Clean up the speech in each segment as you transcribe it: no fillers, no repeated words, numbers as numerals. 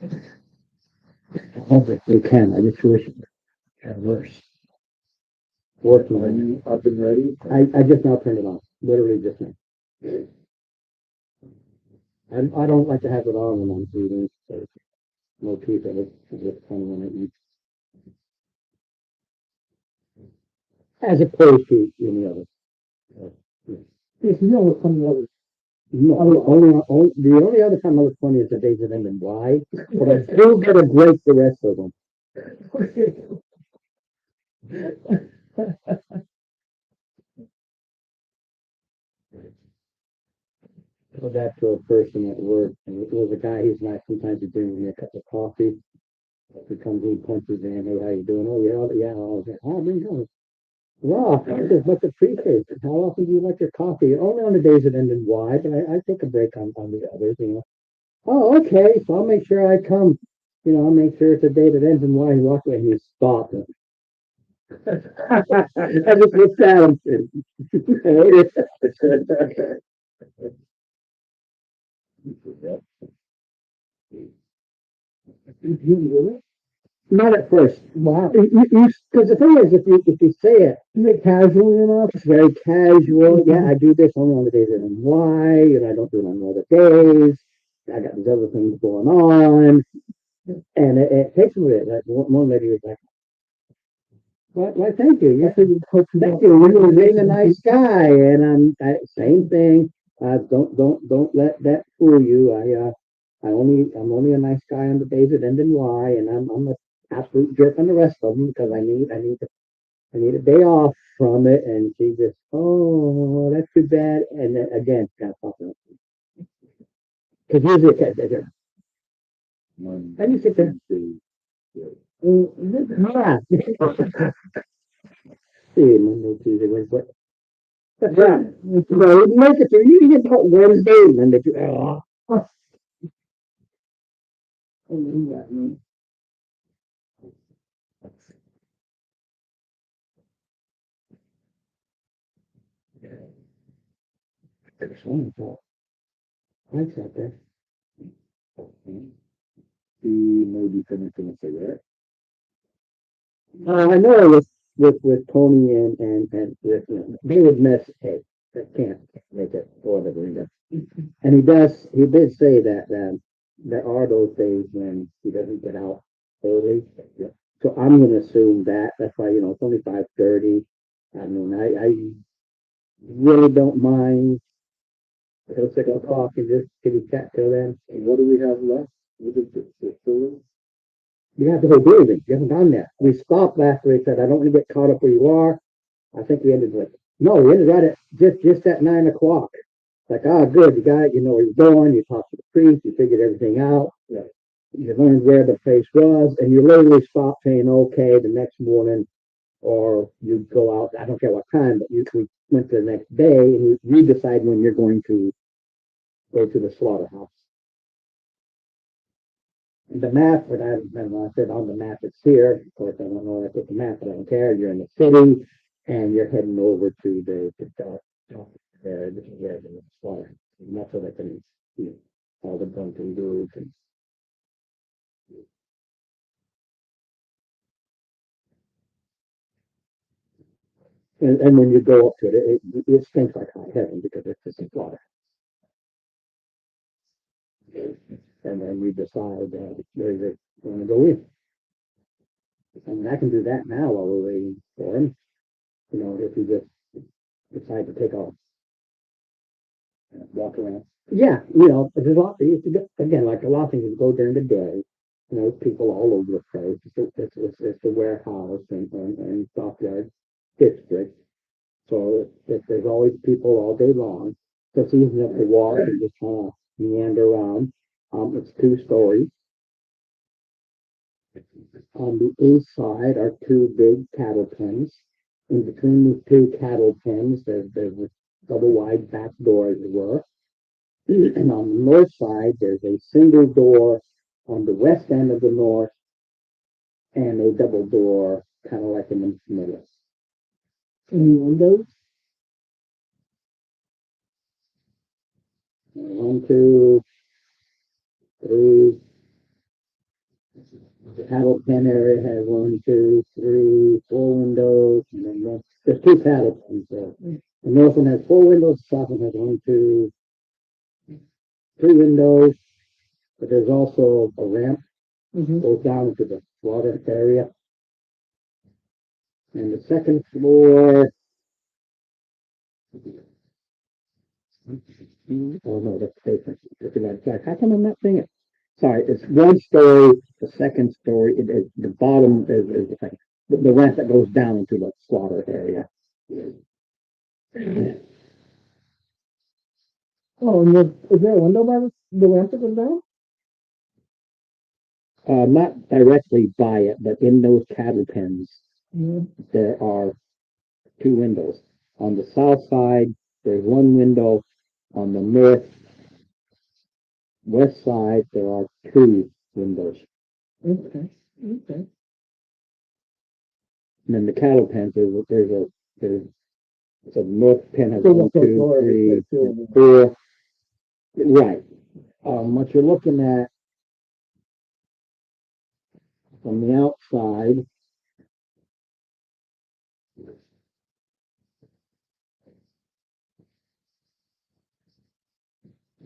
I hope that they can. I just wish it had worse. Are Fortunately, you up and ready? I just now turned it on. Literally just now. I don't like to have it on when I'm eating. So no teeth in it. I just kind of when I eat, as opposed to any other. Uh, yeah. Yes, you know what funny other. No, the only other time I was funny is the days that end in Y, but I still get a break the rest of them. So that to a person at work, and it was a guy. He's nice. Sometimes he brings me a cup of coffee. If he comes in, punches in, hey, how you doing? Oh yeah, yeah. Oh, yeah. Oh, bring it. Wow, I just much appreciate it. How often do you like your coffee? Only on the days that end in Y, but I take a break on the others. Oh, okay. So I'll make sure I come. I'll make sure it's a day that ends in Y. He walks away and you stop. I just looked at him. Not at first. Wow. Because the thing is, if you say it, casual enough, it's very casual. Yeah, I do this only on the days that I'm why, and I don't do it on other days. I got these other things going on, and it takes a bit. Like one lady was like, "Why? Thank you. Thank you. You're being a nice guy." And same thing. Don't let that fool you. I'm only a nice guy on the days that end in Y, and I'm a absolute jerk on the rest of them because I need a day off from it. And she just, oh, that's too bad. And then again, kind of talking because usually how do you sit there? Yeah. See, Monday, Tuesday, Wednesday. Yeah. No, make it through. You get caught Wednesday, and then they do. Oh, there's one thought. I sat there. He may be finishing a cigarette. I know with Tony and with they would miss hey that can't make it for whatever reason. And he did say that there are those days when he doesn't get out early. Yeah. So I'm gonna assume that's why it's only 5:30. I mean I really don't mind till 6 o'clock and just give you chat till then. And what do we have left? What is it? The filler? You have the whole building. You haven't done that. We stopped after he said, I don't want to get caught up where you are. I think we ended with no, we ended right at just at 9 o'clock. Like, good, you got it, you know where you're going, you talked to the priest, you figured everything out, you learned where the place was, and you literally stop saying okay the next morning, or you go out, I don't care what time, but we went to the next day and you decide when you're going to go to the slaughterhouse. The map, but I said on the map it's here. Of course, I don't know if it's the map, but I don't care. You're in the city, and you're heading over to there. This is where the slaughter. And that's what I can see all the Dunkin' Donuts and when you go up to it stinks like hot heaven because it's just a slaughter. And then we decide where they want to go in. And I can do that now while we're waiting for him. If you just decide to take off walk around. Yeah, there's a lot. Again, like a lot of things you go during the day. People all over the place. It's the warehouse and stockyard district. So there's always people all day long. So it's easy enough to walk and just kind of meander around. It's 2 stories. On the east side are two big cattle pens. In between these two cattle pens, there's a double wide back door, as it were. And on the north side, there's a single door on the west end of the north and a double door kind of like in the middle. Any windows? One, two, three, The paddle pen area has 1, 2, 3, 4 windows, and then there's two paddle pens there. The north one has 4 windows, the south one has 1, 2, 3 windows, but there's also a ramp goes down into the water area. And the second floor, oh no, that's basement. How come I'm not seeing it? Sorry, it's 1 story, the second story, the bottom is the thing. The ramp that goes down into the slaughter area. Oh, and is there a window by the ramp that goes down? Not directly by it, but in those cattle pens, Yeah. there are 2 windows. On the south side, there's 1 window. On the northwest side, there are 2 windows. Okay. Okay. And then the cattle pens, there's so the north pen has So 1, the 2, floor is 3, like 2. 4. Right. What you're looking at from the outside,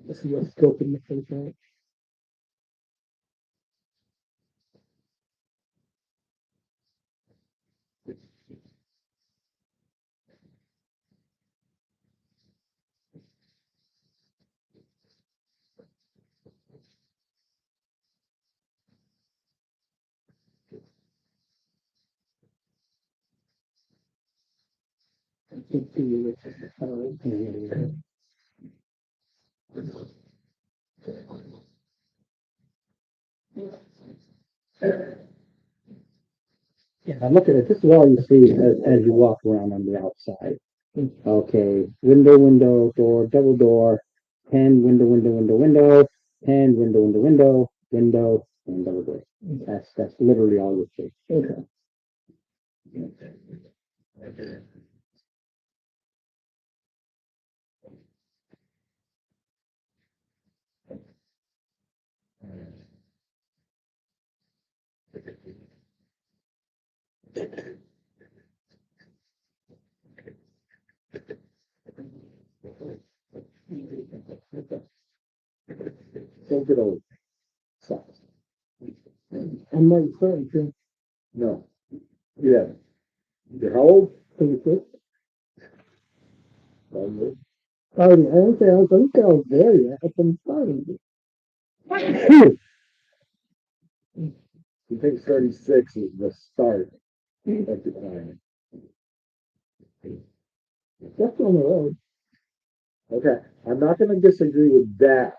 This is what's scoping the place, right? I can't see you with now look at it. This is all you see as you walk around on the outside. Okay, window, door, double door, pen, window, pen, window, and double door. That's literally all you see. Okay. Think it over. Sucks. I'm like 32. No. Yeah. You're how old? 36. You Oh, yeah. I didn't say I was there yet. I'm sorry. think 36 is the start of declining. That's on the road. Okay. I'm not going to disagree with that.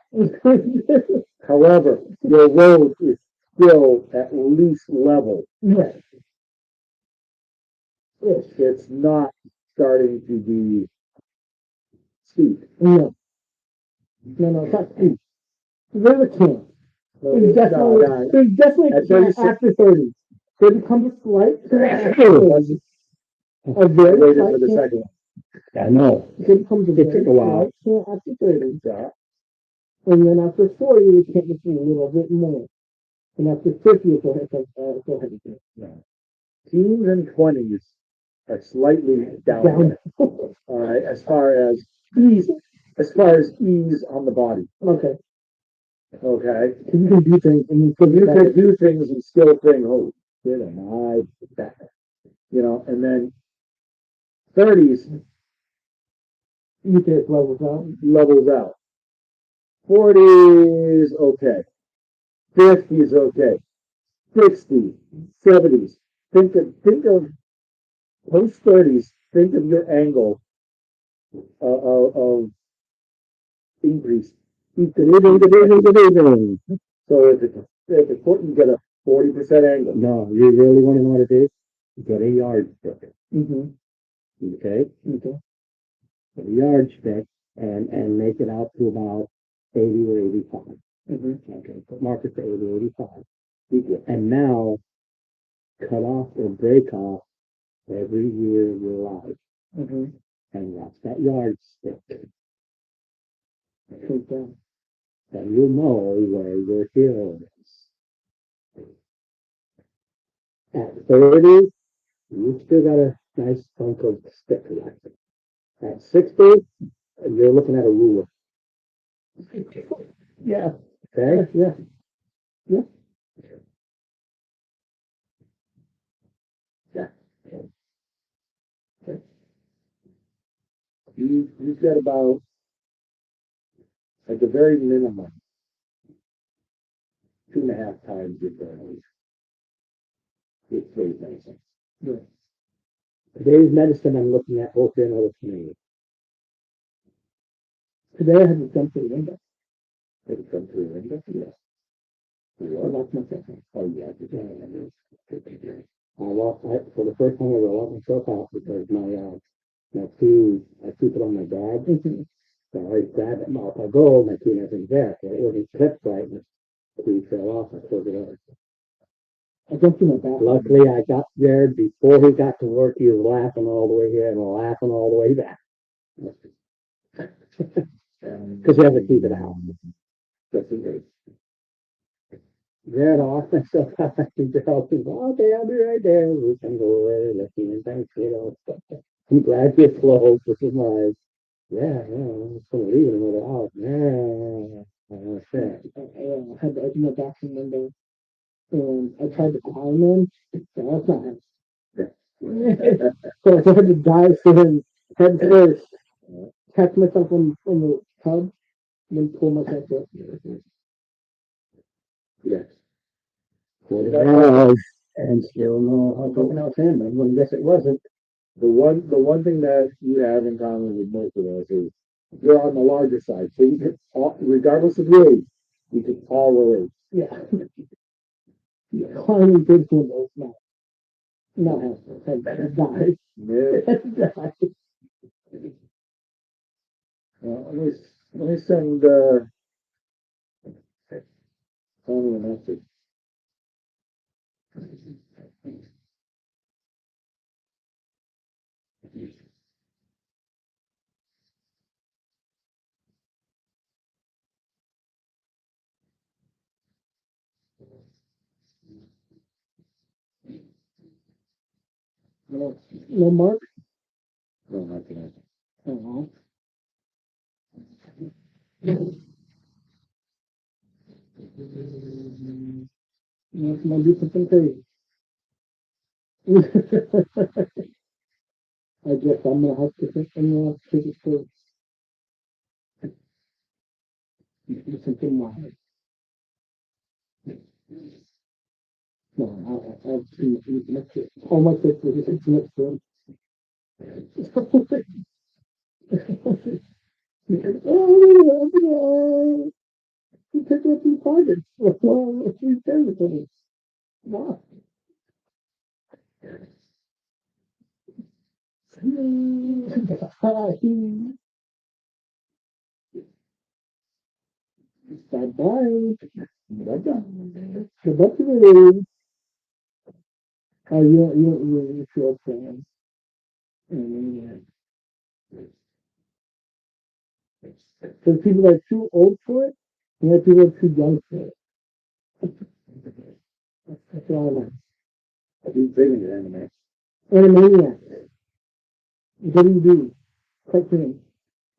However, your road is still at least level. Yeah. Yes. It's not starting to be steep. No. No, it's not steep. There's a chance. No, There's definitely At a chance 36 after 30. There becomes a slight chance after 30. A I very waited slight for the chance. second one. I know. There becomes a It very took a while. slight chance after 30. Yeah. And then after 40, you can't get a little bit more. And after 50, it's a heavy chance. No. Teens and 20s are slightly down. All right. As far as ease on the body. Okay. Okay. You can do things and you So can you could do things and still think, oh, shit, am I that? You know, and then 30s you can levels out. levels out. 40s, okay. 50s, okay. 60s, 70s. Think of post 30s. Think of your angle of increase. So if it's important, you get a 40% angle. No, you really want to know what it is? Get a yardstick. Mm-hmm. Okay? Okay. Get a yardstick and make it out to about 80 or 85. Mm-hmm. Okay, put markers to 80, 85. And now cut off or break off every year of your life. Mm-hmm. And that's that yardstick. Okay. Then you'll know where your hero is. At 30, you still got a nice chunk of stick left. At 60, you're looking at a ruler. Yeah, Okay? yeah. You've got about, at the very minimum, 2.5 times your current with today's medicine. Today's medicine, I'm looking at both in over 20. Today I had to jump to the window. Did it come through the window? Yes. I locked myself in. Oh, yeah. For the first time ever, I locked myself out because my key, I keep it on my bag. So I always grab it, well, if I go, my key nothing's there. So it wasn't clipped right, and the key fell off, I pulled it out. I jumped in my bathroom. Luckily, I got there before he got to work. He was laughing all the way here and laughing all the way back. Because you have to keep it out. Just in case. There, I lost myself out. I keep it out. Okay, I'll be right there. We can go away, looking and thanks, I'm glad you're close. This is nice. Yeah, I'm just gonna leave it another hour. Yeah, that's it. I had to open my bathroom window. And I tried to climb in. So that's not happening. So I had to dive for him head first, catch myself on the tub, and then pull myself up. Yes. And still no how broken out in. I'm going to guess it wasn't. The one thing that you have in common with most of us is you're on the larger side. So you can, regardless of your age, you can all relate. Yeah. Climbing big windows, not happening. I died. Yeah. I died. Let me send Tony a message. No mark? No, not tonight. Oh. That's my do something crazy. I guess I'm gonna have to take it for something wild. No, I'll see next year. All my pictures is next year. Oh, you pick up some targets. Well, it's three territories. Wow. Bye-bye. Good luck to you. Oh, you're a short fan. So people that are too old for it, and there are people that are too young for it. That's all I know. I do big in anime. Animaniacs. WB. Cartoon.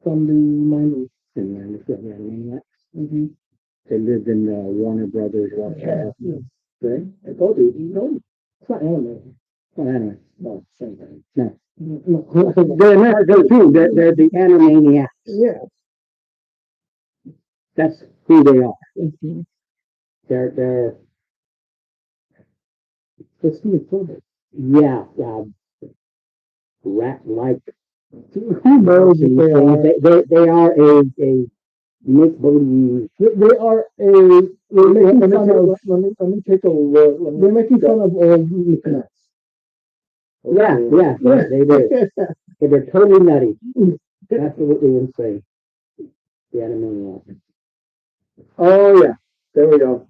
From the 90s. And then it's got Animaniacs. Mm-hmm. They lived in Warner Brothers. Yeah. Okay? I told you, you know. It's not anime. Well, anyway, No, same thing. No. they're American too. They're the Animaniacs. Yeah. That's who they are. Mm-hmm. They're It's Steven Spielberg. yeah, rat like. Who knows if they are? They are a make believe. They are a. They're making fun of. Let me take a look. They're making fun of old Mickey Mouse. Yeah, they do. They're totally nutty. Absolutely insane. The Animaniacs. Oh, yeah. There we go.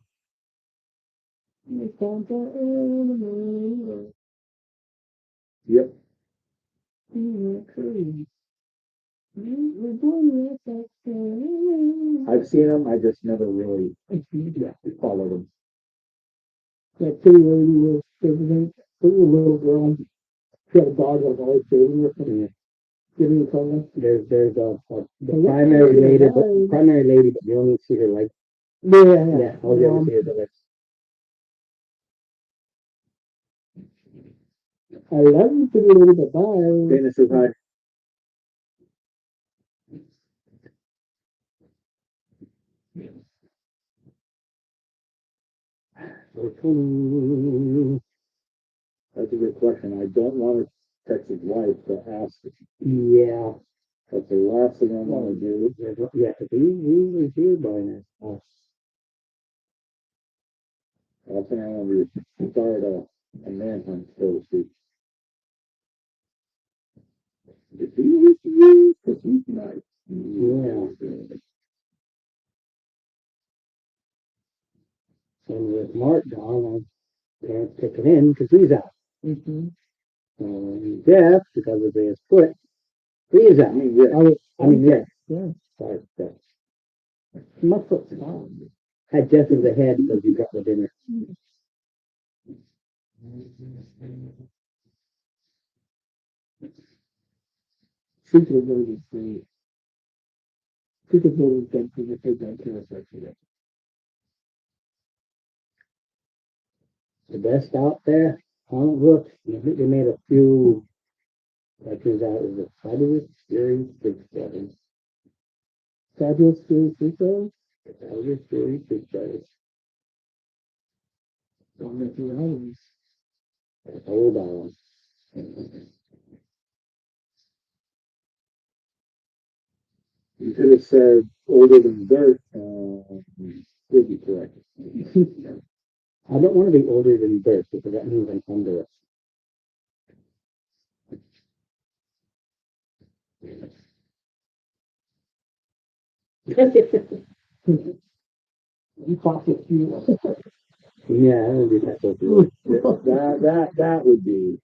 Yep. I've seen them. I just never really followed them. that pretty lady was visiting, a little girl. She had a dog that was always bathing with him. Yeah. Giving me something. There's the Yeah, primary yeah, lady, yeah. but primary lady, but you only see her like, Yeah. all you ever see is the legs. I love you, pretty lady, but bye. Dana says hi. That's a good question. I don't want to text his wife to ask. Yeah. That's the last thing I want to do. Yeah, if he's here by now. Last thing I want to do is start a manhunt, so to speak. Is he with you? Because he's nice. Yeah. And with Mark gone, I can't pick it in because he's out. Mm-hmm. And Jeff, because of his foot, he's out. I mean, yeah. Yeah. Sorry, Jeff. My foot's gone. Had Jeff in the head because he got the dinner. She could really be free. She could really get to the big guy to us actually. The best out there, look, they made a few, that turns out it was a fabulous series, big seven. Fabulous series, Fabulous Series, big seven. don't make you hours. Hold on. You could have said older than dirt. Would be correct. I don't want to be older than Bert because that means I'm under it. You talk with you. Yeah, I would be that so good. That would be.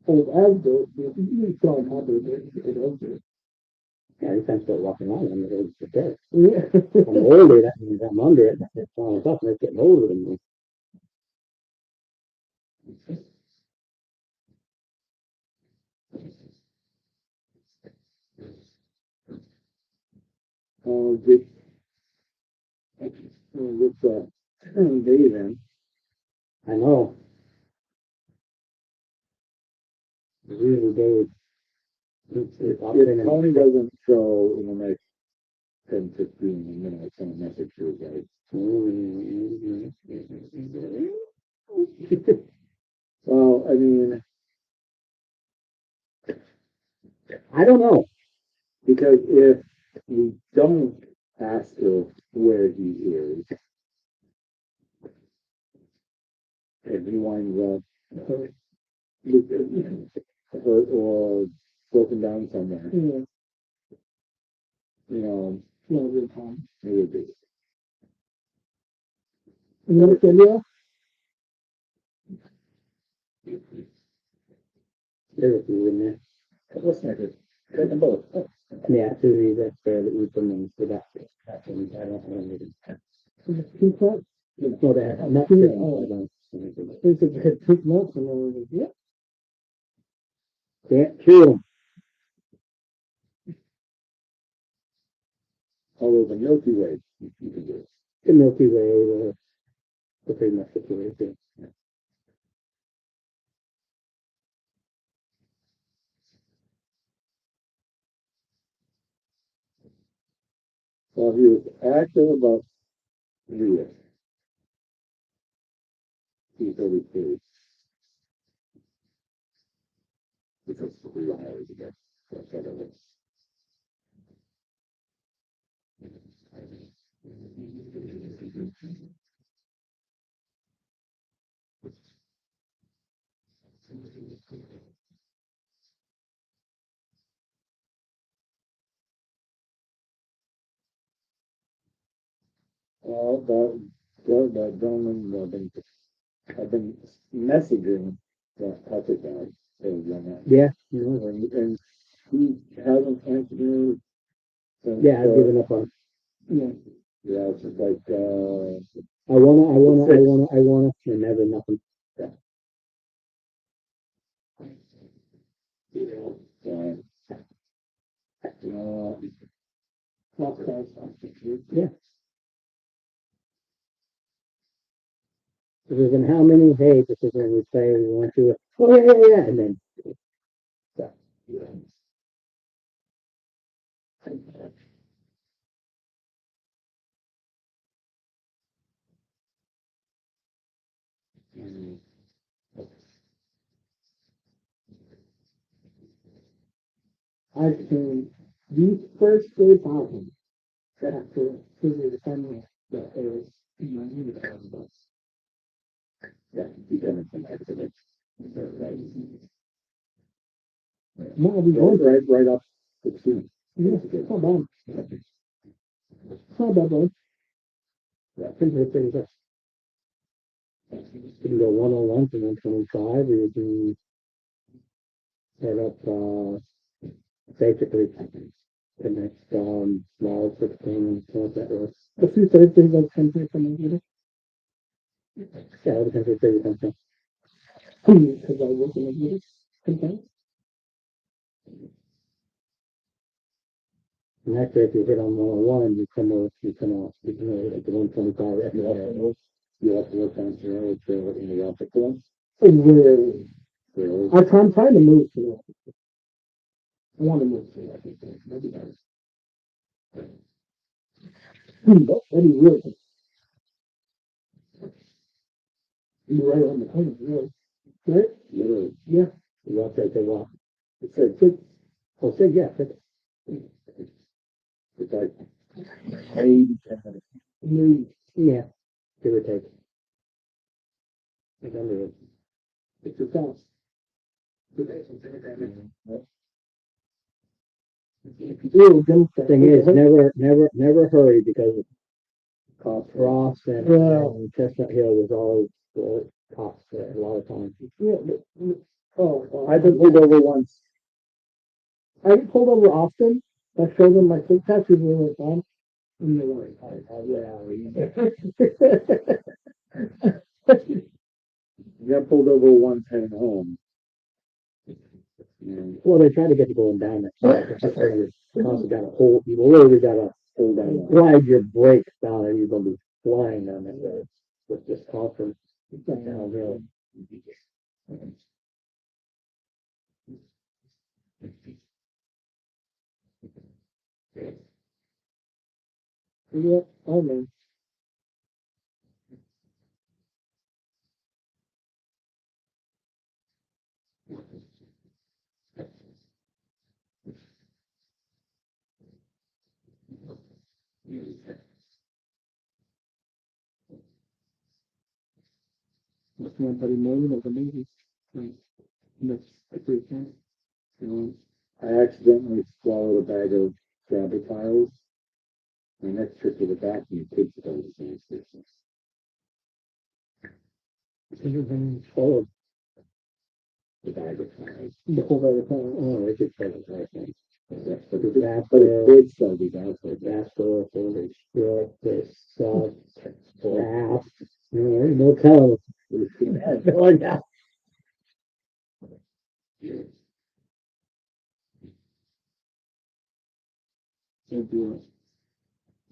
Old as though you don't have it over. Yeah, if I'm still walking around, I'm going to Bert. Yeah. I'm older, that means I'm under it. That's all it's up, and it's getting older than me. With Dave then. I know. Usually Dave. If Tony doesn't show in the next 10, 15 minutes, I'm gonna message you guys. Well, I mean, I don't know. because if we don't ask her where he is, and he winds up hurt or broken down somewhere, Yeah. you know, Yeah, good time. it would be. Another video? There's a few in there. Let's make it. Take them both. Yeah, Susie, that's fair that we put them for that. That one, I don't want to. Two cups? Well, that, not Yeah, fitting, oh. I don't. They said you had take notes and then yeah. Can't chew them. Although the Milky Way, you can do it. The Milky Way, the pretty much situation. Well, he was active about 3 years. 233. Because 3 hours ago. That's what it is. Well, that gentleman, I've been messaging the Patrick guy. Yeah. And he hasn't answered me. Since, Yeah, I've given up on. Yeah. Yeah, it's just like, I wanna, and never nothing. Lost cars. Yeah. This is in how many, hey, this is when we say we want to, oh, yeah, and then. So, I've seen the first day album that after the family that is in my universe. yeah, you can, No, we right, go right up the street. Yeah, it's not bad. It's not bad, bro. yeah, pretty good. You can go 101 to 125, or you can head up, basically, the next, small 16 and stuff that road. A few Thursdays I've come here from England. Yeah, it depends what you come from. Because I work in England sometimes. And actually, if you hit on 101, you come off, at the 125 at the road. You have to look on your road in the optic one. Really? So, I'm trying to move to it. I want to move to it. I think that'd be nice. That'd be really good. You're right on the corner, really. Right? literally, Yeah. You walk right there, walk. it said, it's Oh, say, yeah, but like 8 to 10 minutes. yeah, give or take. It's under it. It's your fast. Ew, don't say. Thing is, never hurry, because Cross and Chestnut Hill was always, cops a lot of times. Yeah, I've been pulled over once. I get pulled over often. I show them my state tax is really fun. And they're like, I got pulled over once heading home. And Well, they try to get you going down that track. It's just like you constantly gotta hold, you literally gotta pulled down. slide your brakes down, and you're gonna be flying down that road with this constant downhill. yeah, I know. That's my buddy Morgan of the Navy. That's a great thing. I accidentally swallowed a bag of Jabba tiles. My next trip to the vacuum takes it over the same station. Oh, The bag of tiles. The whole other time. oh, they could say the right thing. Yeah, But but it did still be bad for that. Vascular, so this, graft, no telling. Like that.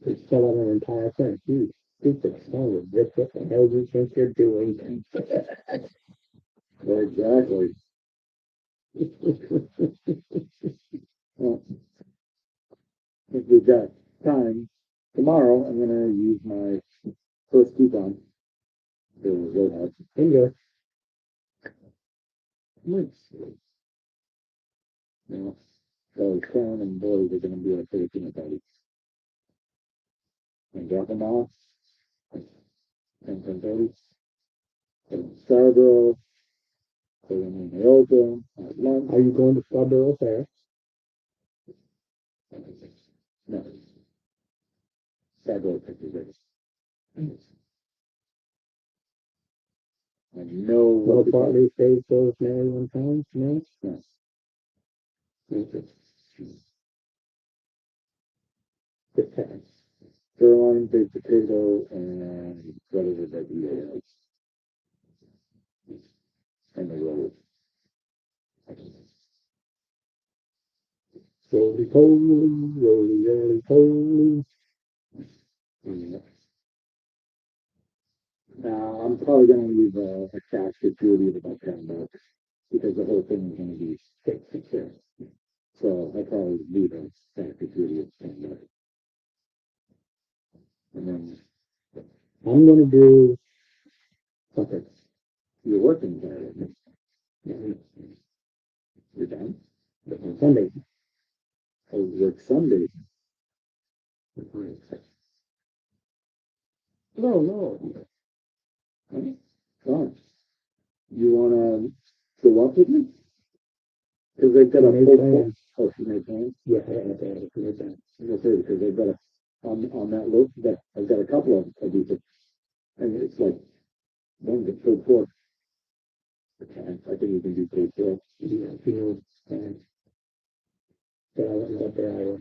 They sell out an entire thing. You stupid son of a bitch, what the hell do you think you're doing? Exactly. Well, if we've got time, tomorrow I'm gonna use my first coupon for Roadhouse. Enjoy. Nice. You know, so Sharon and boys are gonna be like for the peanut butter. And drop them off. 10:30. Scarborough. So then they open at lunch. Are you going to Scarborough Fair? No. Scarborough pictures. I know Well, what the partly stage goes Mary one time, no? Yes. Okay. Good times. sirloin, baked potato, and whatever that is. And the roll. Roly poly, roly poly. Yeah. Now, I'm probably gonna leave a cash gratuity of about $10 because the whole thing is gonna be $6. So I probably leave a cash gratuity of $10. And then I'm gonna do okay, you're working there. You're done. Sunday. I work Sundays. No. Huh? Fine. You wanna go up with me? Because they've got a Made full. plans. Oh, she made plans. Yeah, I had to have it. I was gonna say because they've got a on that look that I've got a couple of these, and it's like one gets pulled pork. Okay, I think you can do pulled pork. Yeah, field and so I went up there.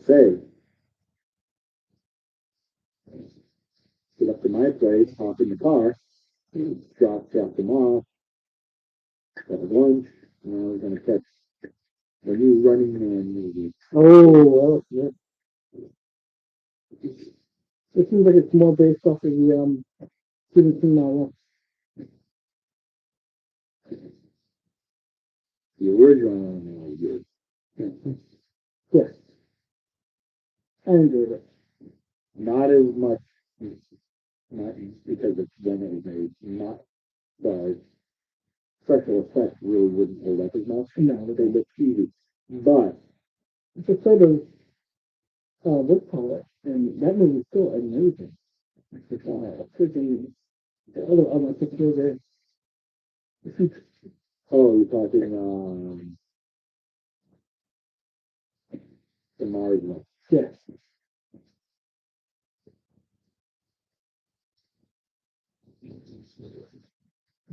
Say, get up to my place, hop in the car, drop them off, have lunch, and I was gonna catch the new Running Man movie. Oh, yeah. It seems like it's more based off of the Stephen King novel. The original Running Man was good. Yes. I enjoyed it. Not as much, not because it's when it was made, not the special effects really wouldn't hold up as much. No, They look cheesy. But it's a sort of what's call it, and that movie's still amazing. Freaking the other picture there. oh, you're talking the Mars one. Yes.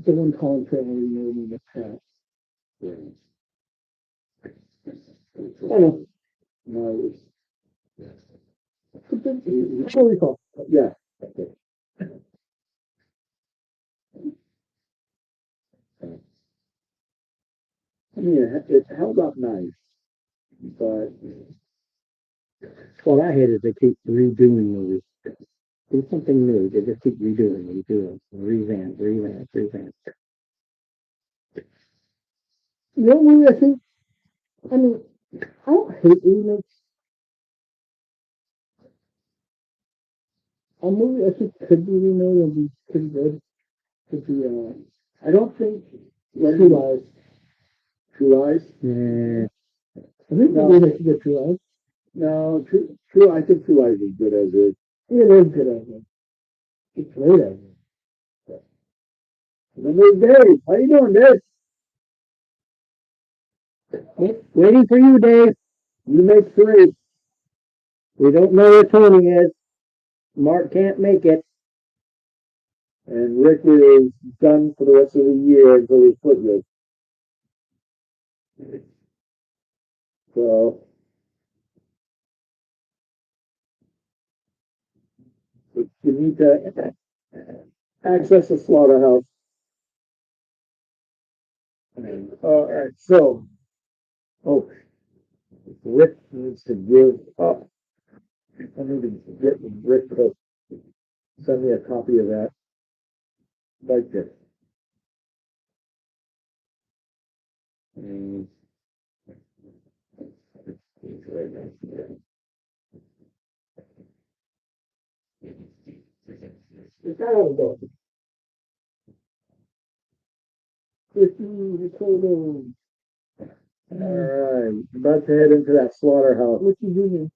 The one Colin Farrell movie in the past. Yeah. I know. No, it was, What do we call? yeah. Okay. I mean, it held up nice, but What I hate is they keep redoing movies. Do something new. They just keep redoing, revamp. You know, movie I think. I mean, I don't hate remakes. A movie I think could be remade and be pretty good. Could be I don't think True Lies. True Eyes. Yeah. I think the No. remake should get True Lies. No, True. I think True Eyes is good as is. It is good idea. It's great idea. And then there's Dave. How you doing, Dave? Waiting for you, Dave. You make 3. We don't know where Tony is. Mark can't make it. And Rick is done for the rest of the year until his foot gets. So you need to access the slaughterhouse. All right, so Rick needs to give up. I need to get Rick to send me a copy of that. Like this. And It's not all good. Recording. all right, about to head into that slaughterhouse. What you doing?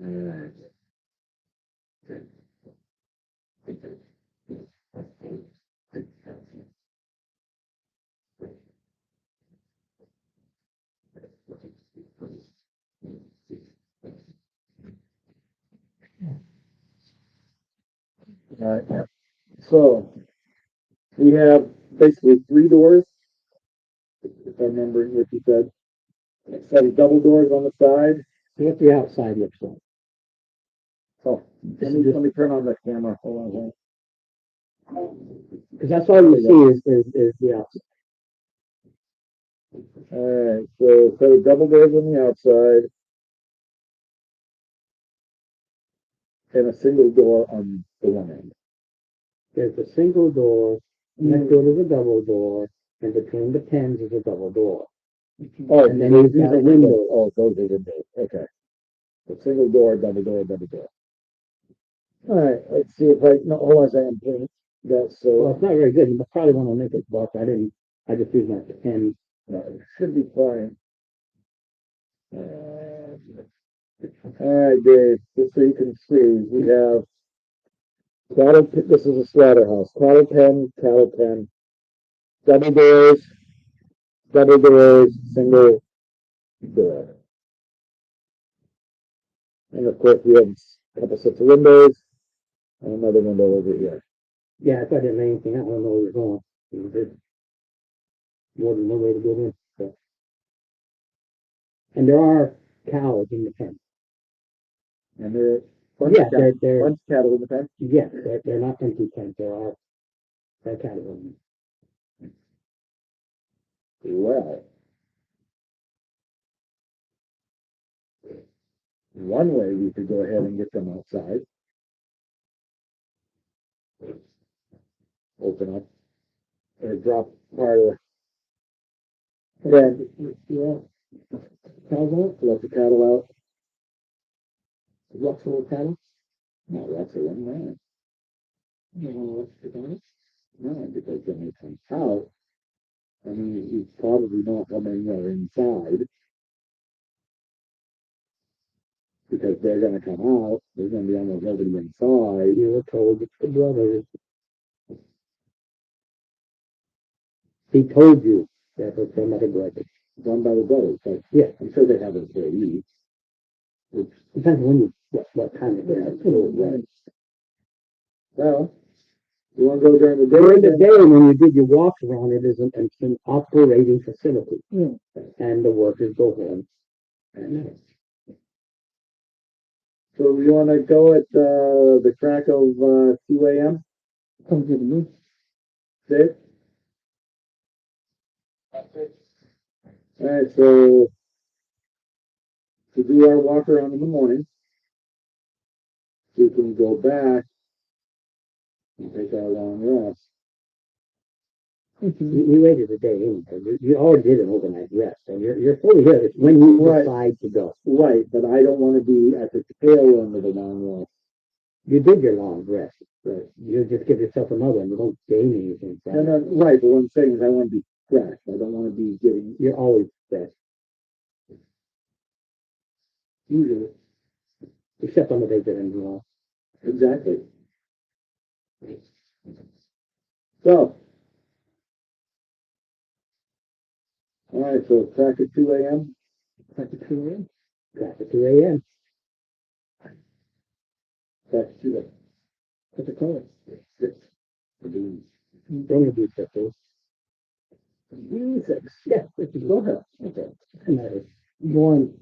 All right. Alright, so we have basically three doors, if I'm remembering what you said. Set of double doors on the side. What the outside looks like. Oh, let me turn on the camera. Hold on. Because that's all you see is the outside. Alright, so set of double doors on the outside. And a single door on the one end. There's a single door, next door is a double door, and between the pens is a double door. Oh, And then you've these got are a window. windows. Oh, those are windows. Okay. So single door, double door, double door. Alright, let's see if I, no, hold on a second, please. That's Well, so, it's not very good. You probably want to make it buck. I just used my pen. no, it should be fine. Alright, Dave, just so you can see, we have this is a slaughterhouse. Cattle pen, double doors, single door. And of course, we have a couple sets of windows and another window over here. Yeah, if I didn't make anything, I don't know where you're going. There's more than one way to get in. So. And there are cows in the pen. And there Yeah, they're bunch of cattle in the pen. yes, they're not empty pens. There are cattle in them. Well, one way we could go ahead and get them outside. Open up or drop part of then cows out, let the cattle out. What's the cattle? No, that's a one man. You want to watch the No, because when they come out, I mean, you probably know how many are inside. Because they're gonna come out, there's gonna be almost nobody inside. You were told it's the brothers. He told you that was from other brothers. Done by the brothers, but Yeah, I'm sure they have employees. Which, depends when you what time of day. right. Well, you wanna go during the day? During the day, when you did your walks around, it's an operating facility. Yeah. And the workers go home at night. So you wanna go at, the crack of, 2 AM? Comes with me. Dave? Alright, so to do our walk around in the morning, we can go back and take our long rest. You waited a day anyway. You already did an overnight rest, so you're fully here. It's when you Right. decide to go. Right, but I don't wanna be at the tail end of the long rest. You did your long rest. Right. You just give yourself another one. You don't gain anything from No, it. no, right, but what I'm saying is I wanna be fresh. I don't wanna be getting, You're always fresh, usually, except on the days that end well. exactly. So. Alright, so crack at 2 AM? Like the 2 a.m. Crack at 2 a.m. Crack at 2 AM. What's the color? 6. We're doing Don't you do circles? six. Yeah, if you go ahead. Okay. One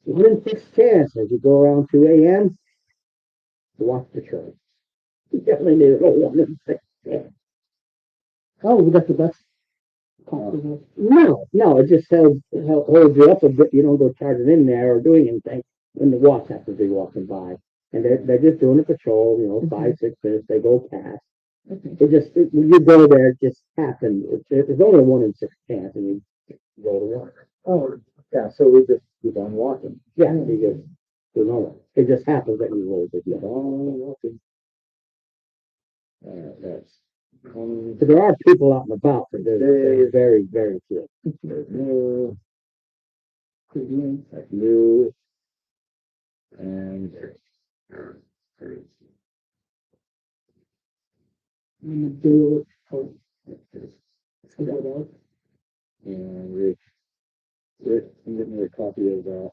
in 6 chance as you go around 2 a.m. to watch the show. You definitely need a 1 in 6 chance. Oh, that's the best. Possible. No, it just holds you up a bit. You don't go charging in there or doing anything when the watch has to be walking by. And they're just doing a patrol, 5, 6 minutes, they go past. Okay. When you go there, it just happens. It's only a 1 in 6 chance and you go to work. Oh, yeah, so we just keep on walking. Yeah, it just happens that you roll it. Keep on walking. That's. So there are people out and about, but they're very, very few. There's new, Good news. that's new. And And the door. Oh, it's good out. and Rick can get me a copy of that.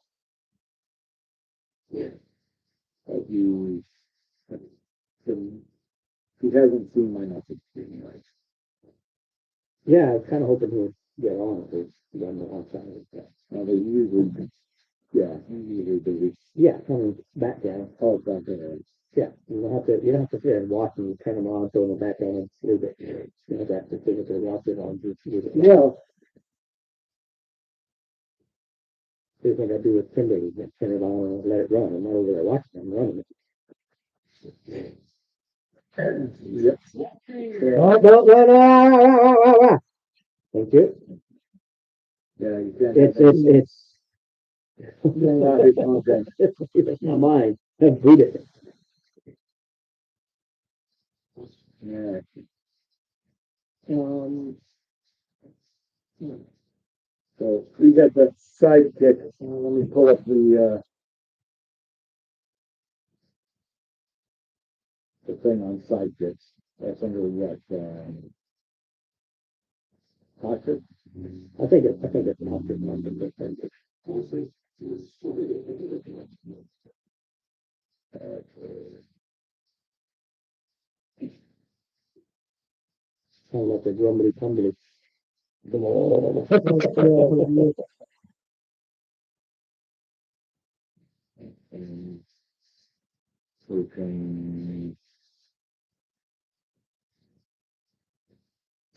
Of you he hasn't seen my message anyway. Yeah, I was kind of hoping he would get on it, because he on the wrong side of it. They usually, yeah, he's usually busy. Yeah, coming back down. Oh, it's not there. Yeah, you don't have to sit there and watch them, turn them on, throw them back on and leave it. You know, that, the physical watch it on, just leave it. Well, Same thing I do with Tinder, you just turn it on and let it run, I'm not over there watching them running it. yep. Oh, no. Thank you. Yeah, you can't. It's not his content. it's not mine. Let's read it. Yeah. So we got the sidekick. Let me pull up the thing on sidekicks. That's under what? Toxic? I think it's not good. Sound like a grumbly tumbly. Freaking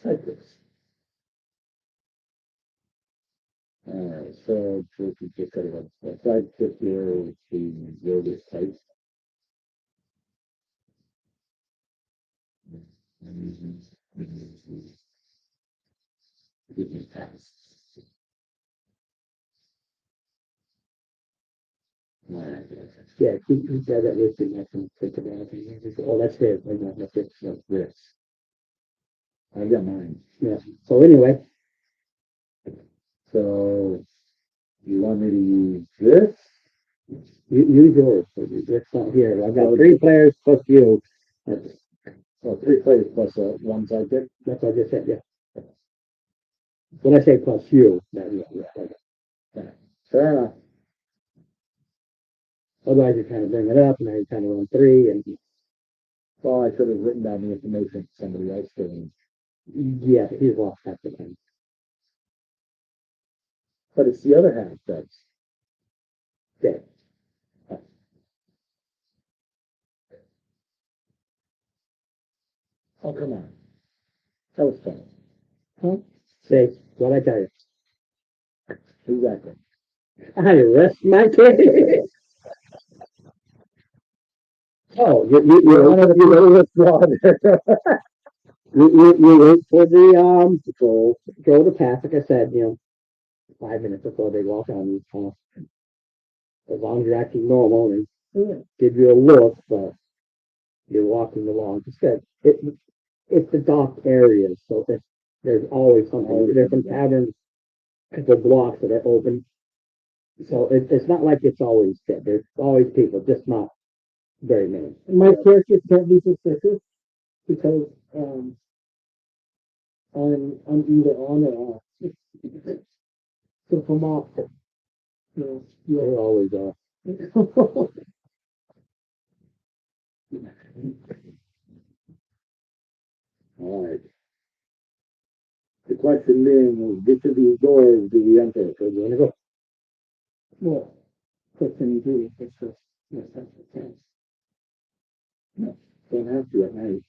sidekicks. Alright, so to just cut it up. The sidekick here is the yoga type. Yeah, keep that listed. I can think about it. Oh, that's it. That's it. That's this. I got mine. Yeah. So anyway, So you want me to use this? use yours. It's not here. I've got 3 players plus you. That's 3 players plus one sidekick. what I just said. Yeah. When I say plus you, Fair enough. otherwise you kind of bring it up, and now you kind of run 3, and Well, I should have written down the information for somebody else to. yeah, he's lost half the time. But it's the other half that's Dead. Oh, come on. That was fun. Huh? Say what I tell you. Exactly. I rest my case. Oh, you wait for the go to pass, like I said, 5 minutes before they walk on, as long as you're acting normal and give you a look, but you're walking along. Just said it's the dock areas, so there's always something. There's some patterns, the blocks that are open. So it's not like it's always dead. There's always people, just not very many. My character can't be suspicious because I'm either on or off. So if I'm off, They're always off. All right. The question being, which of these doors do we enter? So you want to go? well, first thing you do is just Don't have to at night.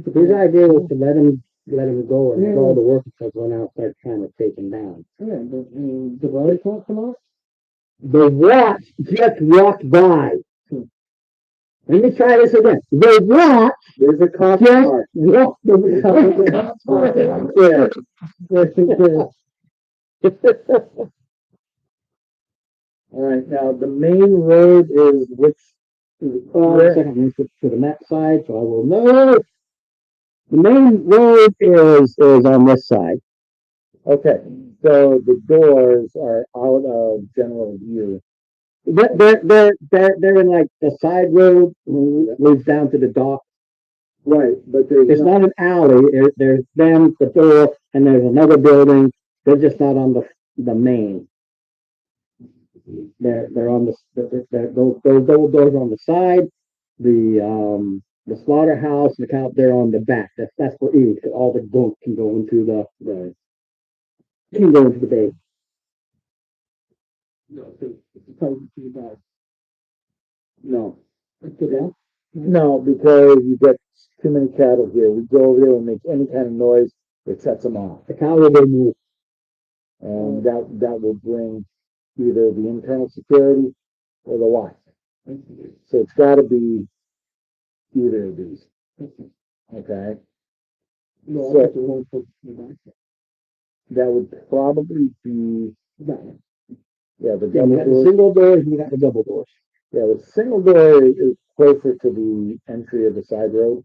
His idea was to let him go and let all the workers run out, start trying to take him down. Yeah, but the brother can't come out. The watch just walked by. Let me try this again. The watch There's a cop just car. walked All right. Now the main road is which? Second, I'm going to to the map side, so I will know. The main road is on this side. Okay. So the doors are out of general view. They're in like the side road leads down to the dock. Right, but there's It's not an alley. There's them, the door, and there's another building. They're just not on the main. They're on those doors on the side, the slaughterhouse, the cow, they're on the back. That's for eating. 'Cause all the goat can go into the can go into the bay. No, so it's probably too bad. No, After that, no, because you get too many cattle here. We go over there and make any kind of noise, it sets them off. The cow will go move. And that will bring either the internal security or the wife. So it's gotta be either of these. Okay, no, So- I think it won't put me back. that would probably be, That, yeah, the Yeah, double you got the doors. single doors and you got the double doors. Yeah, the single door is closer to the entry of the side road.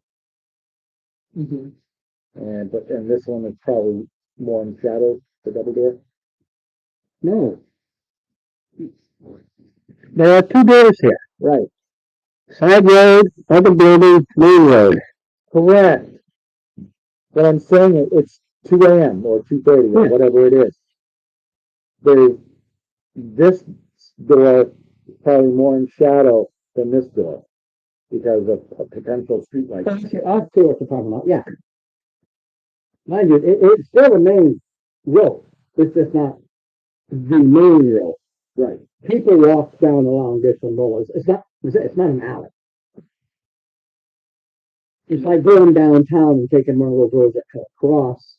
mm-hmm. And this one is probably more in shadow, the double door. No. There are two doors here. Right, Side road, other building, main road. correct. But I'm saying it's 2 a.m. or 2:30 or Yeah. whatever it is. This door is probably more in shadow than this door because of a potential streetlight. I see what you're talking about, yeah. Mind you, it's still the main road. It's just not the main road. Right, People walk down along this one road. It's not an alley. It's like going downtown and taking one of those roads that cut across.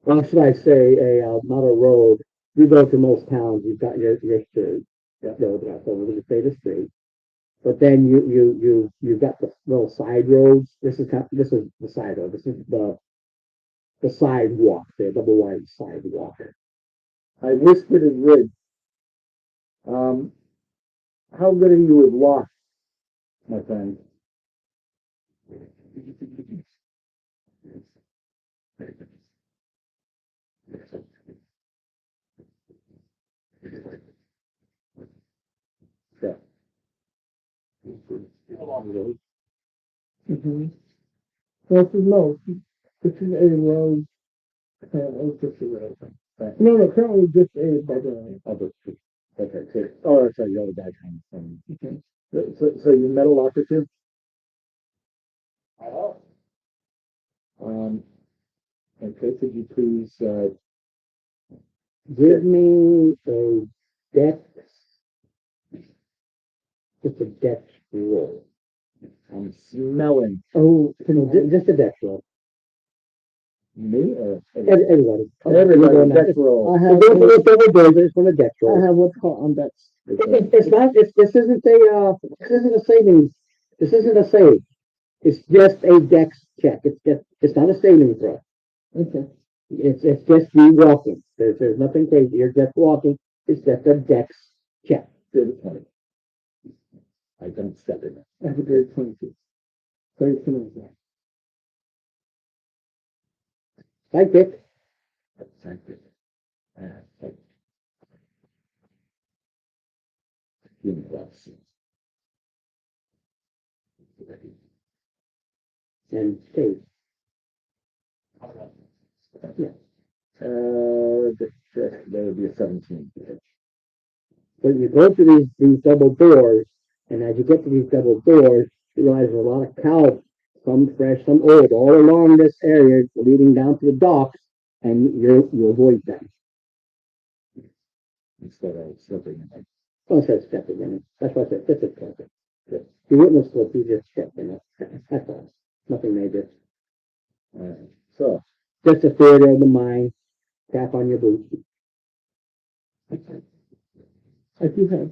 Or should I say not a road. You go to most towns, you've got your street. That road, that's over the state of street. But then you've got the little side roads. This is the side road. This is the sidewalk, the double wide sidewalk. I whispered in Ridge. How good are you with walk, my friend? Yeah. Mm-hmm. This is no, this is a road, it's just a road. Right. No, currently just a bedroom. Okay, oh, that's right, the other guy kind of thing. Okay. So you met a locker too? Okay, could you please, Give me a deck, just a deck roll. I'm smelling Oh, just a deck roll. me or Everybody. everybody, deck roll. I I have, don't know if they were just want a deck I roll. have what's called on bets. It's not, this isn't a savings, this isn't a save. It's just a dex check. It's not a saving throw. Okay. It's just you walking. There's nothing crazy. You're just walking. It's just a dex check. Good 20. I don't step in it. I have a grade 22. Very similar. Like it. Thank you. Thank you. And save. That would be a 17. But you go to these double doors, and as you get to these double doors, you realize there's a lot of cows, some fresh, some old, all along this area leading down to the docks, and you avoid them. Instead of slipping in it. Don't say stepping in it. That's why I said, this is perfect. You wouldn't slip, you just step in it. That's all. Nothing major. So, Just a theater of the mind. Tap on your boot. I do have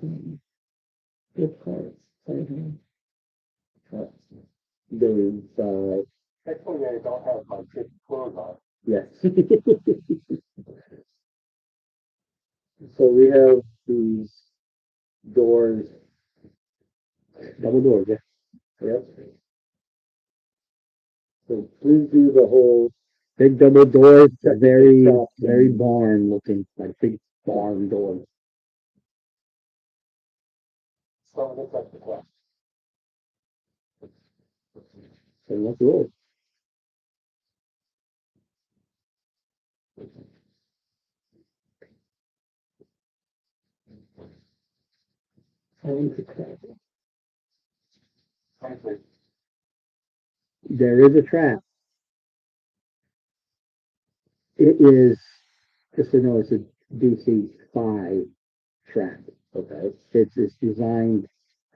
gift cards. Sorry. there's, Actually, I don't have my kid's clothes on. yes. So we have these doors. Double doors, yeah. Yep. So please do the whole, Big double doors, very, Shop. very barn looking, like big barn doors. So that's like the question. So let's roll. I need to crack. How I see. There is a trap. It is, just so you know, it's a DC-5 trap. Okay. It's designed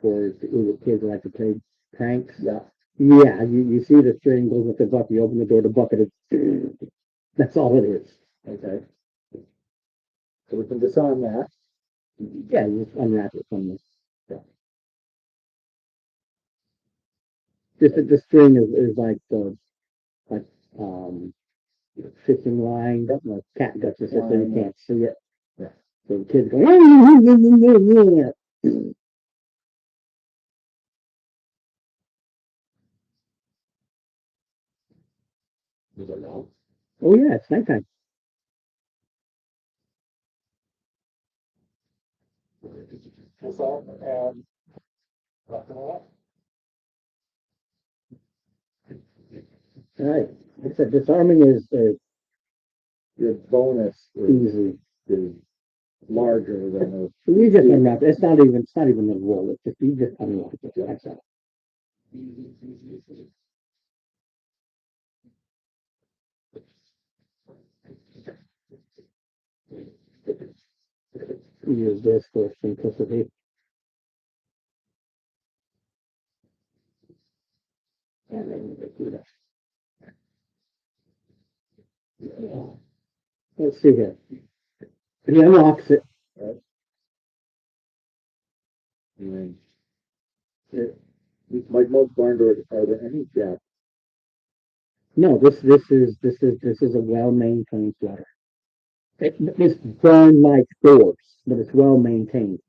for the kids that like to play pranks. Yeah. Yeah, you see the string goes with the bucket, you open the door, the bucket is, that's all it is. Okay. So we can disarm that. Yeah, you just unwrap it from the, yeah. Just that the string is like like, fishing line, like cat guts, it's just so you can't see it. Yeah. So the kids go, Is it now? oh yeah, it's nighttime. Disarm and nothing else. All right, like I said, disarming is Your bonus easy. is larger than You just unwrap it. It's not even a roll. It's just, you just unwrap it. That's all. Use this for simplicity. And then you do that. Let's see here. He unlocks it. and like most barn doors, are there any gaps? No, this is a well maintained sweater. It's barn like doors, but it's well maintained.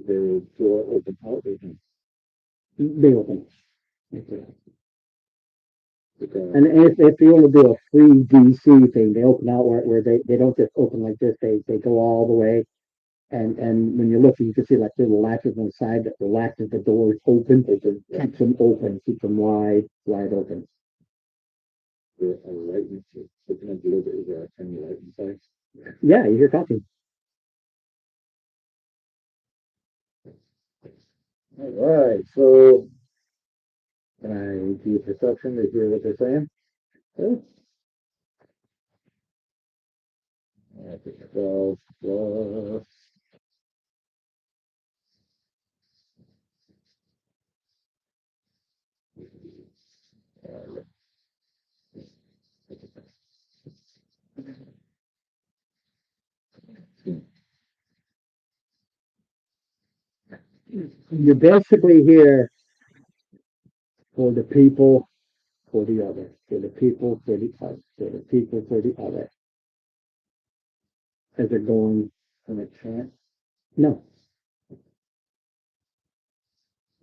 The door open out, open. They open. Because And if you want to do a free DC thing, they open out where they don't just open like this, they go all the way. And when you're looking, you can see like little latches on the side that the latches, the doors open, it keeps them open, keeps them wide open. the light, looking at the door, is there any light inside? Yeah, you hear talking. All right, so can I do perception to hear what they're saying? Oh, That's a 12 plus. you're basically here for the people, for the other, for the people, for the other, for the people, for the other. As they're going From a chant, no,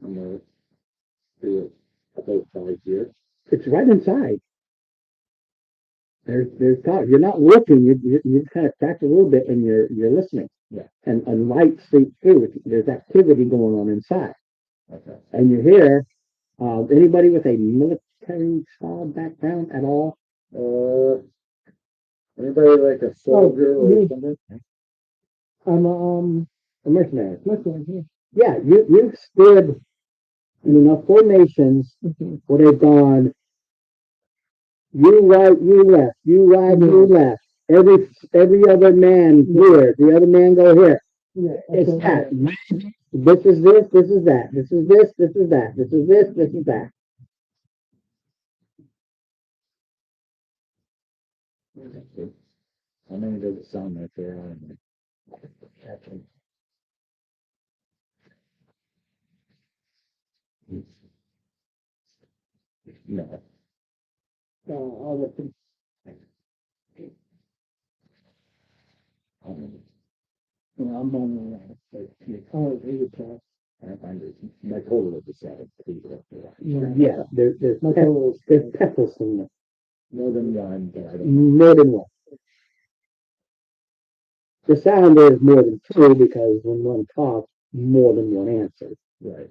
I'm gonna do it about 5 years. it's right inside. There's talk. You're not looking. You kind of crack a little bit, and you're listening. Yeah. And light seeps through. There's activity going on inside, Okay. and you hear anybody with a military style background at all. Anybody like a soldier or me. something? I'm A mercenary. listening here. Yeah, you've stood in enough formations where they've gone. You right, you left. You right, you left. Every other man here. The other man go here. Yeah, It's okay. that. This is this. This is that. This is this. This is that. This is this. This is that. How many does it sound like there are? No. I'll listen. How many? I'm on oh, you can. I find it, my total of the 7 people up there. Yeah, there's My total is there's petals in there. More than one, but I don't know. More than one. The sound is more than two because when one talks, more than one answer. Right.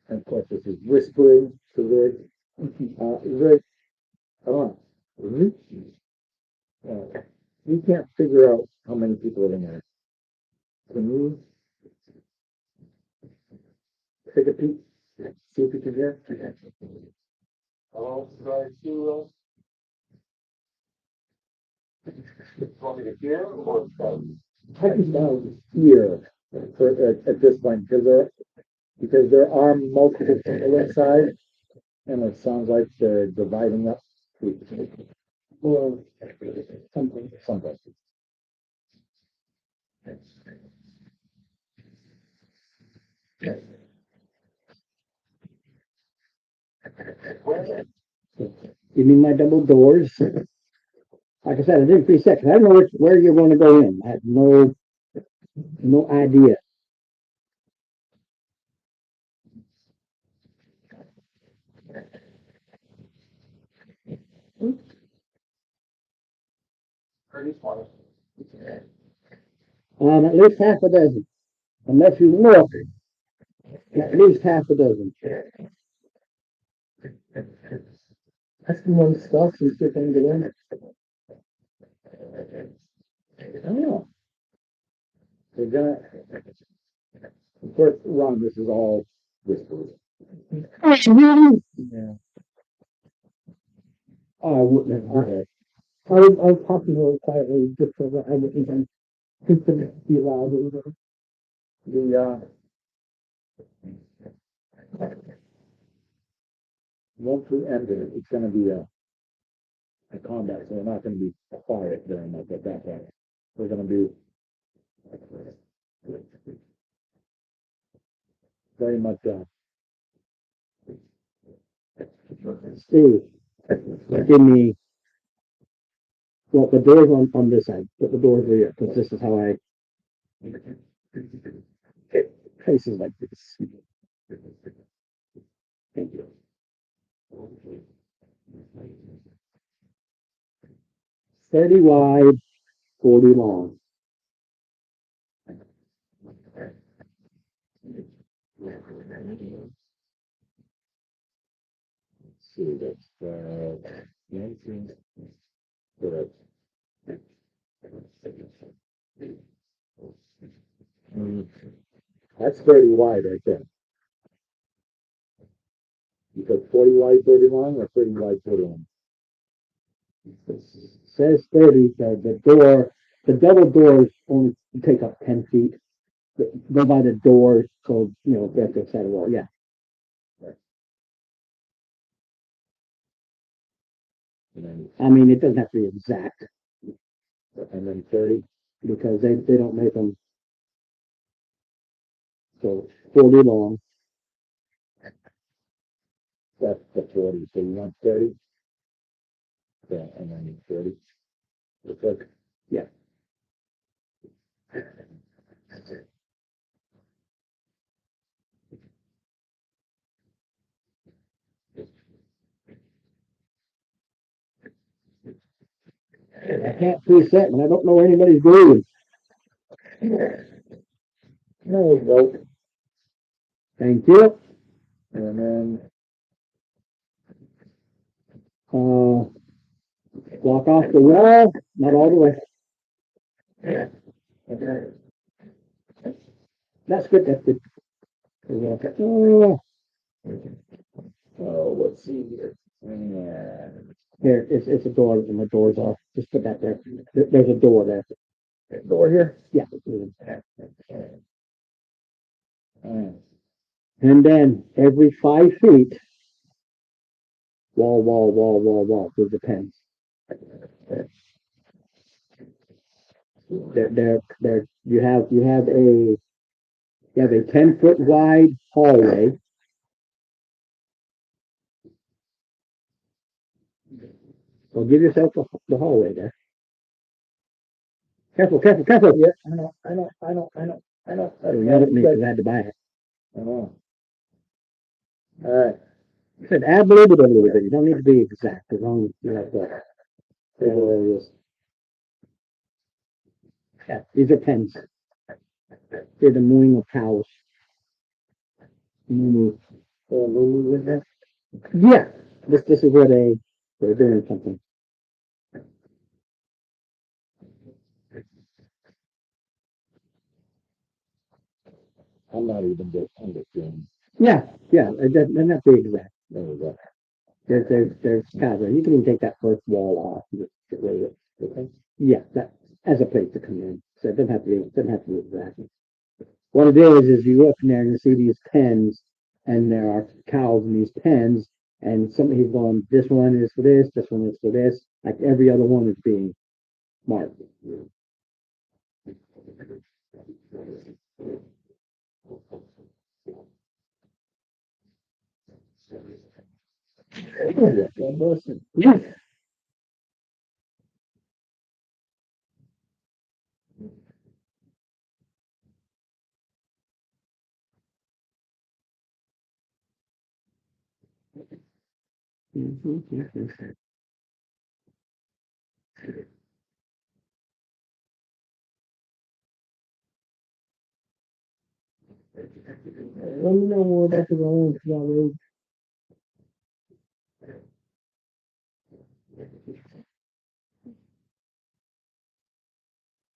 And of course, this is whispering to Rick. Rick, come on. Rick. You can't figure out how many people are in there. Can you take a peek, see if you can hear. Hello, guys, you, want me to hear or? I can now hear at this point, because there are multiple people inside, and it sounds like they're dividing up. Or something. Something. You mean my double doors? Like I said, I didn't preset, 'cause I don't know where you're gonna go in. I have no idea. Pretty funny. At least half a dozen, unless you look, at least half a dozen. Ask them one stuff and see if they can get in. Oh. They're gonna, of course, Ron, this is all whispers. Yeah. Oh, I wouldn't have heard it. I was talking really quietly just so that I wouldn't even consider it to be loud either. Once we end it, it's gonna be a combat, so we're not gonna be quiet very much at that point. We're gonna be very much, Steve, give me, well, the doors on this side, put the doors here, because this is how I, faces like this. Thank you. 30 wide, 40 long. see, that's, 19, so that's. That's 30 wide right there. You said 40 wide, 30 long, or 30 wide, 40 long? Says 30, the double doors only take up 10 feet. Go by the door, so, they have to set a wall, yeah. And then, I mean, it doesn't have to be exact, and then 30, because they don't make them. So 40 long, that's the 40, so you want 30? Yeah, and then 30. Looks like. Yeah. I can't preset when I don't know where anybody's going. No, no. Thank you. And then, Block off the wall, not all the way. That's good, that's good. Oh, let's see here. And here, it's a door, and the door's off. Just put that there. There's a door there. door here. Yeah. Alright. And then every 5 feet, wall, with the pens. You have a 10-foot wide hallway. So give yourself the hallway there. Careful. Yeah, I know. You yelled at me because I had to buy it. I know. Alright. I said add a little bit. You don't need to be exact, as long as you have the areas. Yeah, these are pens. They're the mooing of cows. Moo. Moo in there? Yeah, this is where they're doing something. I'm not even understanding. Yeah, it doesn't have to be exact. There we go. There's kind of, you can even take that first wall off and just get rid of it. Okay. Yeah, that, as a place to come in. So it doesn't have to be exact. What it is you look in there and you see these pens, and there are cows in these pens, and somebody's going, this one is for this one is for this, like every other one is being marked. Yeah. Mhm. Let me know more about the Rollins Road.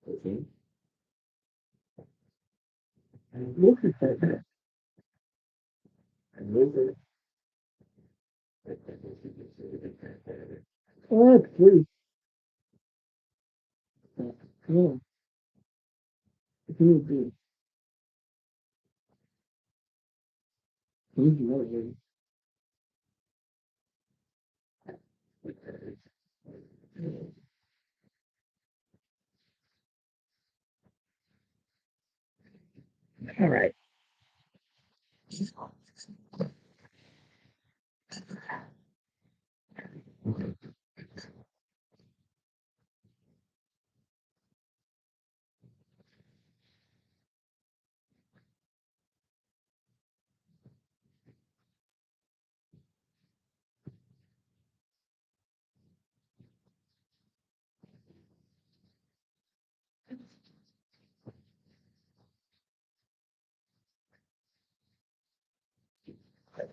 Okay. Look at that. And move it. Oh, that's free. Yeah. It's really good. All right.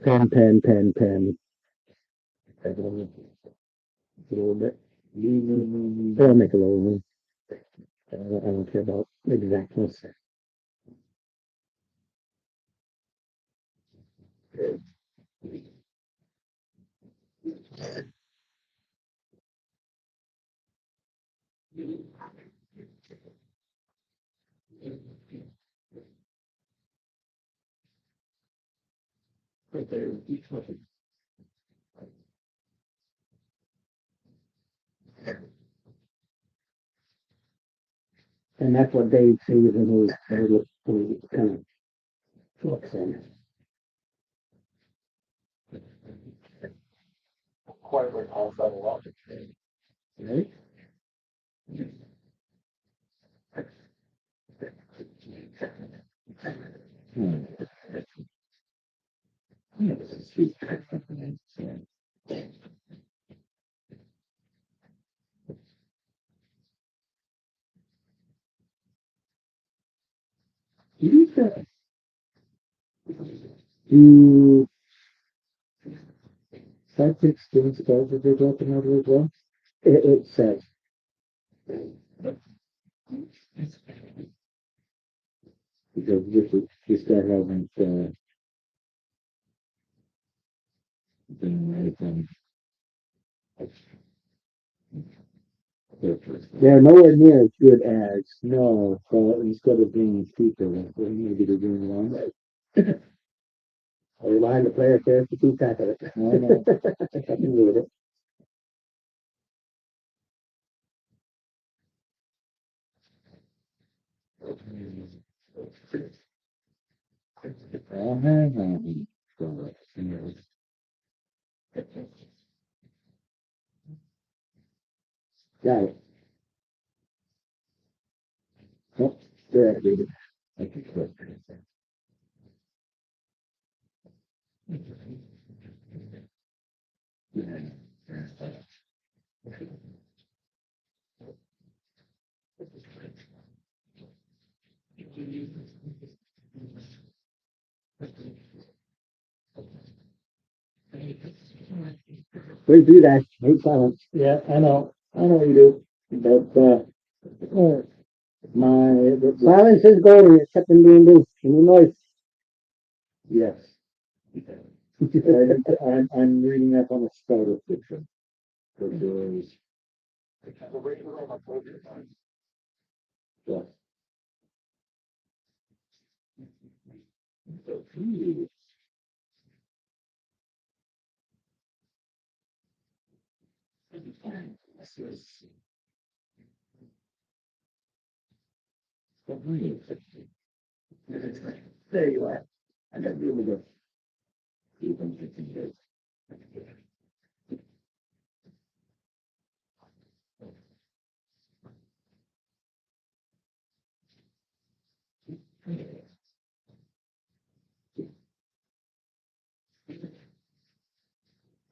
Pen. A little bit. Or make a little one. I don't care about exactness. Right there, each one. And that's what Dave sees when he kind of looks in. quietly calls that a lot. Right? Hmm. Do psychic students guys that they're dropping out as well? It says, Because this guy hasn't been anything. they're nowhere near as good as, No, so instead of being cheaper, maybe they're doing wrong. I rely on the player cares to keep track of it. No, no. I can read it. Got it. Nope, there, read it. I can click. Please do that. Hate silence. Yeah, I know. I know you do. But, the silence is golden, except in being loose. Any noise. Yes. I'm reading that on a starter fiction. Because, The regular on my project. yeah. Okay. This is. There you are. I got you with the. Even 15 years.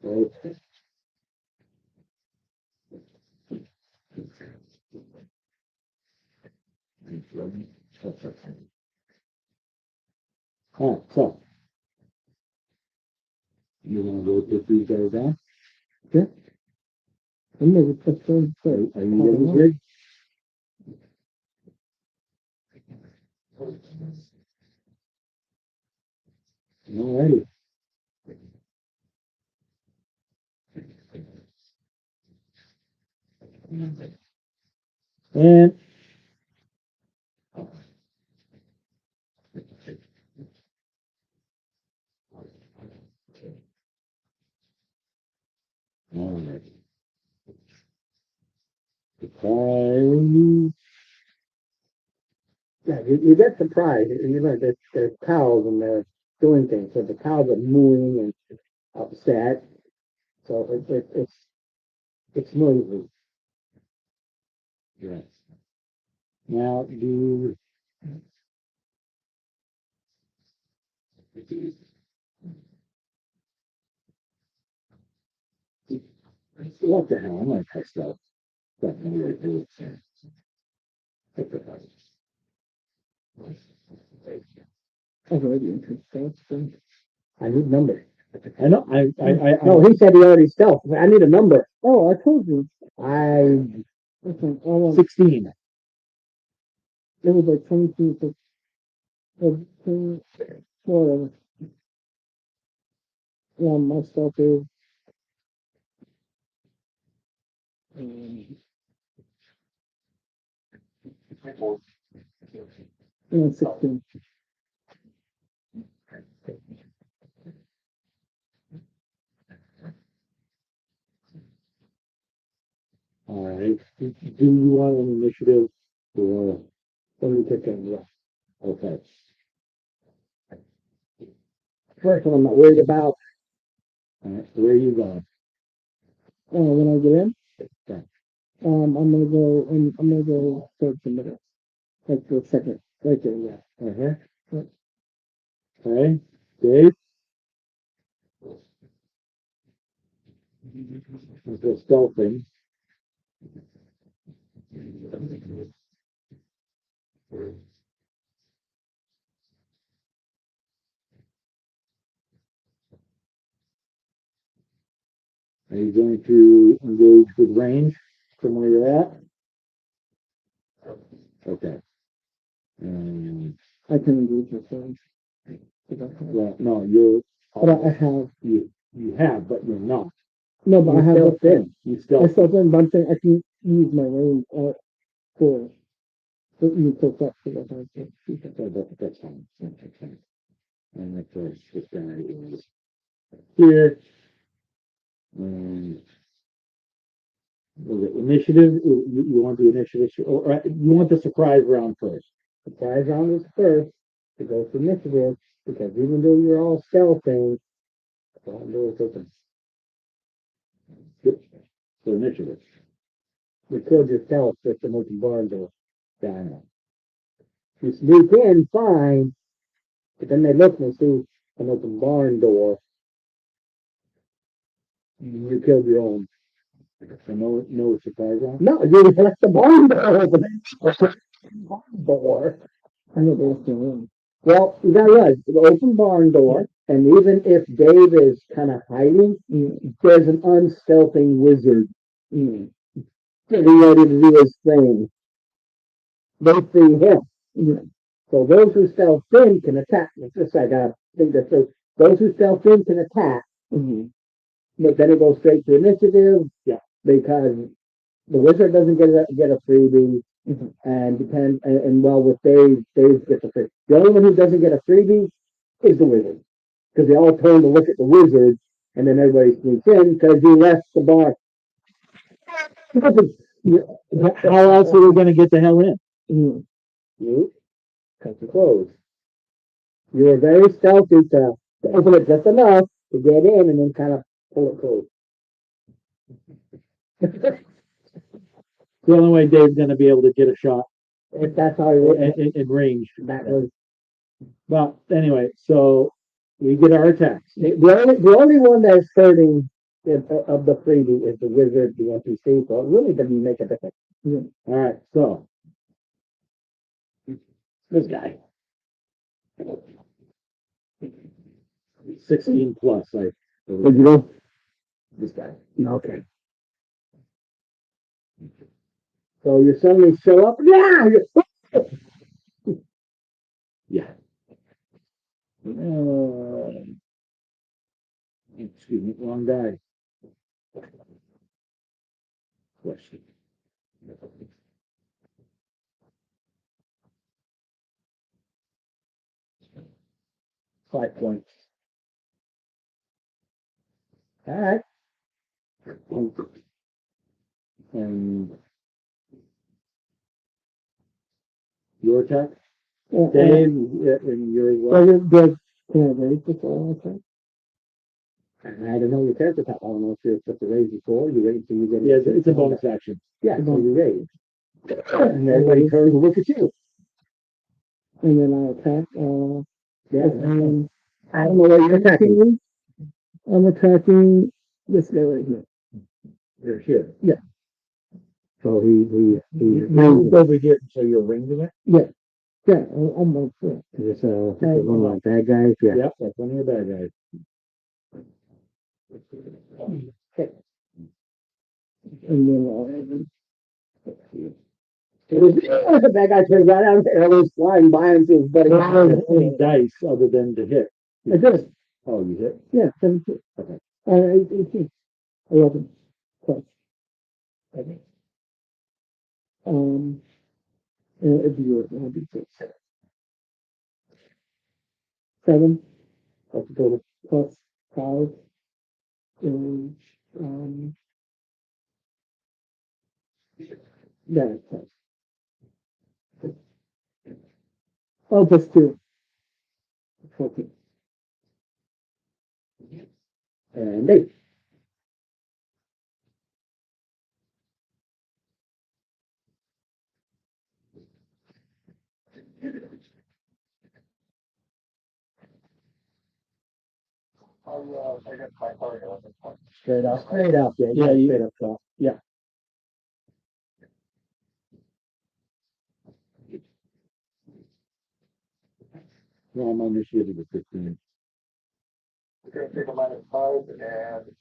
Okay. Alright, so. You wanna go put these guys down? I'm never touched on so. Are you ready, Greg? Alrighty. And. Alright. Surprise. Yeah, you get surprised. You know, there's cows and they're doing things. So the cows are mooing and upset. So it's noisy. Yes. Now, do. What the hell? I'm gonna test that. That really is. I've already interested. So. I need numbers. I know. No, he said he already stealth. I need a number. Oh, I told you. I Okay, 16. it was like 22, whatever. Yeah, my stuff is. 16. All right. Do you want an initiative or let me take a look. okay? First one I'm not worried about. All right. Where are you going? When I get in, Okay. I'm gonna go and I'm gonna go third to middle. Like the second, right there, yeah. Uh-huh. Okay. Dave? It's a stealthing. Are you going to engage with range from where you're at? Okay. I can engage with them. Well, no, you're. But I have. You have, but you're not. No, but I have. Stealth in. You I still. still in, but I'm saying I can use my range for. You took that for that. That's fine. That's fine. And that's this guy is here. Was it initiative? You want the initiative, or you want the surprise round first? Surprise round is first to go for initiative because even though you're all stealthing, the front door is open. Yep. So initiative. You killed yourself with the open barn door. Yeah, I know. You sneak in, fine, but then they look and see an open barn door. You killed your own. So no surprise round? No, you left the barn door open. Barn door. I know they're still in. Well, you gotta realize, the open barn door, and even if Dave is kind of hiding, there's an unstealthing wizard getting ready to do his thing. They see him. So those who stealth in can attack. It's just like I think that's so Those who stealth in can attack, Mm-hmm. but then it goes straight to initiative. Yeah. Because the wizard doesn't get a freebie, Mhm. and well, with Dave gets a freebie. The only one who doesn't get a freebie is the wizard, because they all told to look at the wizard, and then everybody sneaks in because he left the bar. How else are we gonna get the hell in? Mm-hmm. You cut the clothes. You were very stealthy to open it just enough to get in, and then kind of pull it closed. The only way Dave's gonna be able to get a shot If that's how you in range. that was Well, anyway, so we get our attacks. the only one that's hurting of the freebie is the wizard, the NPC. So it really doesn't make a difference. All right, so this guy, 16 plus. Where'd you go? This guy. Okay. So you suddenly show up. Yeah. Yeah. Excuse me, wrong guy. Question. 5 points. All right. And your attack, Yeah, Dave, and your well, you're good. Yeah, right. That's all I think. I don't know your character type. I don't know if you're supposed to raise before you wait until you get. Yeah, it's a bonus action. Yeah, so you raise, and everybody turns and look at you. And then I'll attack. Yeah. Um, I don't know what you're attacking. I'm attacking this guy right here. You're here. So he You moved over here, so you're ringing it? Yeah, I'm like, yeah. Is this one of the bad guys? Yeah. Yep, that's one of your bad guys. And then The bad guy turns right out, arrows flying by him to his buddy. Any dice other than to hit. I did. Oh, you hit? yeah, 17. Okay. 18. 11. Plus. Okay. It'd be yours. It'll be 6. 7. What's the total? Plus 5 is, yeah, plus. Oh, plus 2. 14. And 8. I got my target on this one. Straight up. Straight up. Yeah. Yeah, you- Straight up top. Yeah. No, I'm initiated with 15. We're gonna take a -5 and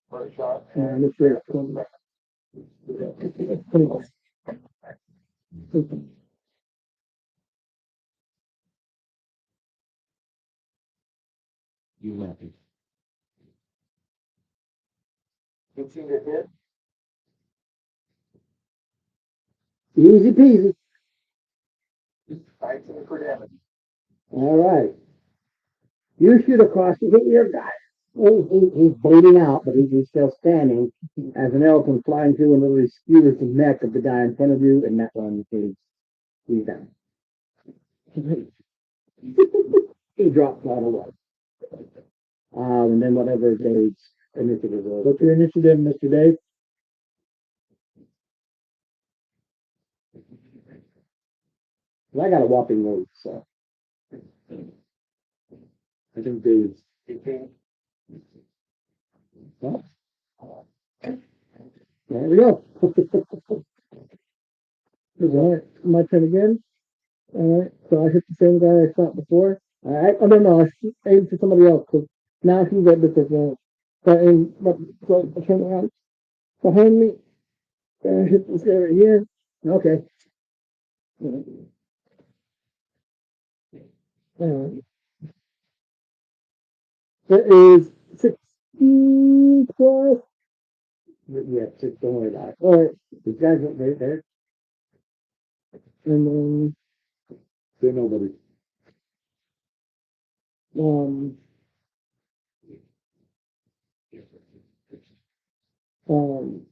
first shot. Yeah, I'm afraid it's going You happy? 18 to hit. Easy peasy. 19 for damage. All right. You shoot across and hit your guy. He's bleeding out, but he's still standing as an arrow comes flying through and literally skewers the neck of the guy in front of you, and that one he's down. He drops right away. And then whatever Dave's initiative was. What's your initiative, Mr. Dave? I got a whopping load, so. I think Dave's. 18. Well, there we go. All right, my turn again. All right, so I hit the same guy I shot before. All right, oh no, I aimed for somebody else because now he's at disadvantage. So I turn around behind me and I hit this guy right here. Okay. All right. It is 60 plus. Yeah, just don't worry about it. All right, The guys right there. and then Say nobody. um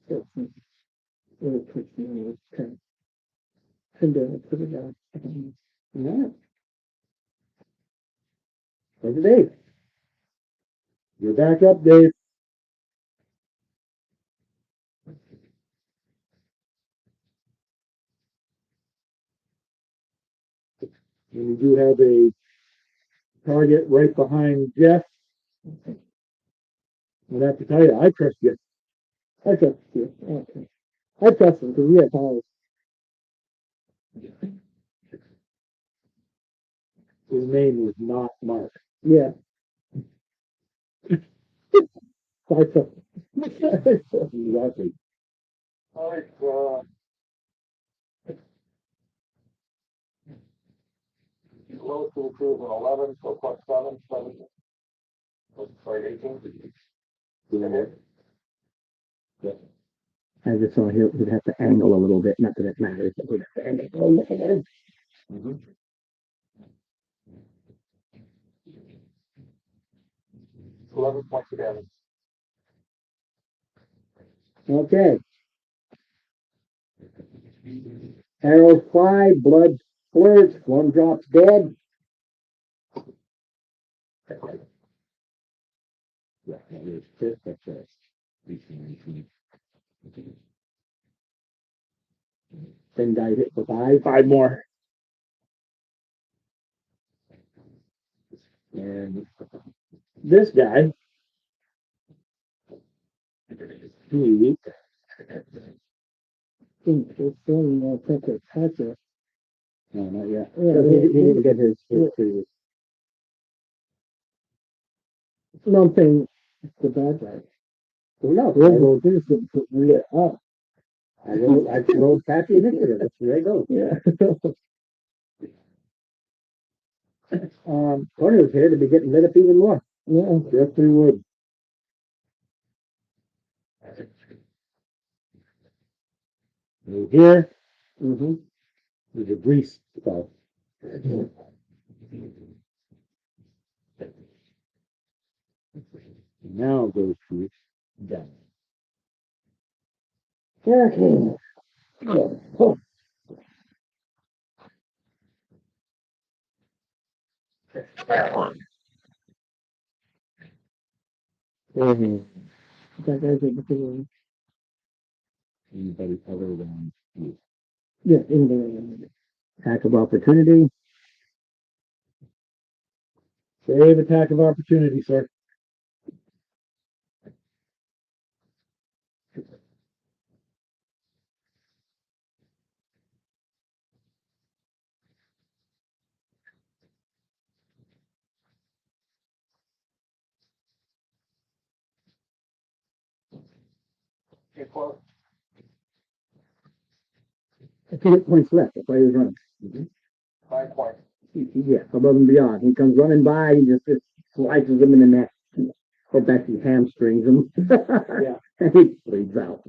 let's see. Really quick, okay. And then put it down. Yeah. Where's Dave? You're back up, Dave. And we do have a target right behind Jeff. I have to tell you, I trust you. I trust you. Okay. I trust him because we have powers. His name was not Mark. Yeah. So I trust him. Exactly. All right, lowest to approve an 11, so plus 7. Sorry, 18. I just saw here we'd have to angle a little bit. Not that it matters, but we'd have to angle a little bit. Mm-hmm. 11 points of damage. Okay. Arrows fly, blood splurts, one drops dead. Yeah, that is fit. That's right. 18. Then guy hit for five. Five more. And this guy, he Think it's still take a toucher. no, not yet. Yeah, He didn't get his yeah. previous. No, I'm saying it's the bad guy. Who knows? We'll go through some put it up. I rolled Pappy initiative. That's where I go. Yeah. Tony was here to be getting lit up even more. Yeah. Yes, he would. And here Mm-hmm. is a grease stuff. Now goes to death. Okay. Oh. Mm-hmm. That guy's a particular. Anybody other than you. Yeah, in there. Attack of opportunity. Save attack of opportunity, sir. Okay, close. 2 hit points left. That's why he was running. 9 points. Yeah, above and beyond. He comes running by and just slices him in the neck. Or back he hamstrings him. Yeah. And he bleeds out.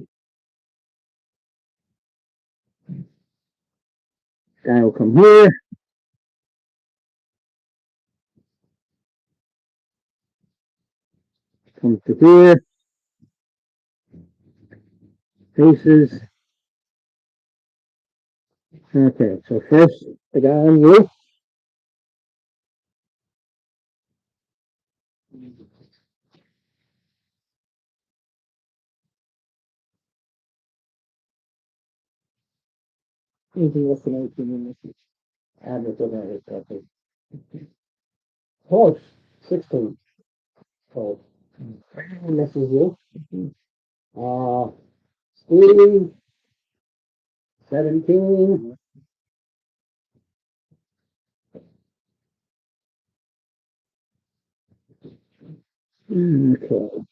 Guy will come here. Comes to here. Faces. Okay, so first the guy on the roof. Anything less than 18 in this. And it's okay. Close. 16. So misses you. Steve. 17. Okay.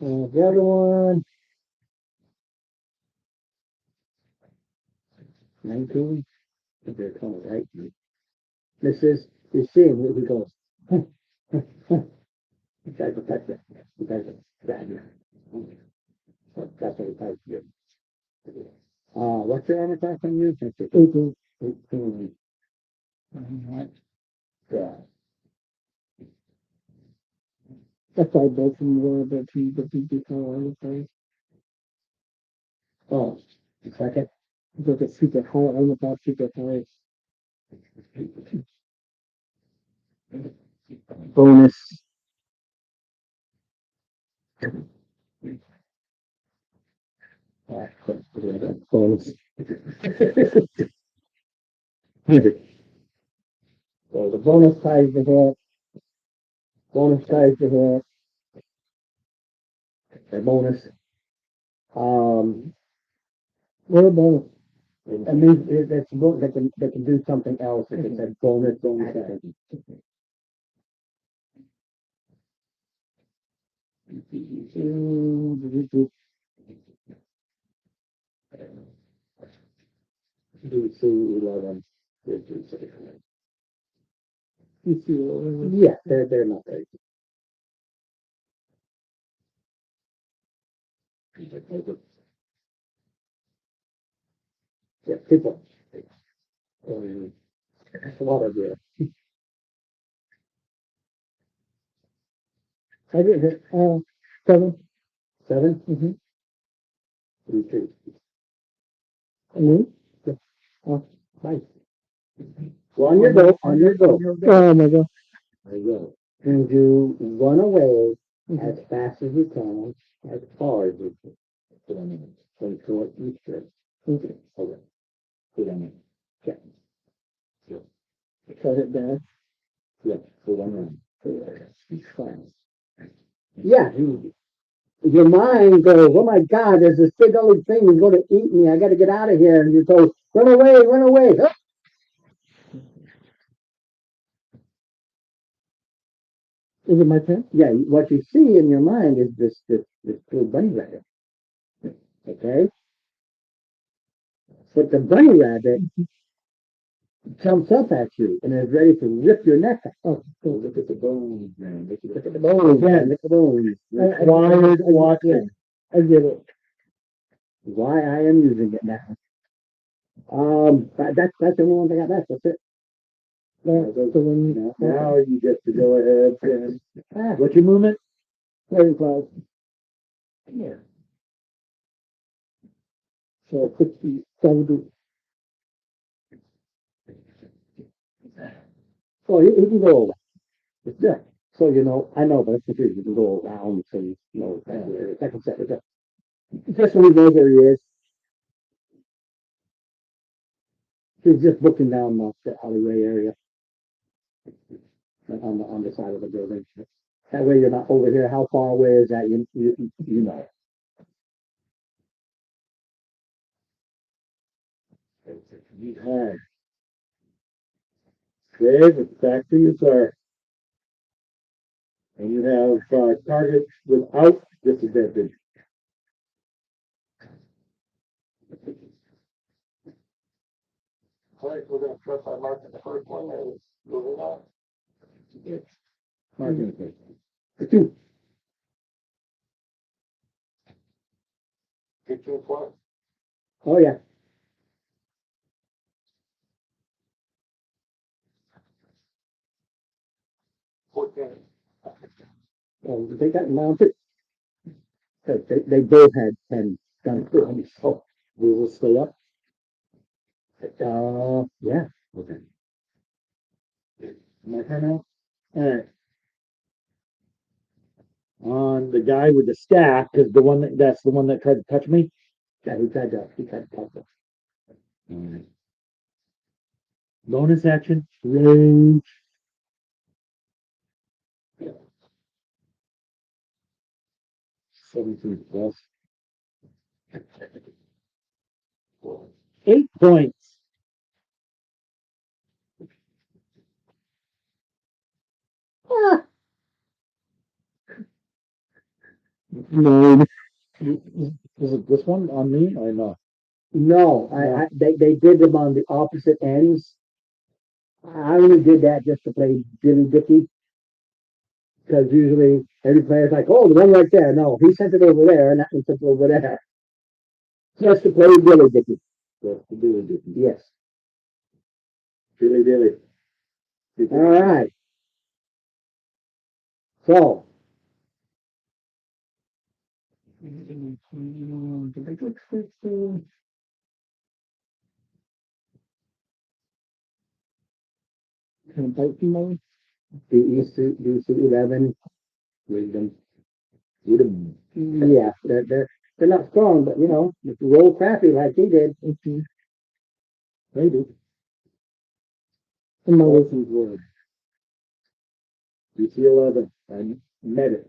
The other one. 19. I think they're coming, right? This is, you're seeing where he goes. You guys will touch it. You guys will grab you. That's what he types you. What's your armor class on you? 18. 18. Alright. Yeah. That's why I built some more, but he how I would say. Oh, second. Built a super high, I'm about super high. Bonus. Bonus. So the bonus ties the hit. Bonus ties the hit. The bonus. What about I mean, that's a book that can do something else. If it's a bonus action. Do 11. Yeah, they're not very good. Yeah, people. That's a lot of you. I did hit 7. 7? Mm-hmm. 3, 2. Me? Nice. So on your go, on your go. Oh my god. There you go. And you run away as fast as you can, as far as you can. From short eastern. Okay. Okay. Put on it. Okay. Shut it down. Yeah. Put on it. Speak fast. Yeah. Your mind goes, oh my God, there's this big ugly thing that's going to eat me. I got to get out of here. And you go, run away, run away. Huh? Is it my turn? Yeah, what you see in your mind is this little bunny rabbit. Okay? But the bunny rabbit jumps up at you and is ready to rip your neck off. Oh, look at the bones, man. Look at the bones. Yeah, look at the bones. Required watching. I get it. Why I am using it now. That's the only one thing I got left. That's it. Now you get to go ahead and what's your movement? Very close. Yeah. So 60, 70. So you can go away. It's there. So you know, I know, but it's confusing. You can go around so you know second set. Just when he knows where he is. He's just looking down the alleyway area. On the side of the building. That way you're not over here. How far away is that? You know. Alright. Dave, it's back to you, sir. And you have targets without disadvantage. All right, we're gonna press our mark at the first one, or moving on. Marking the first. The two. 15 plus. Oh yeah. Oh, they got mounted. They both had 10 guns. Oh, we will stay up. Yeah. Okay. My turn now? Alright. On the guy with the staff, because that's the one that tried to touch me. Yeah, he tried to talk to us. Alright. Bonus action, rage. Yeah. 17 plus. 8 points. Ah, No. Is it this one on me or not? No, they did them on the opposite ends. I only did that just to play Dilly Dicky. Because usually every player's like, oh, the one right there. No, he sent it over there, and that one sent it over there. Just to play Dilly Dicky. Just to do it. Yes. Dilly dilly. All right. So. DC 11. Wisdom. Wisdom. Yeah, they're not strong, but you know, if you roll crappy like he did, Maybe. And my Wilson's word. DC 11. I met it.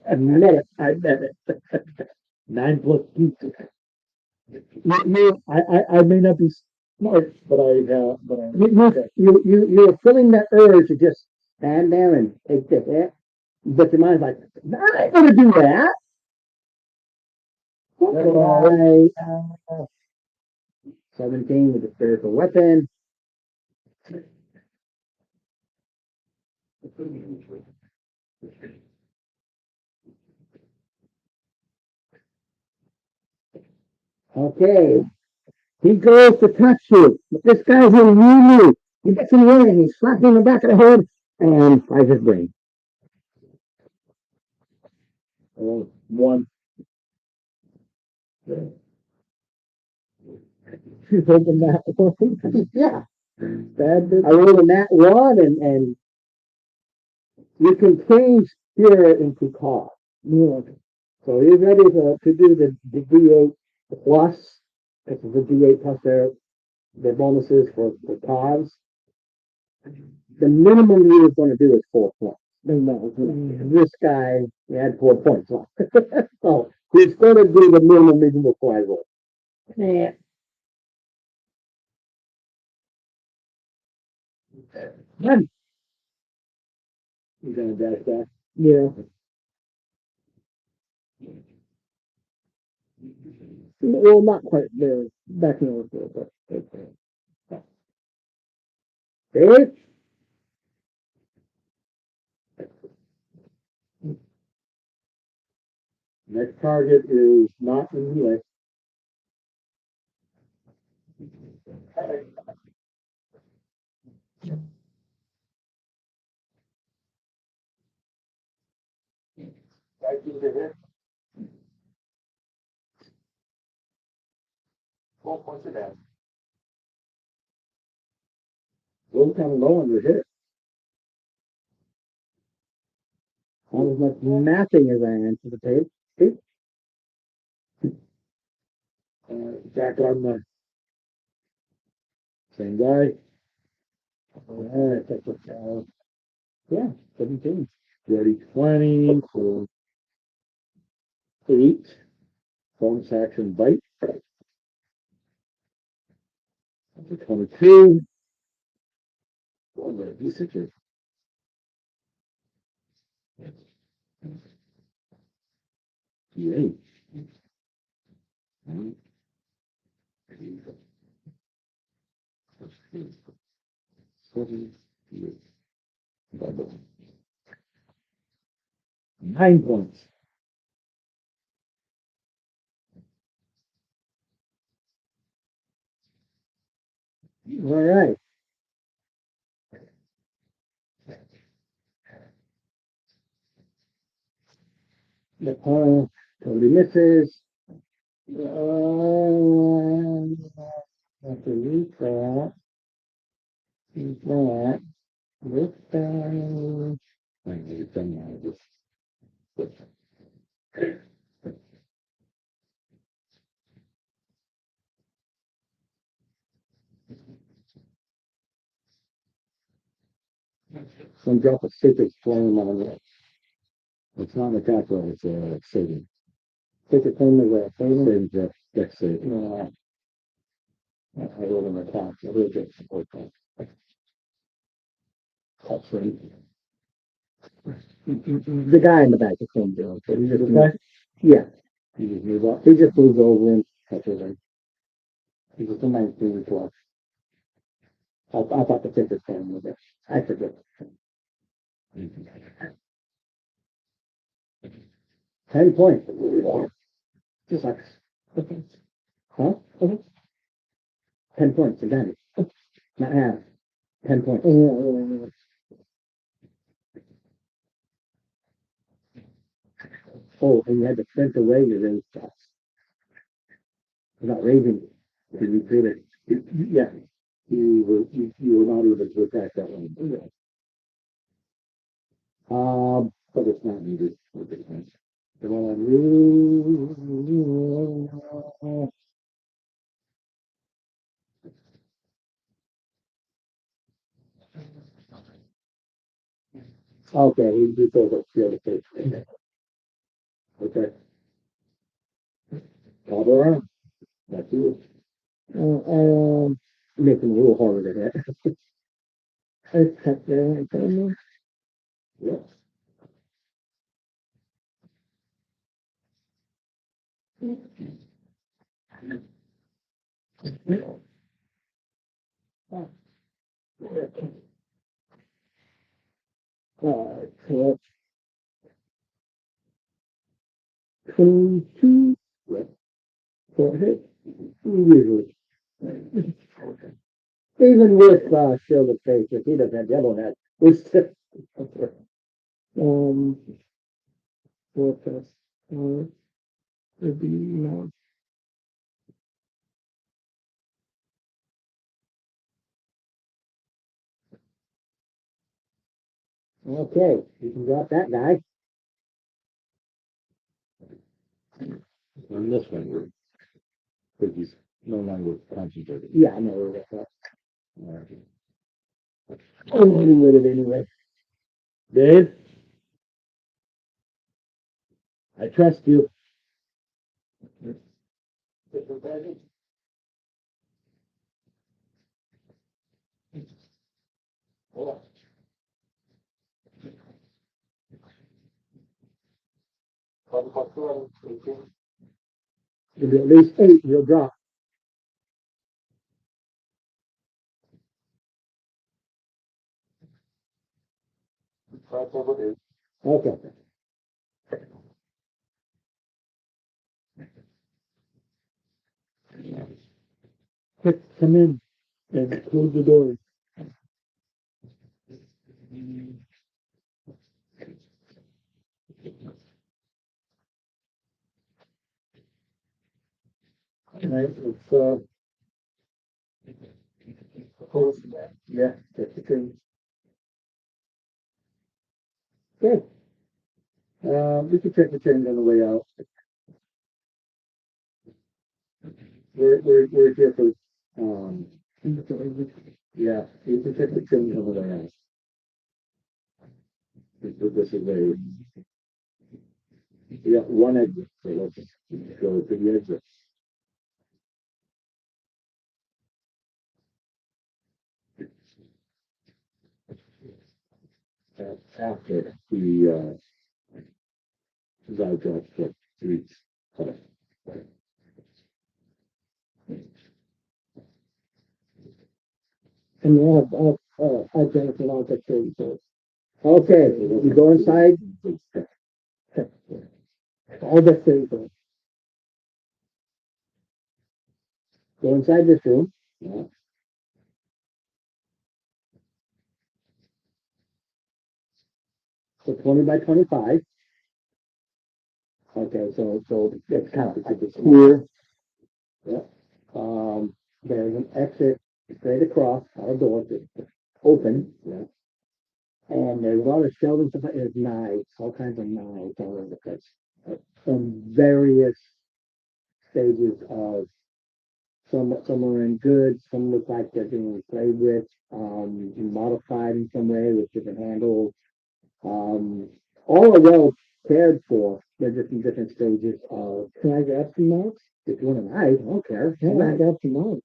I met it. I met it. 9 plus 2. I may not be smart, But you're feeling that urge to just stand there and take the hit, but your mind's like, I ain't gonna do that. Right. 17 with the spiritual weapon. Okay. He goes to touch you, but this guy's in you. He gets in the way and he slaps him in the back of the head and flies his brain. 1. She's hoping that one. Yeah. I rolled a nat 1 and you can change spirit into car. Yeah. So he's ready to do the D8 plus. This is the D8 plus their bonuses for cars. The minimum he was going to do is 4 points. No, this guy had 4 points. So he's going to do the minimum even before I roll. Yeah. Done. You're gonna dash that? Yeah. Well, not quite there. Back in the but okay. Dave? Next target is not in melee. to hit. 12 points of damage. Those kind of low under hit. Not as much mapping as I anticipated. Back on the same guy. Alright, that's what, yeah, 17. Ready 20 for 8. Bonus action bite. 22. Oh, the D6. D8. 9 points. All right. The totally misses. Have to read that. Read that. This thing. I think it's done now. Some drop a sacred flame on it. It's not an attack roll, it's a saving. Sacred flame is a flame. Saving deck, deck save. I rolled an attack. I really get support that. That's right. The guy in the back is going to do it. So he just, yeah. You just move up. He just moves over and touches him. It was a nice thing to watch. I thought the Citrus fan was it. I forget. 10 points. Just like, huh? 10 points, advantage. Not half. 10 points. Oh, and you had to print away your raised shots. Without raising it. Did you print it? Yeah. You were not able to attack that one. But it's not needed. The one on you. Okay, he told us the other page. Okay. All around. That's you. Making it a little harder to hit. I cut there. Yeah. Correct. 22 for a hit. Usually. Even with Shield of Faith, if he doesn't have Devil Net, we still. Forecast. Would be now. Okay, you can drop that guy. On this one, because he's no longer concentrated. Yeah, I know where that's at. I'm getting rid of it anyway. Dave? I trust you. There'll be at least 8 you'll drop. Okay. Quick, come in and close the door. Right, it's yeah, that's the thing. Good. We can check the change on the way out. We're here for yeah, you can check the change on the way out. This is a you got one exit, so let's go to the exit. After the Zydrax for streets. And you have adjunct and object 34. Okay, you go inside. Object 34. Go inside this room. Yeah. So 20 by 25. Okay, so it's kind of like it's here. Yeah. There's an exit straight across our door. It's open. Yeah. And there's a lot of shelving stuff. There's knives, all kinds of knives all over the place. From various stages of some are in good, some look like they're being played with, modified in some way with different handles. All are well cared for. They're just in different stages of. Can I grab some knives? If you want a knife, I don't care. Yeah, I grab some knives.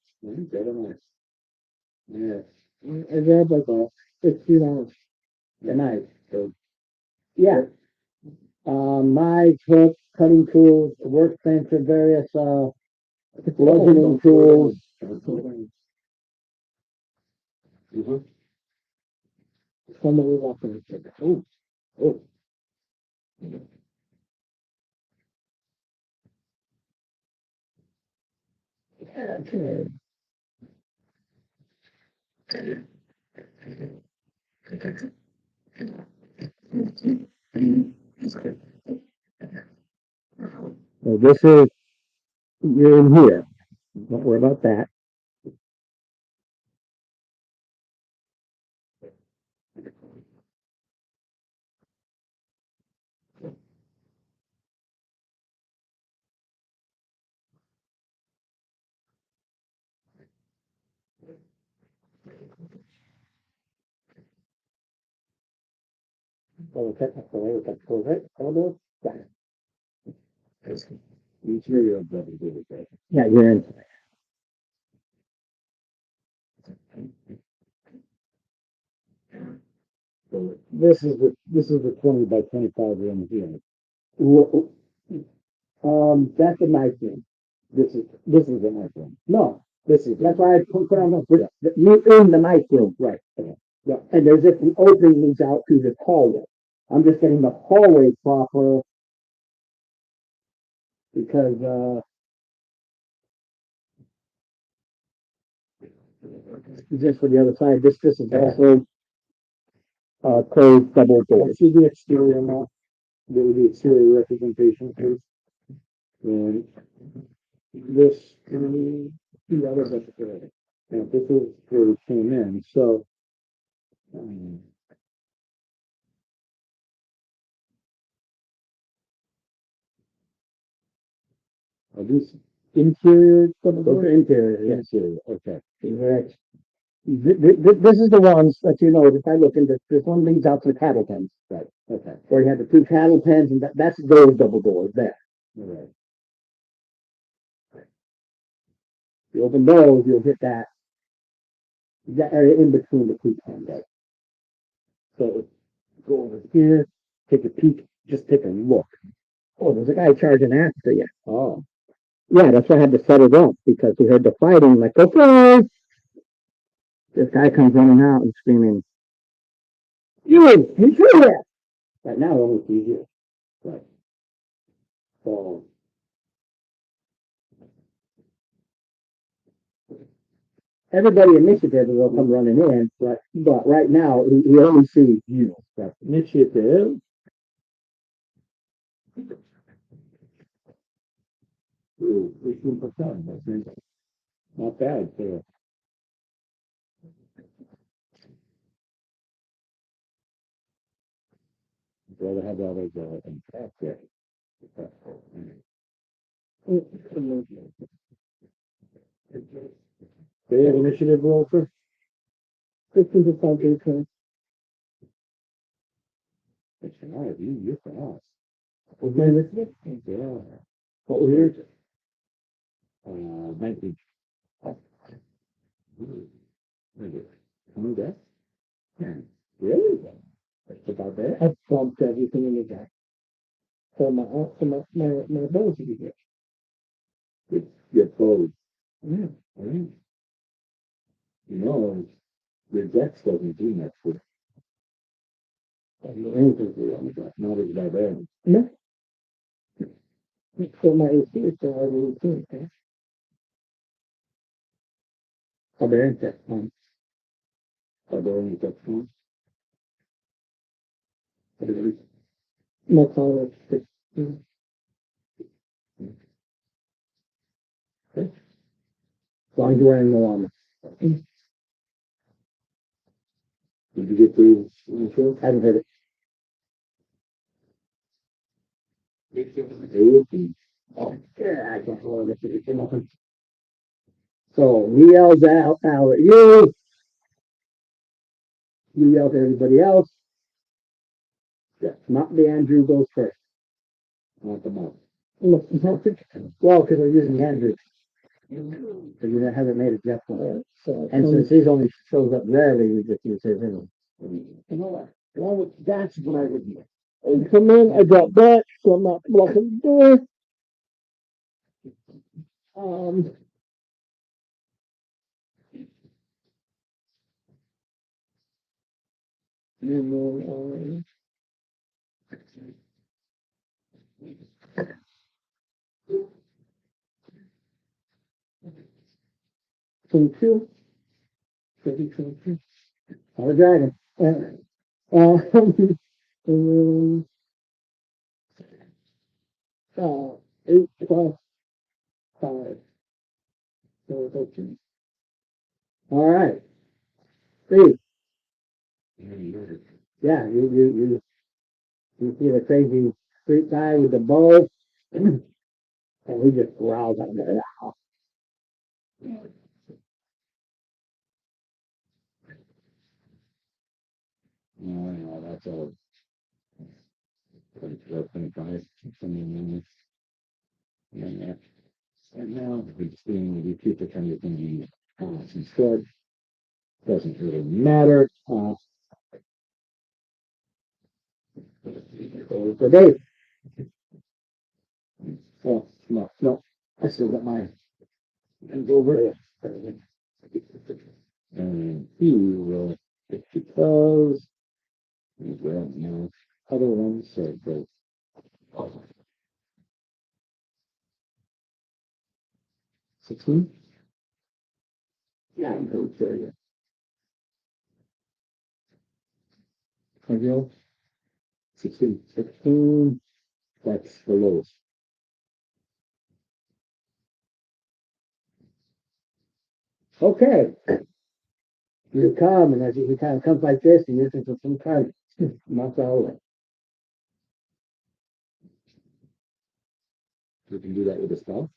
Grab a knife. Yeah. I grabbed like $15. A knife. So, yeah. Knives, hooks, cutting tools, workbench of various bludgeoning tools, Mhm. Somebody walking. Oh, oh. Okay. So this is, you're in here. Don't worry about that. So technically, we can prove it. Almost. Interior of double doors, right? Yeah, you're in. So this is the 20 by 25 room here. That's a nice room. This is the nice room. No, This is that's why I put on you're in the nice room. right. Okay. Yeah, and there's just an opening leads out to the hallway. I'm just getting the hallway proper because, just for the other side, this is also, closed double doors. Let's see the exterior now. The exterior representation please. And this, the other bit, and this is where we came in, so. Are these interior? Those are interior, yes. Interior, okay. Correct. This is the ones that you know, if I look in this one leads out to the cattle pens. Right, okay, Where you have the two cattle pens and that's those double doors there. all right. You open those, you'll hit that area in between the two pens. Right. So go over here, take a peek, just take a look. Oh, there's a guy charging after you. Oh, Yeah, that's why I had to set it up because we heard the fighting. Like, okay, this guy comes running out and screaming, "You here!" Right now, only sees you. right. So Everybody initiative will come running in, but right now he only sees you. that's initiative. Ooh, 18%, that's not bad, so. I'd rather have that as a tax there. They have initiative roll for 15% increase. it's tonight, you're for us. Okay, with it. Yeah. What was yours? 19. Coming back? Yeah. Really? That's about that. I bumped everything in the deck. So my ability to get. Your code. Yeah. Right. You know, your Dex doesn't do much for not as barbarian. No. So my AC is still already 18, okay? Barbarian check. Barbarian Dex one. That's all it's 16. As long as you're wearing no armor. Did you get the intro? I haven't heard it. 18. Oh, yeah, I can't hold it. So he yells out at you. You yell to everybody else. Yeah, not the Andrew goes first. Not the month. Well, because they're using Andrew. Because you haven't made a Jeff one. So And since he only shows up rarely, we just use his anyway. You know what? Well, that's what I would do. I come in, I drop back, so I'm not blocking the door. And then, 22. 22. I was driving. And then, 8 plus 5. So 13. All right. Steve. Yeah, you see the crazy street guy with the bow, and he just growls out there. No, that's all. 24, 25, something. Yeah. And now we're just doing the future kind of thing. Instead, doesn't really matter. So Dave, Oh, no, I still got my hands over it. And he will, if he does, well, no, other ones, so go. 16? Yeah, go there, yeah. 20, 16, 16, that's the lowest. okay. You come, and as he kind of comes like this, and uses some kind of muscle away. You can do that with a spell?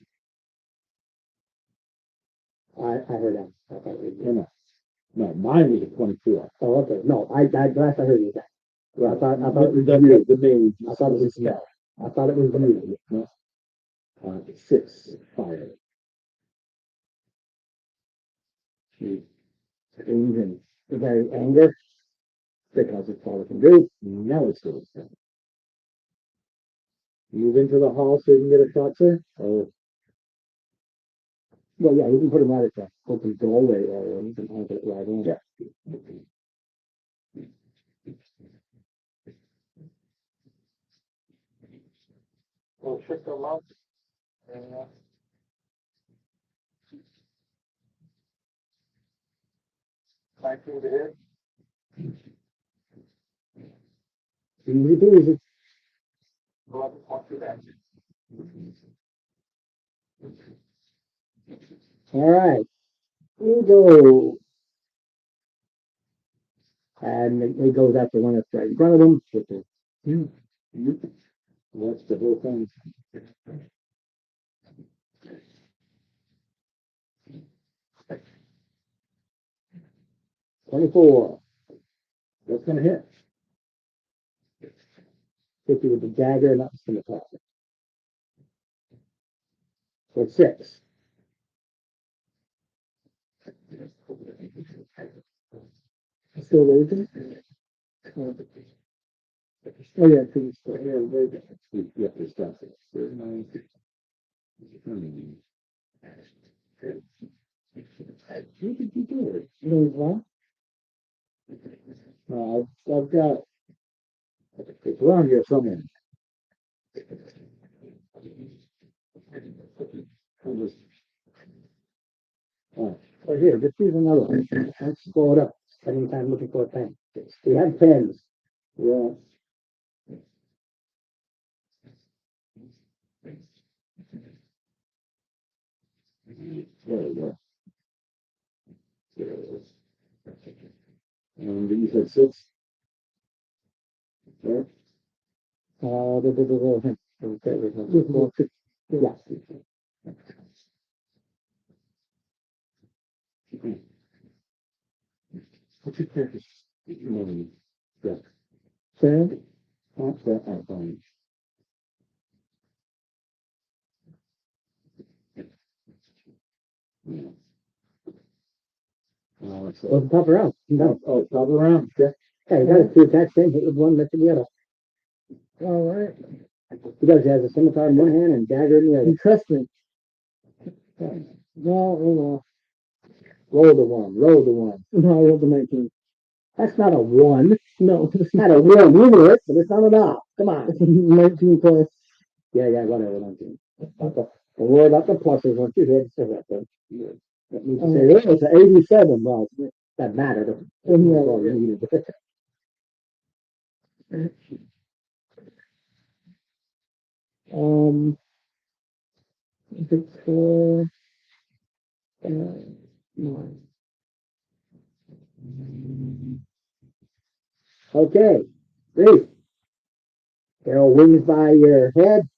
I heard that. I thought it was- No, no, mine was a 24. Oh, okay. No, last I heard you say. Well, I thought it was the, you. the mage. I thought it was you. I thought it was you. No. 6 fire. She screams in very anger because it's all it can do. Now it's still the same. Move into the hall so you can get a shot, sir? Or Well, yeah, you can put him right at the open doorway, or you can have it right in. Yeah. We'll check them out. And, 19 to hit. Easy peasy. 11 points of damage. All right. We go. And he goes after one that's right in front of him. With the, what's the whole thing? 24. What's going to hit? 50 with the dagger, not the scimitar. So 6. Still raising? Oh, yeah, because it's still here. Very good. You have to stop it. Who did you do it? There's one. I've got, it's around here somewhere. I'll just, Oh, here, just use another one. Let's blow it up. Spending time looking for a pen. We have pens. yeah. There we go. There it is. And you said 6? There? Yeah. What's your character's name? Yeah. Sam? That's that. I'm fine. Yeah. Well, the top around. No. Oh, top around. Yeah. Yeah, you got it. 2 attacks, then hit with one, left with the other. All right. He does. He has a scimitar in one hand and dagger in the other. You trust me. No, Roll the one. Roll the one. no, I rolled the 19. That's not a one. No, It's not a one unit, but it's not enough. Come on. 19 plus. Yeah, whatever. 19. Don't worry about the pluses once you hit. So that means to say, oh, it's an 87. Well, it doesn't matter. Well, you needed it. Um, Victor, no. Okay. Three. Arrow wings by your head.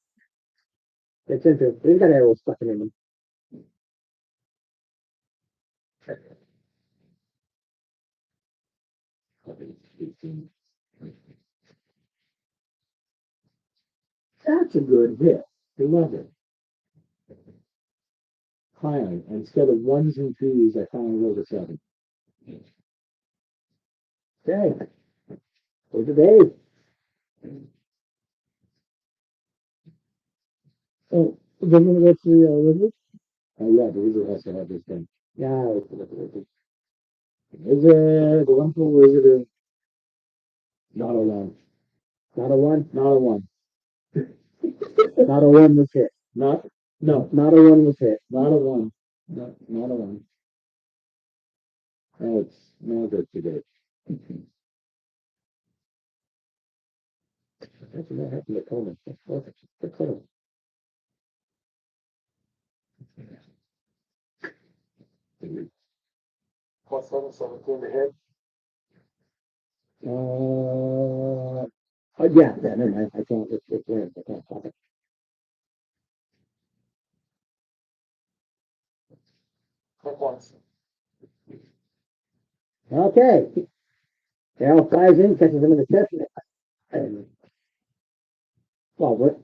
Gets into it. He's got arrows stuck in him. That's a good hit. 11. Finally, instead of ones and twos, I finally rolled a 7. Okay. Go to Dave. Oh, doesn't it go to the wizard? Oh yeah, the wizard has to have this thing. Yeah. Wizard, the one for wizard is not a one. Not a one. Not a one. Not a one was hit. Not, no, Not a one was hit. not a one. Not a one. Oh, it's not good today. That's what happened to Coleman. That's perfect. Good Coleman. Plus 7, 17 to hit. Yeah, never mind. I can't. It's weird. I can't stop it. Click once. Okay. Arrow flies in, catches him in the chest. And, well, what?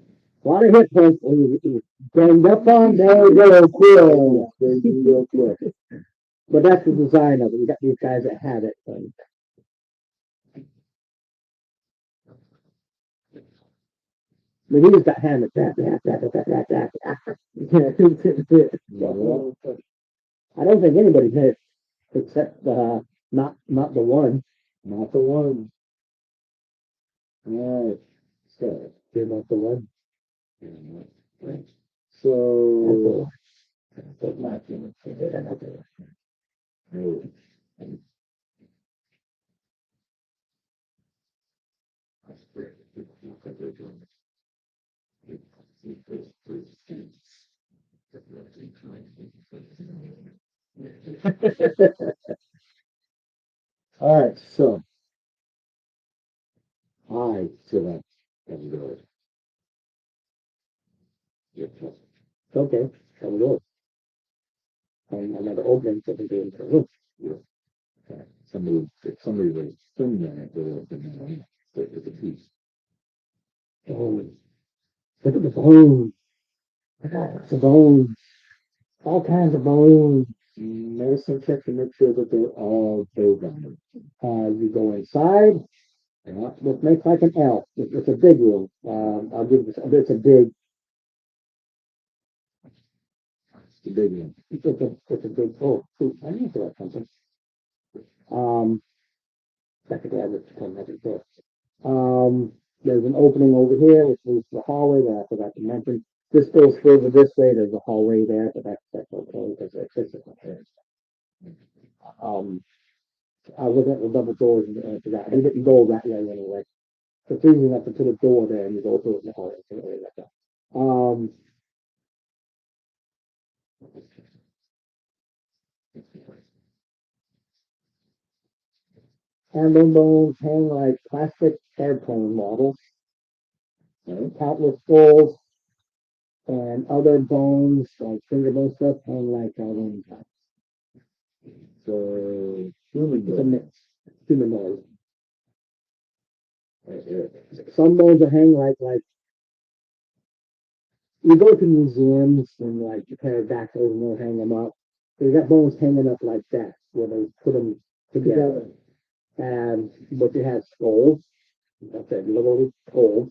A lot of hit points. He ganged up on. There we go. Cool. Real quick. But that's the design of it. You got these guys that have it. And, I mean, he just got hammered. That. I don't think anybody's hit except not the one. Not the one. Alright, so, You're not the one. so, That's not human. no. Alright, so, I select and go. Okay, that was all. And another opening for the game for roof. Somebody was filming it, the piece. Oh, look at the bones. The bones. All kinds of bones. Medicine check to make sure that they're all bowgunner. You go inside. It makes like an L. It's a big room. I'll give this. It's a big. The big one. It's a big. Oh, shoot, I need to write something. Technically, I just pretend that's it. There's an opening over here, which leads to the hallway that I forgot to mention. This goes further this way. There's a hallway there, but that's okay because it's I was looking at the double doors and forgot. He didn't go that way anyway. So it's easy enough to put a door there and you go through it in the hallway. So there you go. Handle bones hang like plastic airplane models. Countless skulls and other bones, like finger bone stuff, hang like wing types. So, human It's a bone. mix. Humanoid. Some bones are hang like you go to museums and like you pterodactyls and they'll hang them up. They got bones hanging up like that where they put them together. And but you have skulls. That's it, literally skulls,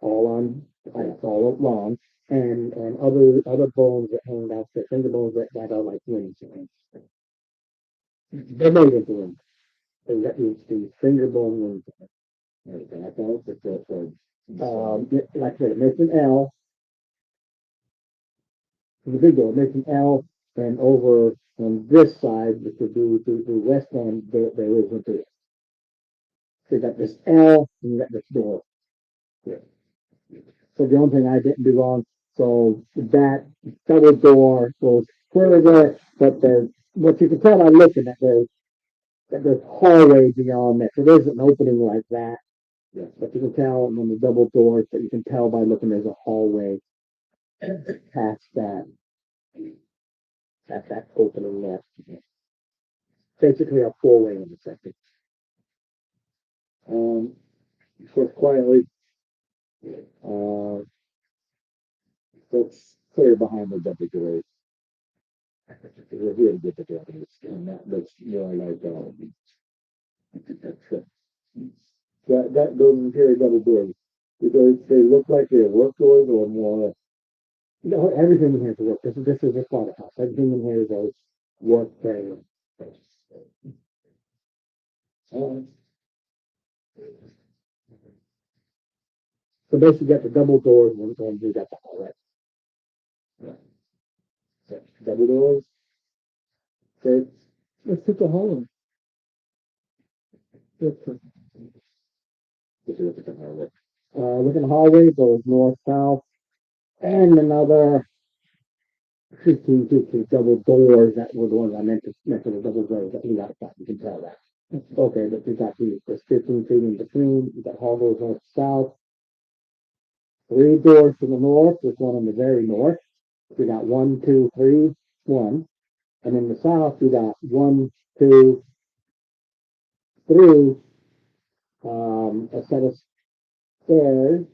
all on like all along, and other bones that hang out there, finger bones that are like wings. They're made into wings. So you got these finger bone ones. Everything like that, but Like I said, it makes an L. The big door, it makes an L, and over on this side, which would be the west end, there isn't it. So you got this L, and you got this door. Yeah. So the only thing I didn't do wrong, so that double door goes further, but there's, what you can tell by looking at there's hallway beyond that. So there's an opening like that. Yeah. But you can tell on the double doors, but you can tell by looking, there's a hallway past that. That opening there. Basically a four-way intersection. Sort of quietly, let's clear behind the double doors. We're here to get the Japanese, and that looks more like, those interior double doors. Do they look like they're work doors or more? No, everything in here is work. This is a slaughterhouse. Everything in here is a work area. Uh, So basically, you got the double doors, and you got the hallway. double doors. Okay. Let's take the hallway. That's perfect. This is what the hallway. Look at the hallway, goes north, south, and another 15 feet to double doors that were the ones I mentioned the double doors that we got that. You can tell that. Okay, but you got there's 15 feet in between. You got hall goes north, south. 3 doors to the north. There's one on the very north. We got 1, 2, 3, 1. And in the south, we got 1, 2, 3. A set of stairs.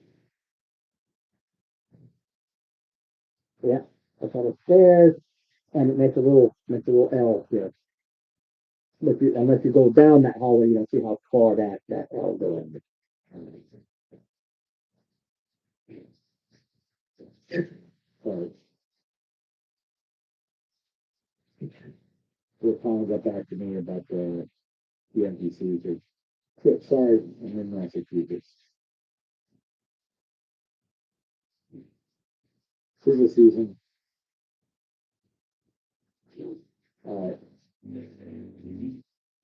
Yeah, a set of stairs, and it makes a little L here. Unless you go down that hallway, you don't see how far that L goes. Sorry. What Tom got back to me about the MPCs. Sorry, I'm in Massachusetts. This is the season.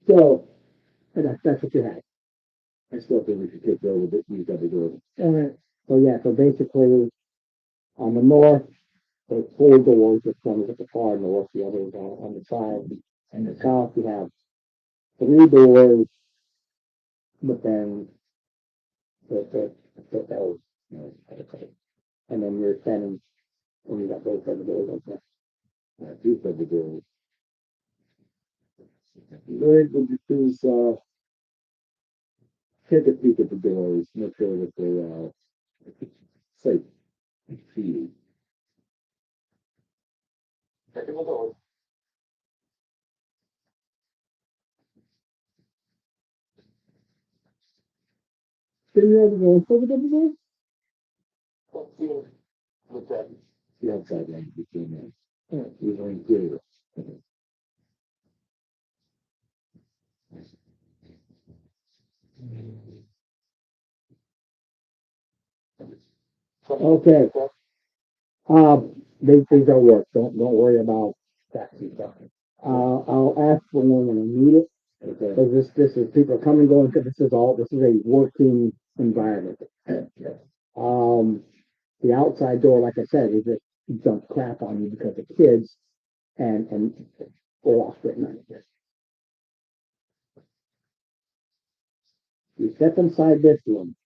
So, And that's what you had. I still think we should take over these double doors. All right. So yeah, so basically, on the north, there's 4 doors. This one is at the far north, the other is on the side. And the south, you have 3 doors, but then the L's, and then you're standing, and you got both of the doors open. Two double doors. Greg, would you please take a peek at the doors, make sure that they're safe and sealed. Checking the doors. Did you ever go over double doors? Let's see what's that. The outside lane between them. These are interior. Okay. These are work. Don't worry about that stuff. I'll ask for one when I need it. Okay. Because this is people come and go, and this is a working environment. The outside door, like I said, is just dump crap on you because of kids and go off at night. You step inside this room.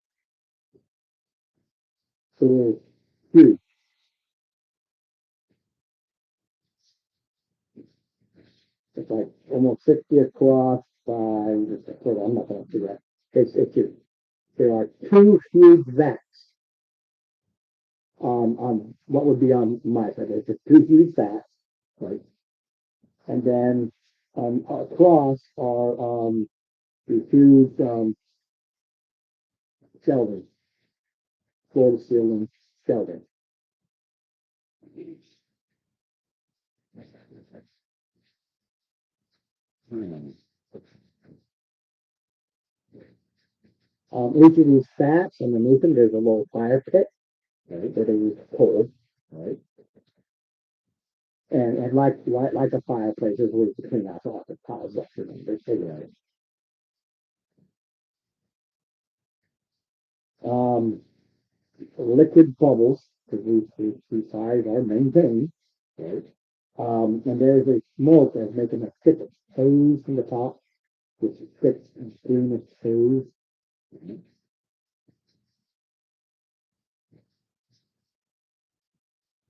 It is huge. It's like almost 60 across by, I'm not going to do that. It's huge. There are 2 huge vats on what would be on my side. There's just 2 huge vats, right? And then across are the huge shelving, floor to ceiling shelving. Each of these stacks underneath them, there's a little fire pit Right, where they use coal. right, And like a fireplace, there's ways to clean out all the piles up, you know, they figure out. Liquid bubbles, because these sides are maintained. right. And there's a smoke that's making a thick haze from the top, which is thick and greenish haze.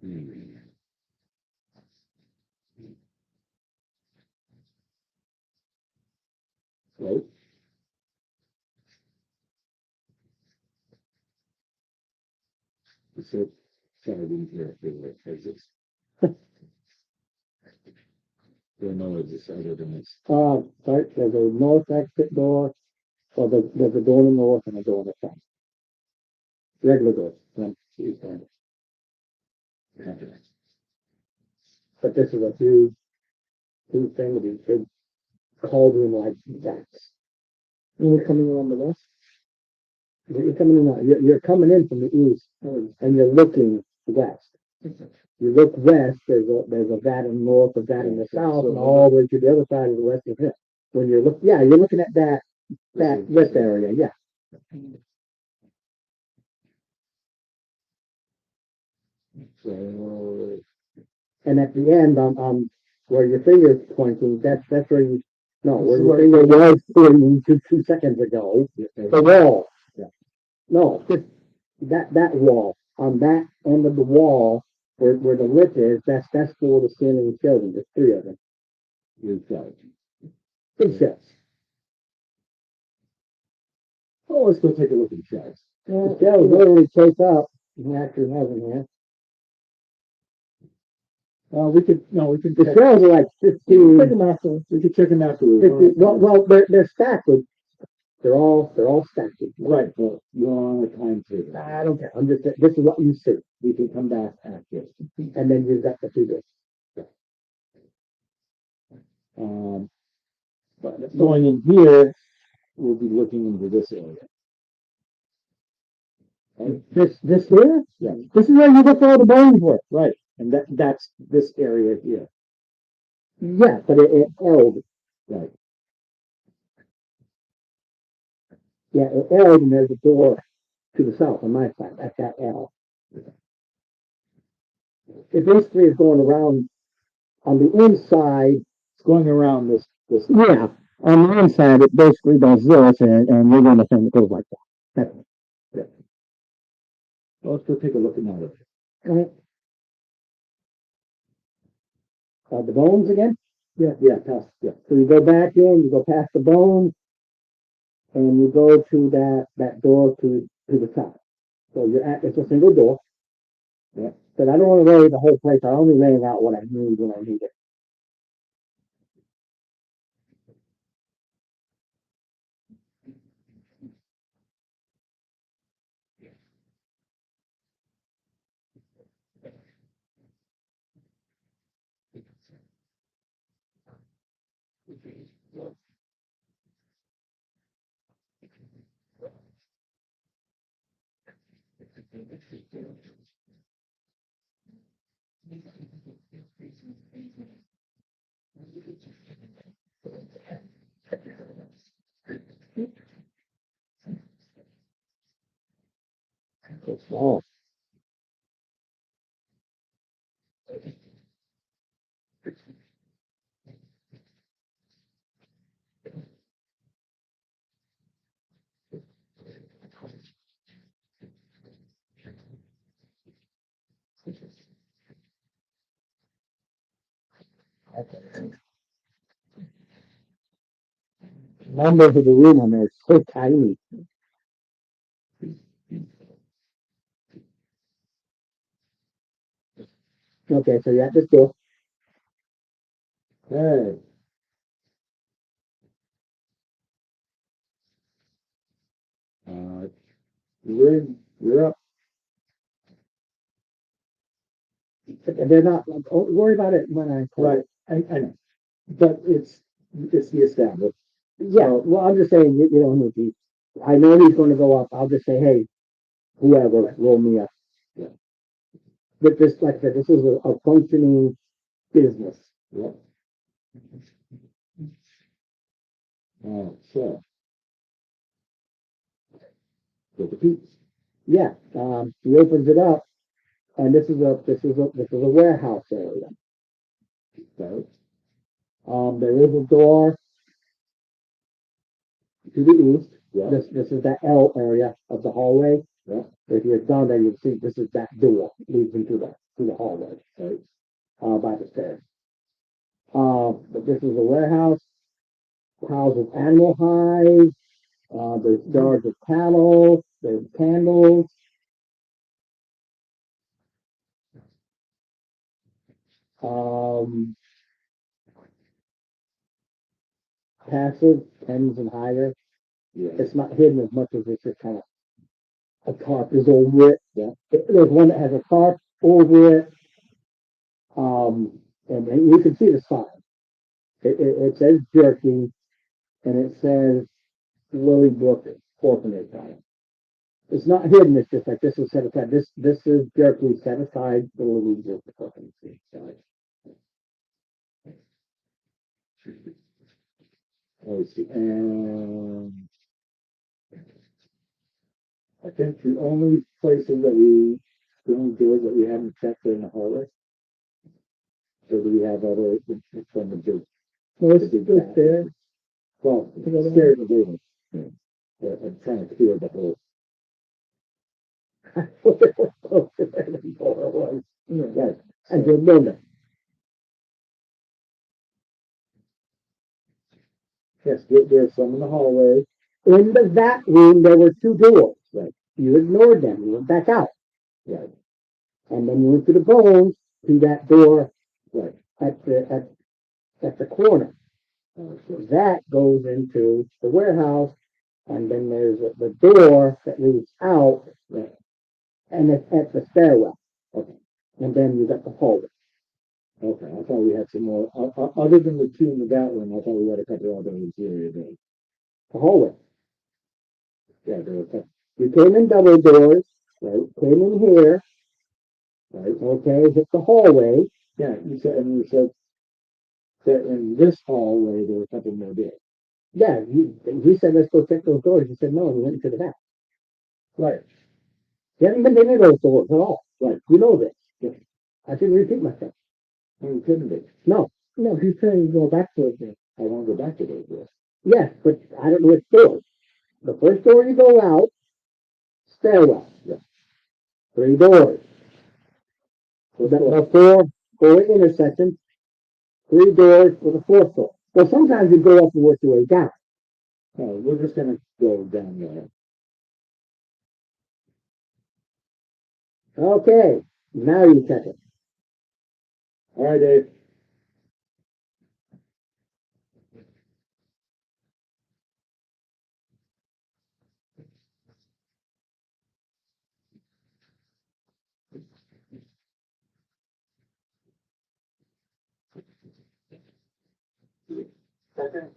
Hmm. Right. So, sorry, I didn't hear it, there was this. There are no exits other than this. Sorry, there's a north exit door, or there's a door in the north and a door in the south. Regular doors, one, two, three. Okay. But this is a huge thing with these big cauldron-like vats. And we're coming around the west. You're coming in, you're coming in from the east, and you're looking west. You look west, there's a vat in the north, a vat in the south, and all the way to the other side of the west of it. When you're you're looking at that west area, yeah. So, And at the end, where your finger's pointing, that's where where your finger was pointing to 2 seconds ago. The wall. Yeah. No, just that wall. On that end of the wall, where the lip is, that's for the standing children. There's 3 of them. inside. Big shelves. Oh, let's go take a look at the shelves. The shelves literally take up after heaven here. We could The shelves are like 15. Take them after. we could check them 50 afterwards. well, they're stacked with. They're all stacked. Right, well, you're on a time table. I don't care. I'm just this is what you see, We can come back after. and then you've got the figures. But going in here, we'll be looking into this area. Right? This here, Yeah. this is where you look for all the bones were. Right, and that's this area here. Yeah, but it held. Right. Yeah, it held, and there's a door to the south on my side. That's that L. It basically is going around on the inside. It's going around this. Yeah, on the inside, it basically does this, and you're going to think it goes like that. Well, let's go take a look at that. Right. The bones again? Yeah, past, yeah. So you go back in, you go past the bones, and you go to that door to the south. So it's a single door. Yeah. But I don't want to lay the whole place. I only lay out what I need when I need it. It's small. Numbers of the room on there is so tiny. Okay, so you're at this door. Okay. You're up. They're not, don't worry about it when I call Right, it. I know. But it's the established. Yeah, well, I'm just saying you don't need these. I know he's gonna go up, I'll just say, hey, whoever, roll me up. Yeah. But this, like I said, this is a functioning business. Yep. So. Go to Pete's. Yeah, he opens it up, and this is a warehouse area. So, There is a door to the east. yeah. This is the L area of the hallway. Yeah. If you're down there, you'll see this is that door leads into the hallway, Right. by the stairs. But this is a warehouse, houses animal hides, there's jars of tallow, there's candles. Um, Passive pens and higher. Yeah. It's not hidden as much as it's just kind of a tarp is over it. Yeah. There's one that has a tarp over it. And you can see the sign. It says jerky, and it says Willowbrook Orphanage on it. It's not hidden. It's just like this is set aside. This is jerky set aside for Willowbrook Orphanage. I see. And I think the only places the only doors that we haven't checked are in the hallway. So do we have other, from the big, Most big of there. well, stairs are building. I'm trying to clear the whole. Right. And you'll build. Yes, there's some in the hallway. In that room, there were two doors. Right. You ignored them. You went back out. Right. And then you went to the bones to that door Right. at the corner. So that goes into the warehouse, and then there's the door that leads out, Right. and it's at the stairwell. Okay. And then you got the hallway. Okay, I thought we had some more, other than the two in the back room, I thought we had a couple other interior doors. The hallway. Yeah, there were a couple. You came in double doors, right? Came in here, Right. okay, hit the hallway. Yeah, you said that in this hallway, there were a couple more doors. Yeah, he said, let's go check those doors. He said, no, and he went into the back. Right. He hasn't been into those doors at all. Right. You know this. Yeah. I shouldn't repeat myself. You couldn't be. No, he's saying go back to it then. I want to go back to those doors. Yes, but I don't know which door. The first door you go out, stairwell. Yeah. 3 doors. So that the 4 intersections, 3 doors with a 4th door. Well, sometimes you go up and work your way down. No, we're just gonna go down there. Okay, now you check it. All right, Dave. Second,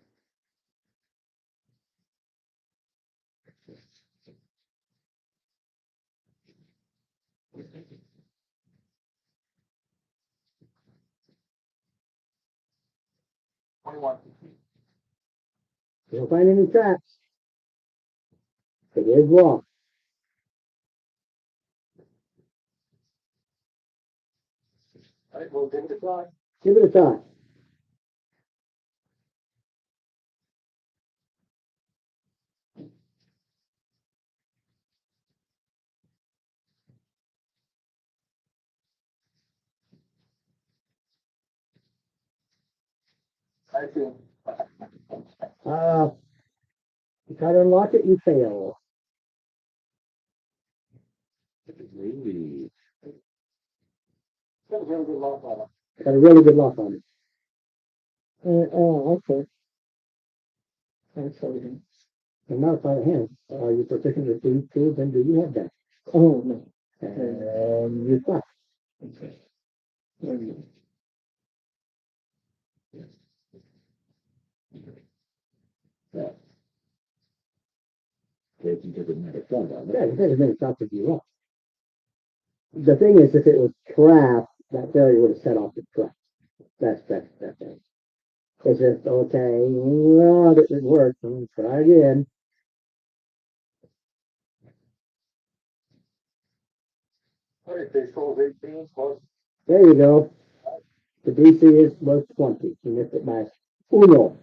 21. You don't find any traps. It is wrong. All right, we'll give it a try. Give it a try. I see. You try to unlock it, you fail. Maybe. Got a really good lock on it. Got a really good lock on it. Okay. That's everything. And now by hand, are you proficient with these tools, and do you have that? Oh, no. And you stop. Okay. Yeah. They can take another front on Yeah, it. you take as many shots as you want. The thing is, if it was trapped, that failure would have set off the trap. That's it. It's just, okay, well, it didn't work, so try again. All right, base goal is 18, plus There you go. The DC was 20. You missed it by uno.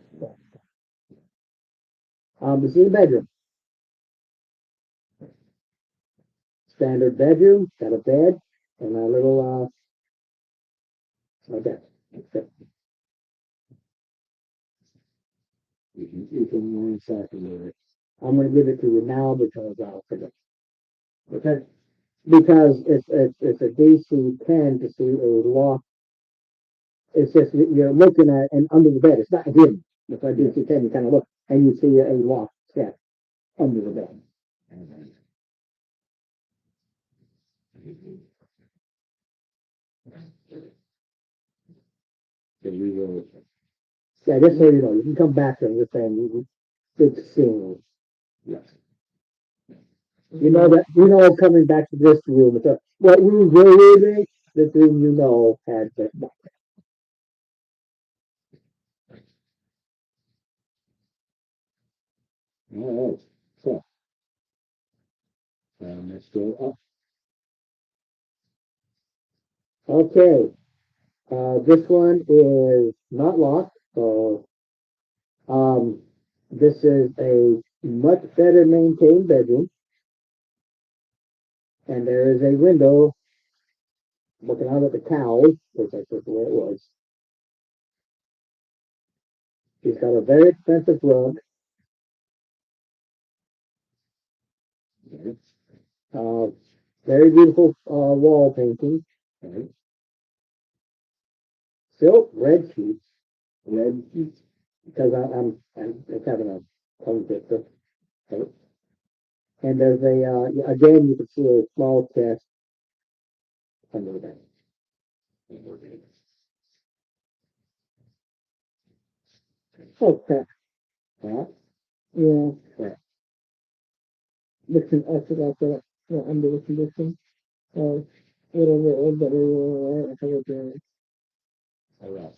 This is a bedroom. Standard bedroom, got a bed, and a little, desk. That's it. You can ransack a little bit. I'm gonna give it to you now because I'll forget. Because it's a DC 10 to see a loft. It's just that you're looking at and under the bed. It's not hidden. If I DC 10, you kind of look and you see a loft set under the bed. So we will, Yeah, just so you know, you can come back to it and you're saying it's seeing. yes. You know coming back to this room, it's a, what room were they? This room you know had the, All right, so. Let's go up. okay. This one is not locked, so this is a much better maintained bedroom. And there is a window looking out at the cows, which I think where it was. She's got a very expensive rug, Okay. uh, very beautiful wall painting, Okay. silk red sheets, Red sheets. because I'm just having a tongue twister. Okay. And there's again, you can see a small chest under the bed. Okay. Huh? Yeah. Yeah. Listen, I forgot that under the condition of whatever it was that we were, I forgot the, All right.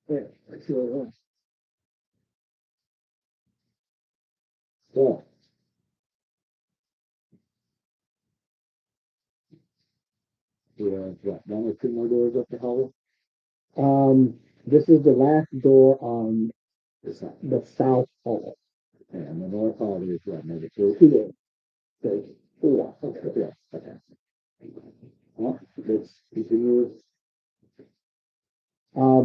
yeah, I see what it was. So. We have what, one or two more doors up the hallway? This is the last door on This side. the south hall. And the north hallway is what, number two? Here. There's four. Okay, yeah, okay. Well, let's continue.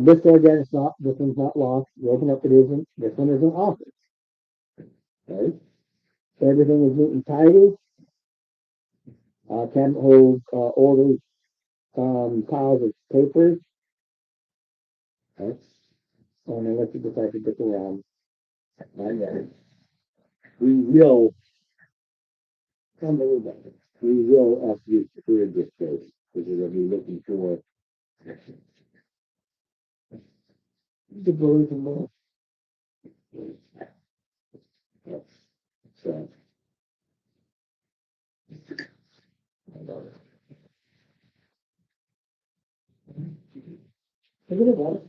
This door again is not, this one's not locked. You open up, it isn't. This one is an office. Okay. Everything is neat and tidy. Can hold, orders, piles of papers. Okay. And unless you decide to get around. Not yet. We will, Unbelievable. we will after you clear this space, because we're gonna be looking for. The doors and the, So. forget about it.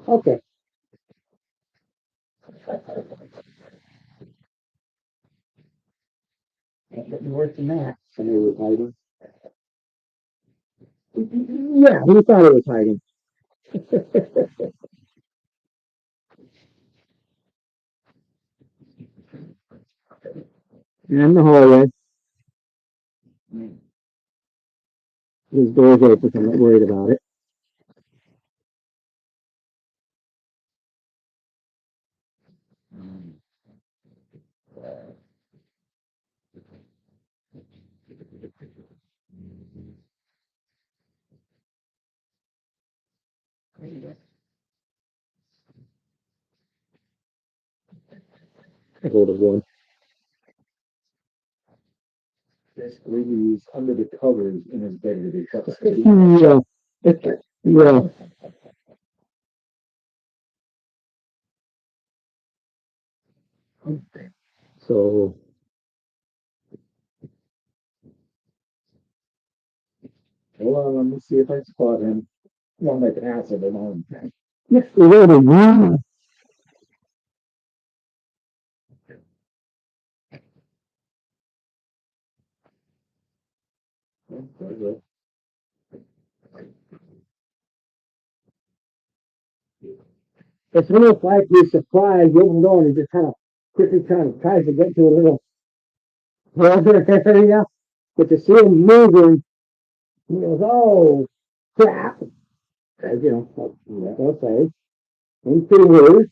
Okay. Ain't getting worse than that. Somebody was hiding. Yeah, we thought it was hiding. And the hallway. These doors open, so I'm not worried about it. hold of one. Basically, he's under the covers in his bed with his truck. Yeah. Yeah. So, Hold on, let me see if I spot him. One that can answer the phone. yes, we got a one. It's almost like he's surprised, you open the door and he just kind of quickly tries to get to a little area, but to see him moving, he goes, oh, crap. As you know, they'll say, he's pretty rude.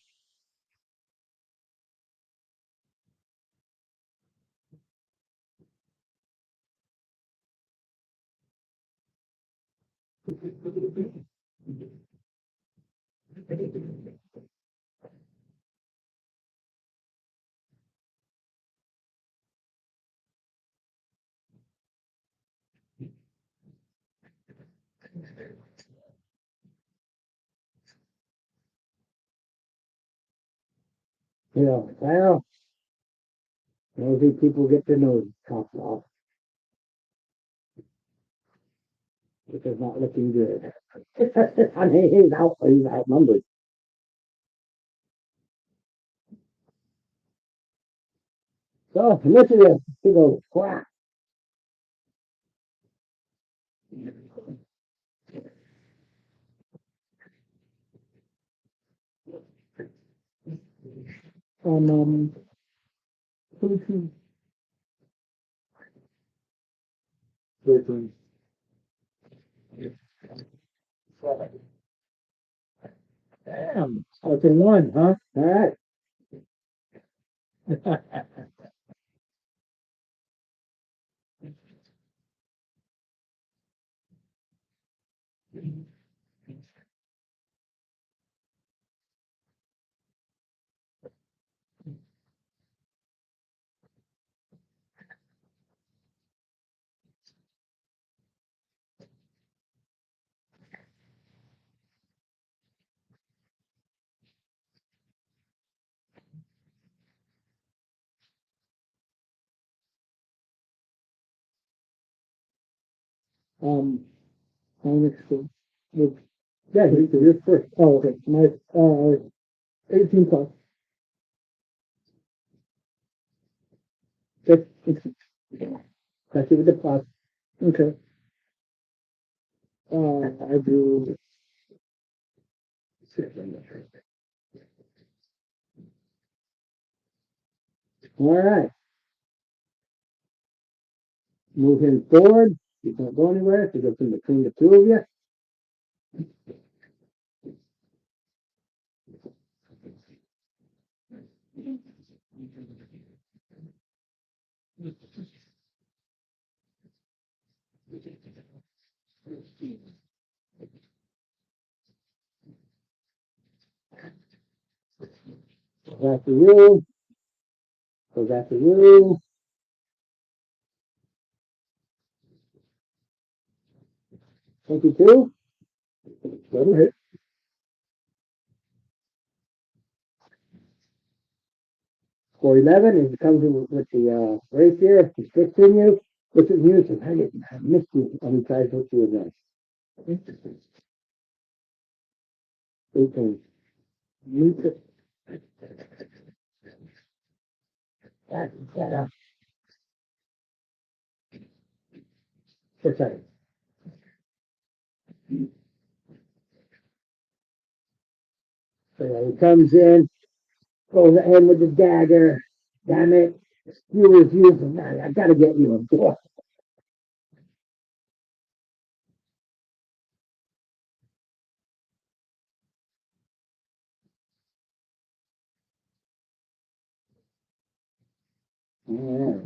You know, well, maybe people get their nose chopped off, which is not looking good. I mean, he's outnumbered. So, initiative, he goes, crap. On, who, Thirteen. Damn, starts in one, huh? All right. um, my next one was, Yeah, you're first. oh, okay, my, 18 plus. Just, especially with the plus. Okay. I do, All right. Move him forward. You don't go anywhere. He goes in between the two of you. Goes after you. Goes after you. 22. Doesn't hit. Score 11. And he comes in with the rapier. He sticks in you. Looks at you and says, I missed you. And he tries to hit you again. 18. You could. That's better. 6 seconds. So yeah, he comes in, goes ahead with the dagger. Damn it. Skewers you. I gotta get you. Alright.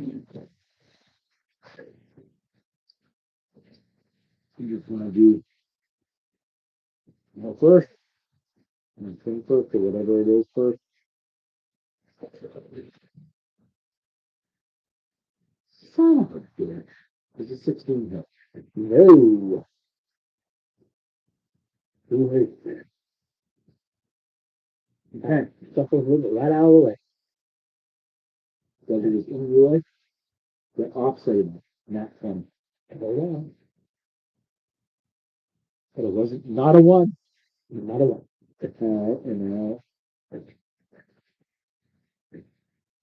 You just wanna do, first, and think first, or whatever it is first. Son of a bitch. This is 16 hill. No. Too late. Okay. Shuffles with it right out of the way. So it was in Roy. The offside, not funny. Hold on. But it wasn't, not a one. Not a one. And now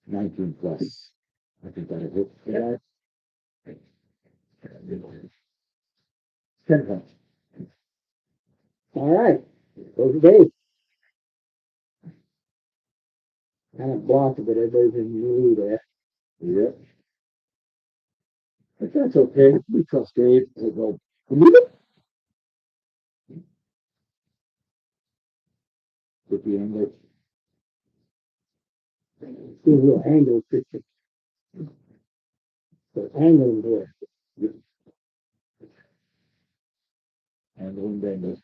19 plus. I think that hit for that. 10 points. All right. Goes the day. Kind of blocked it, but everybody's in the lead there. Yep. But that's okay. We trust Dave. He'll go. Believe it? With the English. See a little angle picture. The angle there. And the English.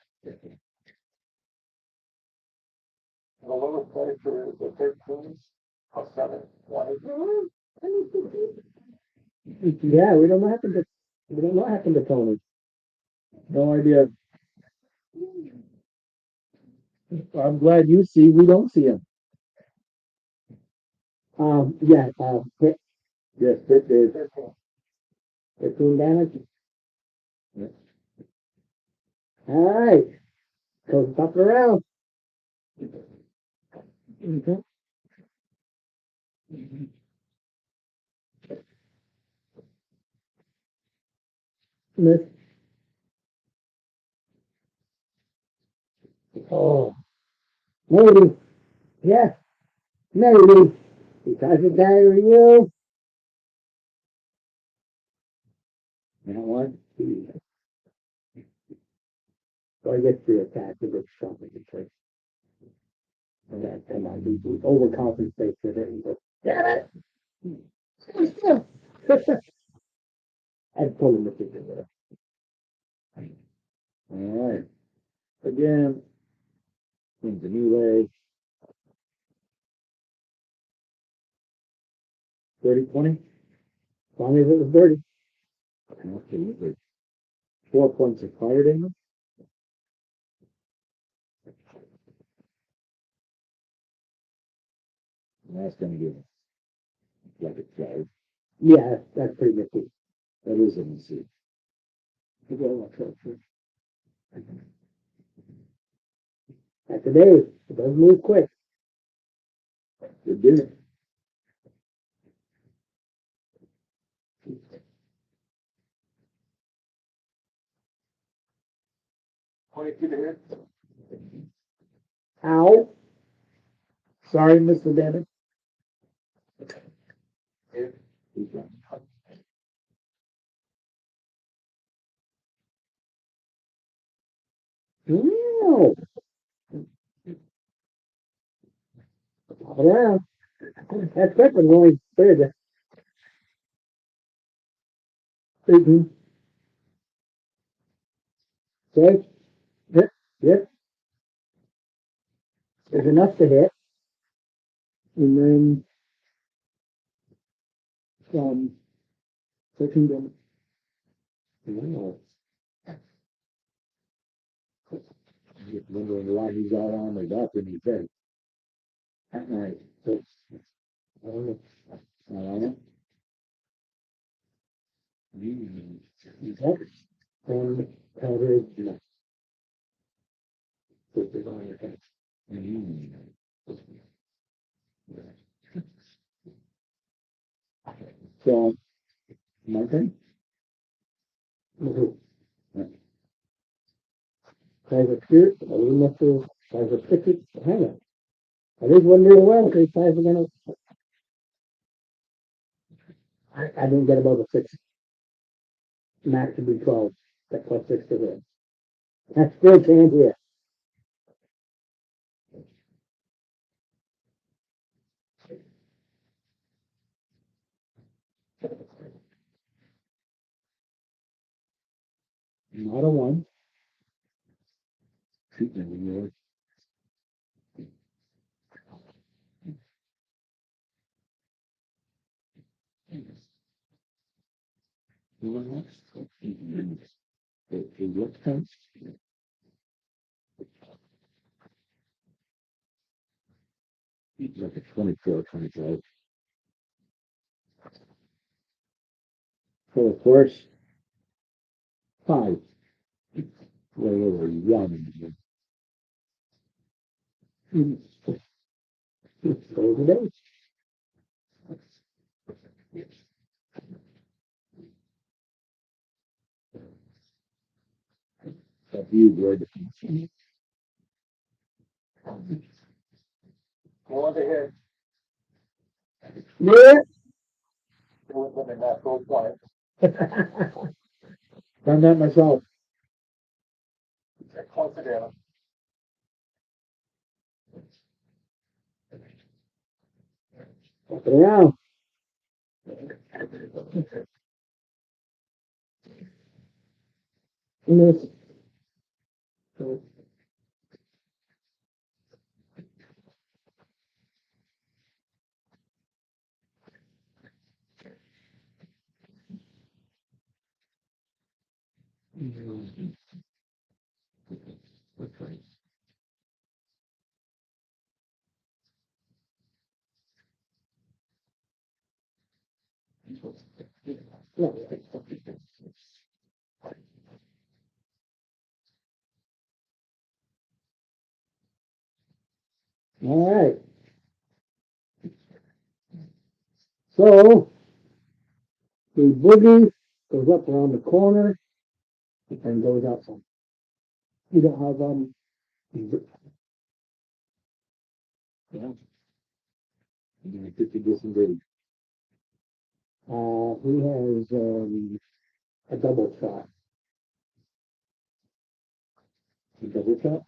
The lowest price for the 13s, plus 720. Yeah, we don't know what happened to. We don't know what happened to Tony. No idea. I'm glad you see. We don't see him. Yeah. Hit Yes, it is. 13 damage. Yeah. All right. Goes up and around. Okay. Miss. Oh. Maybe. Yes. Maybe. Because of dagger you. You know what? So I get the attack with the something in place. And that time I do overcompensate for it. But damn it! I'd pull him the figure there. All right. Again. Brings a new leg. 30, 20. As long as it was dirty. Absolutely. 4 points of fire damage. And that's going to give like a charge. Yeah, that's pretty nifty. That is an easy. That's a day. It does move quick. Good dinner. Twenty-two to hit. Ow. Sorry, Mr. Bennett. Hit. He's right. Wow. Yeah. That quick was only third. Mm-hmm. Okay. Yep. Yep. There's enough to hit. And then 13 damage. Wow. Just wondering why he's all armored up and he's dead. All right. So, I don't know. I don't know. Yep. And powder is enough. Put it on your head. So, my turn? Mhm. Size of spirit, I leave enough to size of ticket, hang on. I just wasn't real well, because size are gonna. I didn't get above a 6. Max would be 12. That plus 6 to hit. That's still can't hit. Not a one. Treatment reward. Like a 24, 25. So of course, 5. Way over young. Those are days. Have you good? Go on ahead, Yeah. do it within that full 20. Done that myself. Coincidental. Walk it around. Miss. All right. So the boogie goes up around the corner and goes out some. You don't have Yeah. You get to disengage. He has a double shot. You double shot.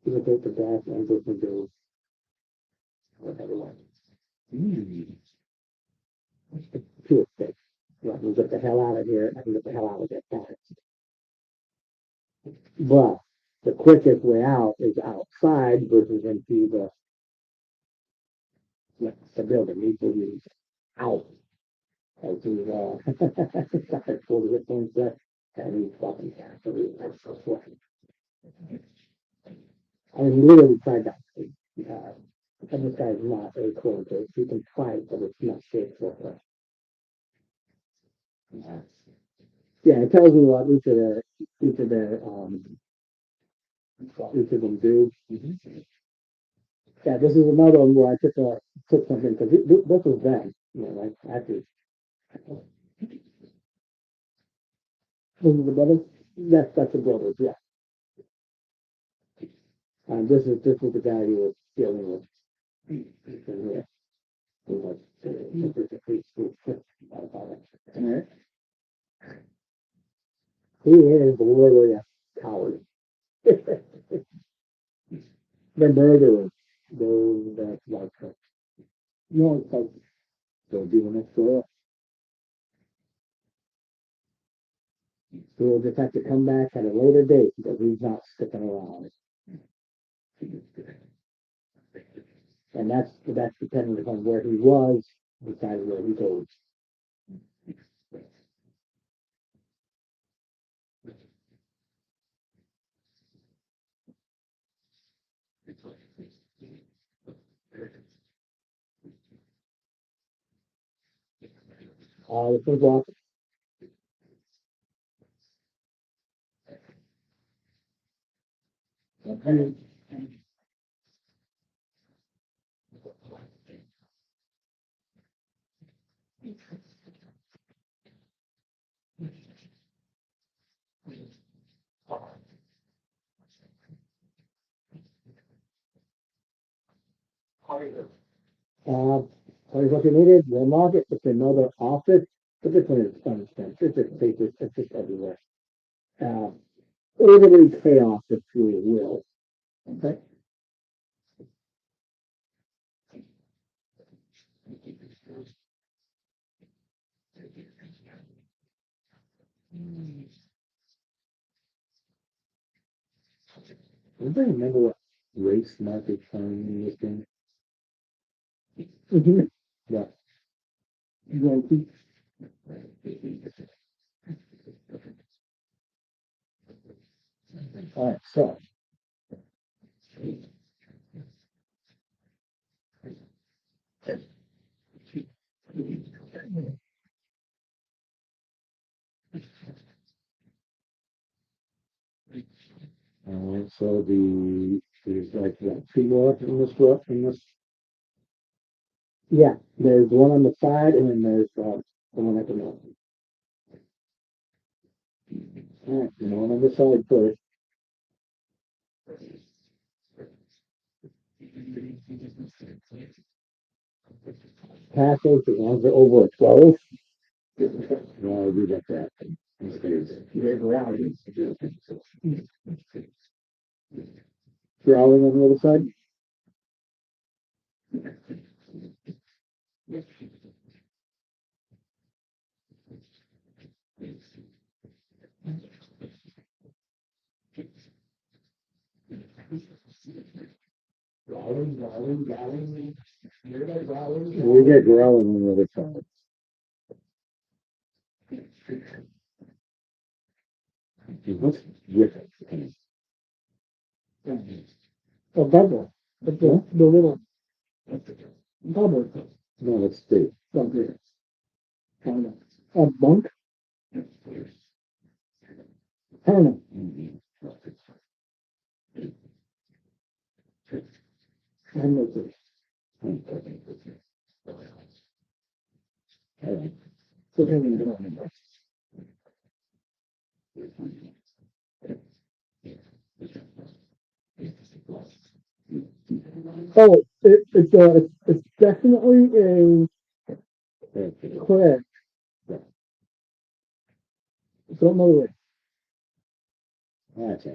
He will take the back and go to do whatever one. Two six. Well, we'll get the hell out of here. I can get the hell out of there fast. But the quickest way out is outside versus into the building. He believes out. As he started to get things that and he fucking has to leave. That's so sweaty. I mean, he literally tried that. And this guy's not a cool dude. He can fight, but it's not safe for her. Yeah, it tells me what each of them do. Yeah, this is another one where I took something because this was then, you know, like after this is the brother. that's the brothers, yeah. This was the guy who was dealing with. Yeah, he was Alright. he is literally a coward. The murderer, those that like her. No, it's like So do the next door. He'll just have to come back at a later date because he's not sticking around. And that's depending upon where he was, besides where he goes. This one's off. Here's what you needed. We'll mark it. It's another office. But this one is constant. It's just papers. It's just everywhere. Orderly chaos, if you will. Okay. Anybody remember what race market sign was in? mhm. Yeah. You want to All right, so. So there's like what, two more in this row, in this. Yeah, there's one on the side and then there's, the one at the middle. All right, the one on the side first. Passes, as long as they're over a 12. No, we got that. Growling on the other side. We get growling on the other side. What's with it? A bubble. The little bubble. No, let's see. Something. Kind of. A bunk. Kind of. And that's it. So then you don't. Oh, it's definitely a crack. Don't know it. That's all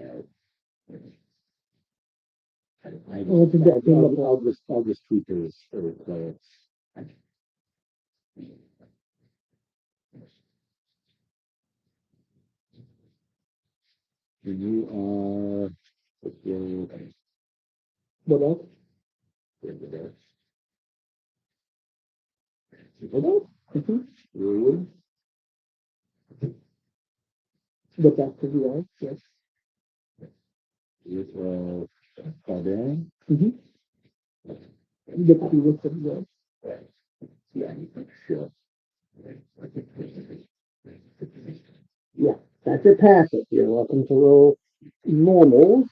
right. I'll just tweak it as close. You are. What else? Really? The back to the eye. Yes. With Barbarian? Mm-hmm. The previous to the eye. Yeah, sure. Yeah, that's a passive. You're welcome to roll normals.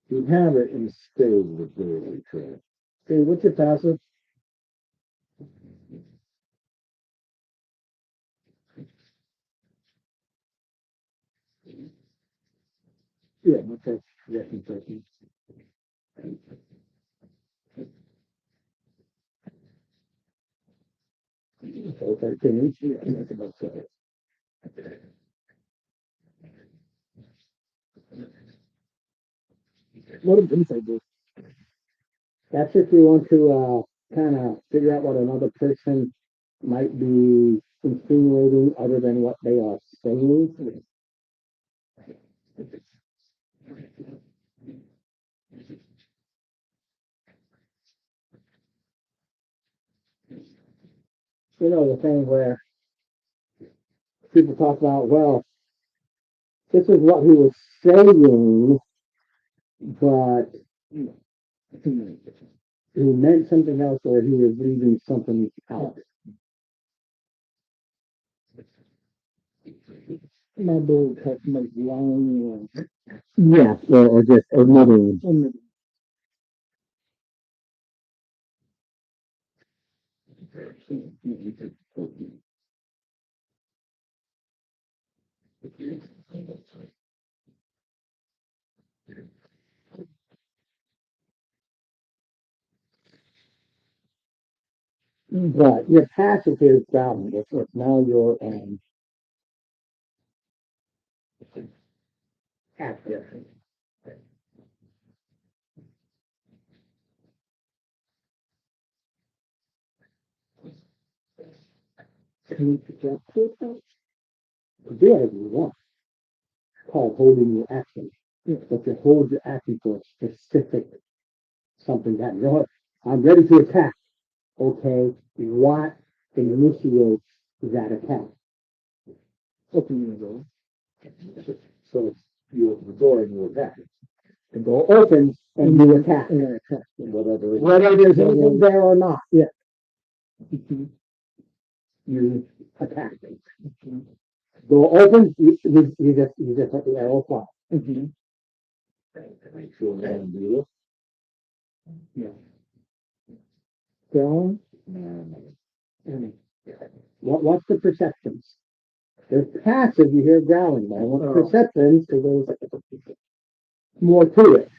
You have it in spades with the trade. Okay, what's your passive? Yeah, okay. Yeah, exactly. Okay, can you? That's about so. What did inside do? That's if you want to kind of figure out what another person might be insinuating other than what they are saying. You know, the thing where people talk about, well, this is what he was saying, but he meant something else or he was leaving something out. My board has my long Yeah, or just omitting. one. But your passive is down. It's now your active. Can you project it? Do it if you want. It's called holding your action. But your holds are acting for a specific something that, you know what, I'm ready to attack. Okay, what initiates that attack? Opening the door. So it's, you open the door and you attack. The door opens and you attack. And then attack. Whatever. it is. Whether there's anything there or not, Mhm. you attack. Door opens, you just let the arrow fly. Mhm. Make sure we don't do Down. this. No. And What's the perceptions? There's passive, you hear growling, man. What's perceptions? Because there's more to it.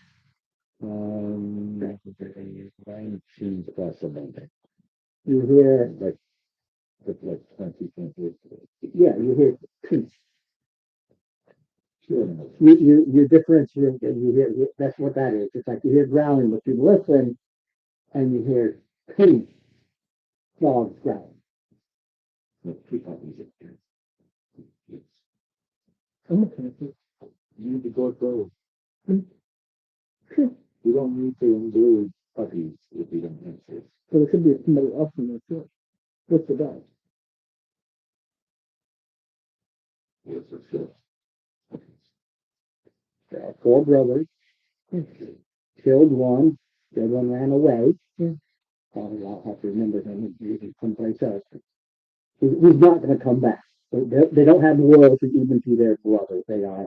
19 possible. You hear, Like 20, 20. yeah, you hear peace. Sure. You differentiate, and that's what that is. It's like you hear growling, but you listen and you hear peace. Dogs growling. Keep on music. I'm okay. You need to go through. Sure. You don't need to include puppies if you don't have to. So there should be somebody else in there too. What's the dog? Yes, for sure. There are 4 brothers. Killed one. The other one ran away. I'll have to remember him. He's someplace else. He's not going to come back. They don't have loyalty even to their brother. They are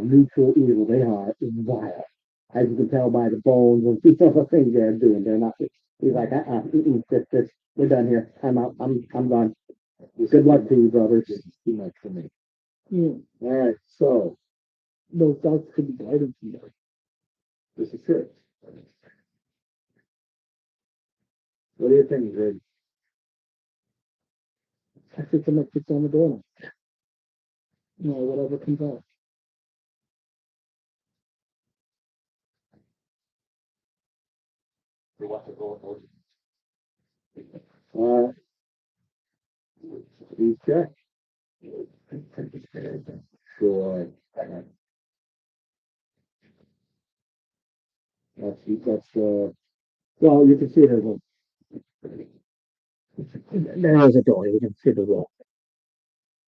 neutral evil. They are vile. As you can tell by the bones and the things they're doing. They're not. He's like, we're done here. I'm out. I'm gone. Good luck to you, brothers. This is too much for me. Yeah. All right, so Those dogs could be guided from there. this is it. What do you think, Greg? I think somebody kicks on the door now. No, whatever comes out. You want to go with You check. Sure. That's Well, you can see there's a. There is a door. You can see the wall.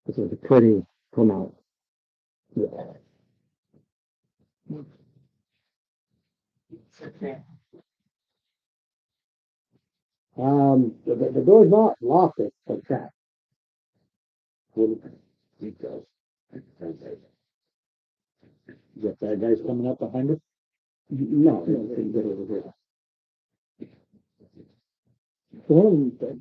This is a pretty come out. wall. The door's not locked. It's a trap. details. Is that bad guys coming up behind us? No, it's good over here. One of them is dead.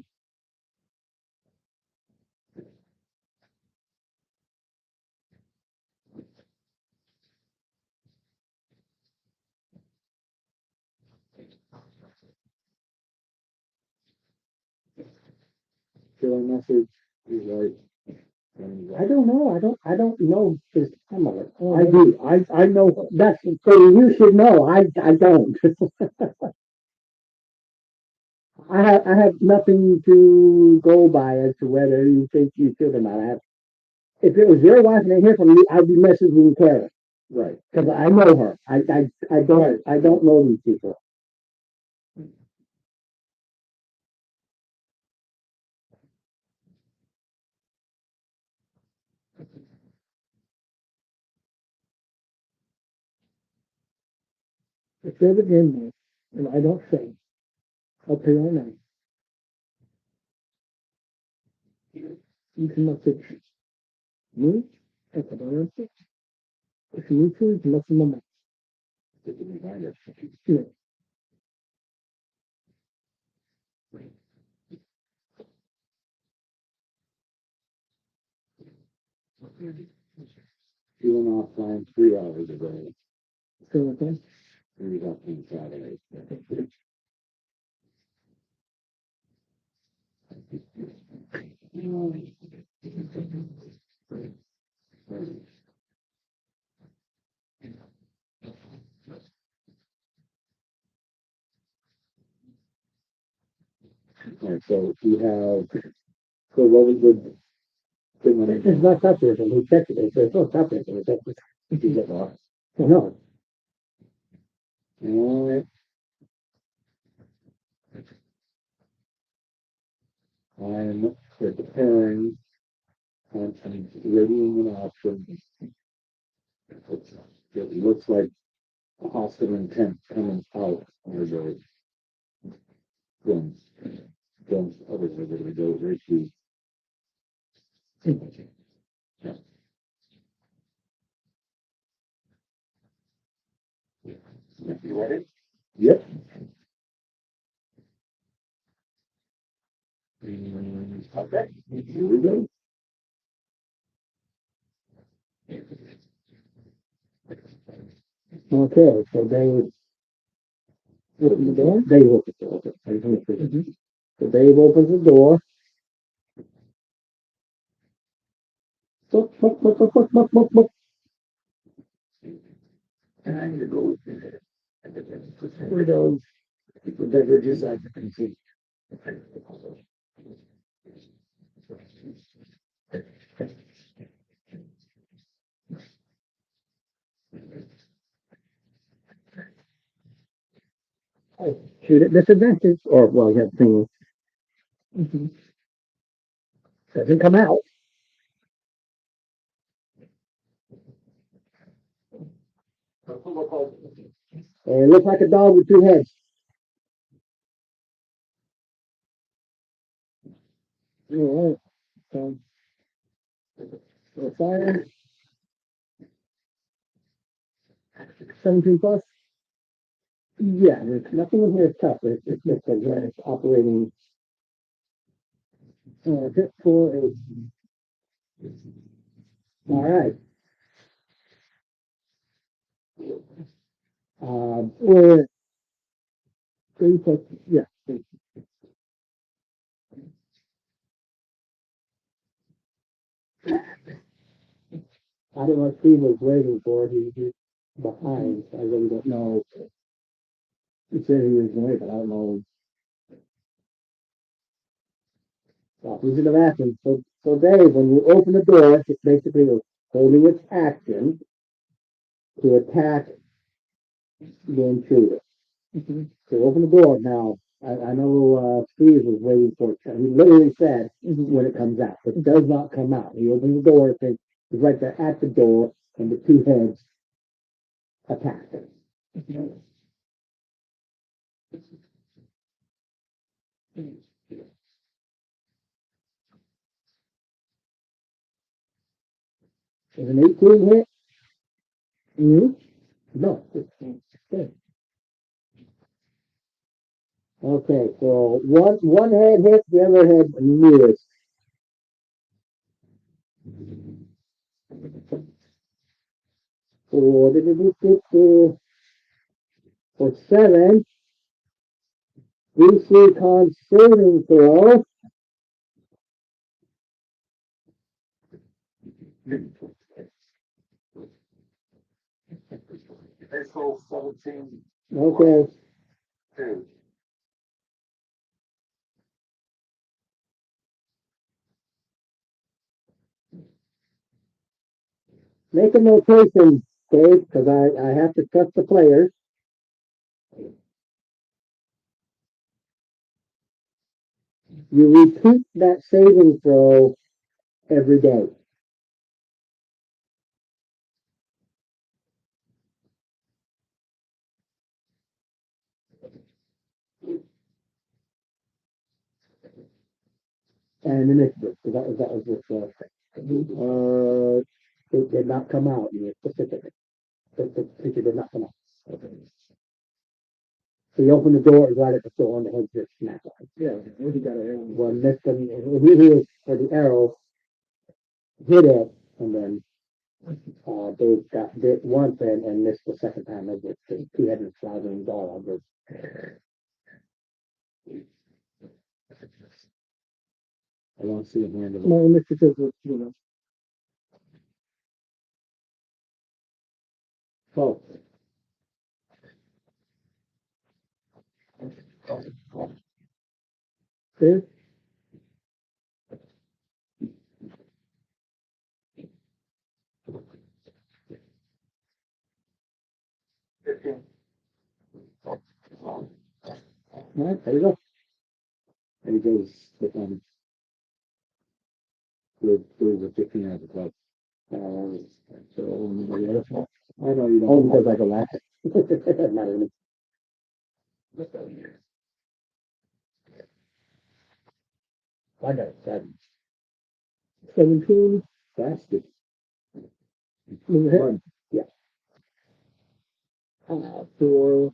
Kill a message. He's right. I don't know. I don't know this Pamela. I do. I know that's so you should know. I don't. I have nothing to go by as to whether you think you should or not. If it was your wife and I hear from you, I'd be messaging Karen Right. because I know her. I don't know these people. If they're the game boy, and I don't say, I'll pay your name. You can message me at the dollar six. If you need to, you can message my mom. Get the reminder. Yeah. You went offline 3 hours ago. So okay. And you got on Saturday. All right, so we have, so what was the thing on It's it? not separated. We checked it. There's no separated. You get lost. No, Alright. I'm preparing, I'm readying an option. It looks like a hospital intent coming out as a from other way that we go right to. You ready? Yep. Okay. Here we go. okay, so Dave. Open the door? Dave opens the door. Okay. So Dave opens the door. Book, book, book, book, book, book, book, book. And I'm gonna go with it. Where those beverages I can see. Shoot at disadvantage, or, well, you have thing. Doesn't come out. Doesn't look like, And it looks like a dog with two heads. All right. So fire. 17 plus. Yeah, there's nothing in here is tough. It's just a it's operating. Hit for a. All right. Or 3 plus. Yeah. I don't know what Steve was waiting for. He's behind. I really don't know. He said he was going, but I don't know. Well, he's in the bathroom. So Dave, when you open the door, it's basically holding its action to attack the intruder. So open the door now. I know Steve was waiting for it. He literally said when it comes out. It does not come out. He opens the door. It's right there at the door, and the two heads attack. Is an 18 hit? No. Okay. Okay, so one head hits, the other head missed. For 7, DC con saving throw. April 17, Okay, 2. make a notation, Dave, because I have to trust the players. You repeat that saving throw every day. And initiative, so that was just, it did not come out, you were specific. The picture did not come out. Okay. So you open the door, it's right at the door, and the head just snapped off. Yeah, he got an arrow. Well, missed him, he was, for the arrow, hit it, and then, they got bit once and missed the second time, as the two-headed floundering dog was. I don't see a hand of it. No, initiative was, Oh. There. 15. All right, there you go. And it goes with with the 15 at the club. So I know you don't. Oh, because I go last. Not even. I got it, 17. Basket. Was it? One. For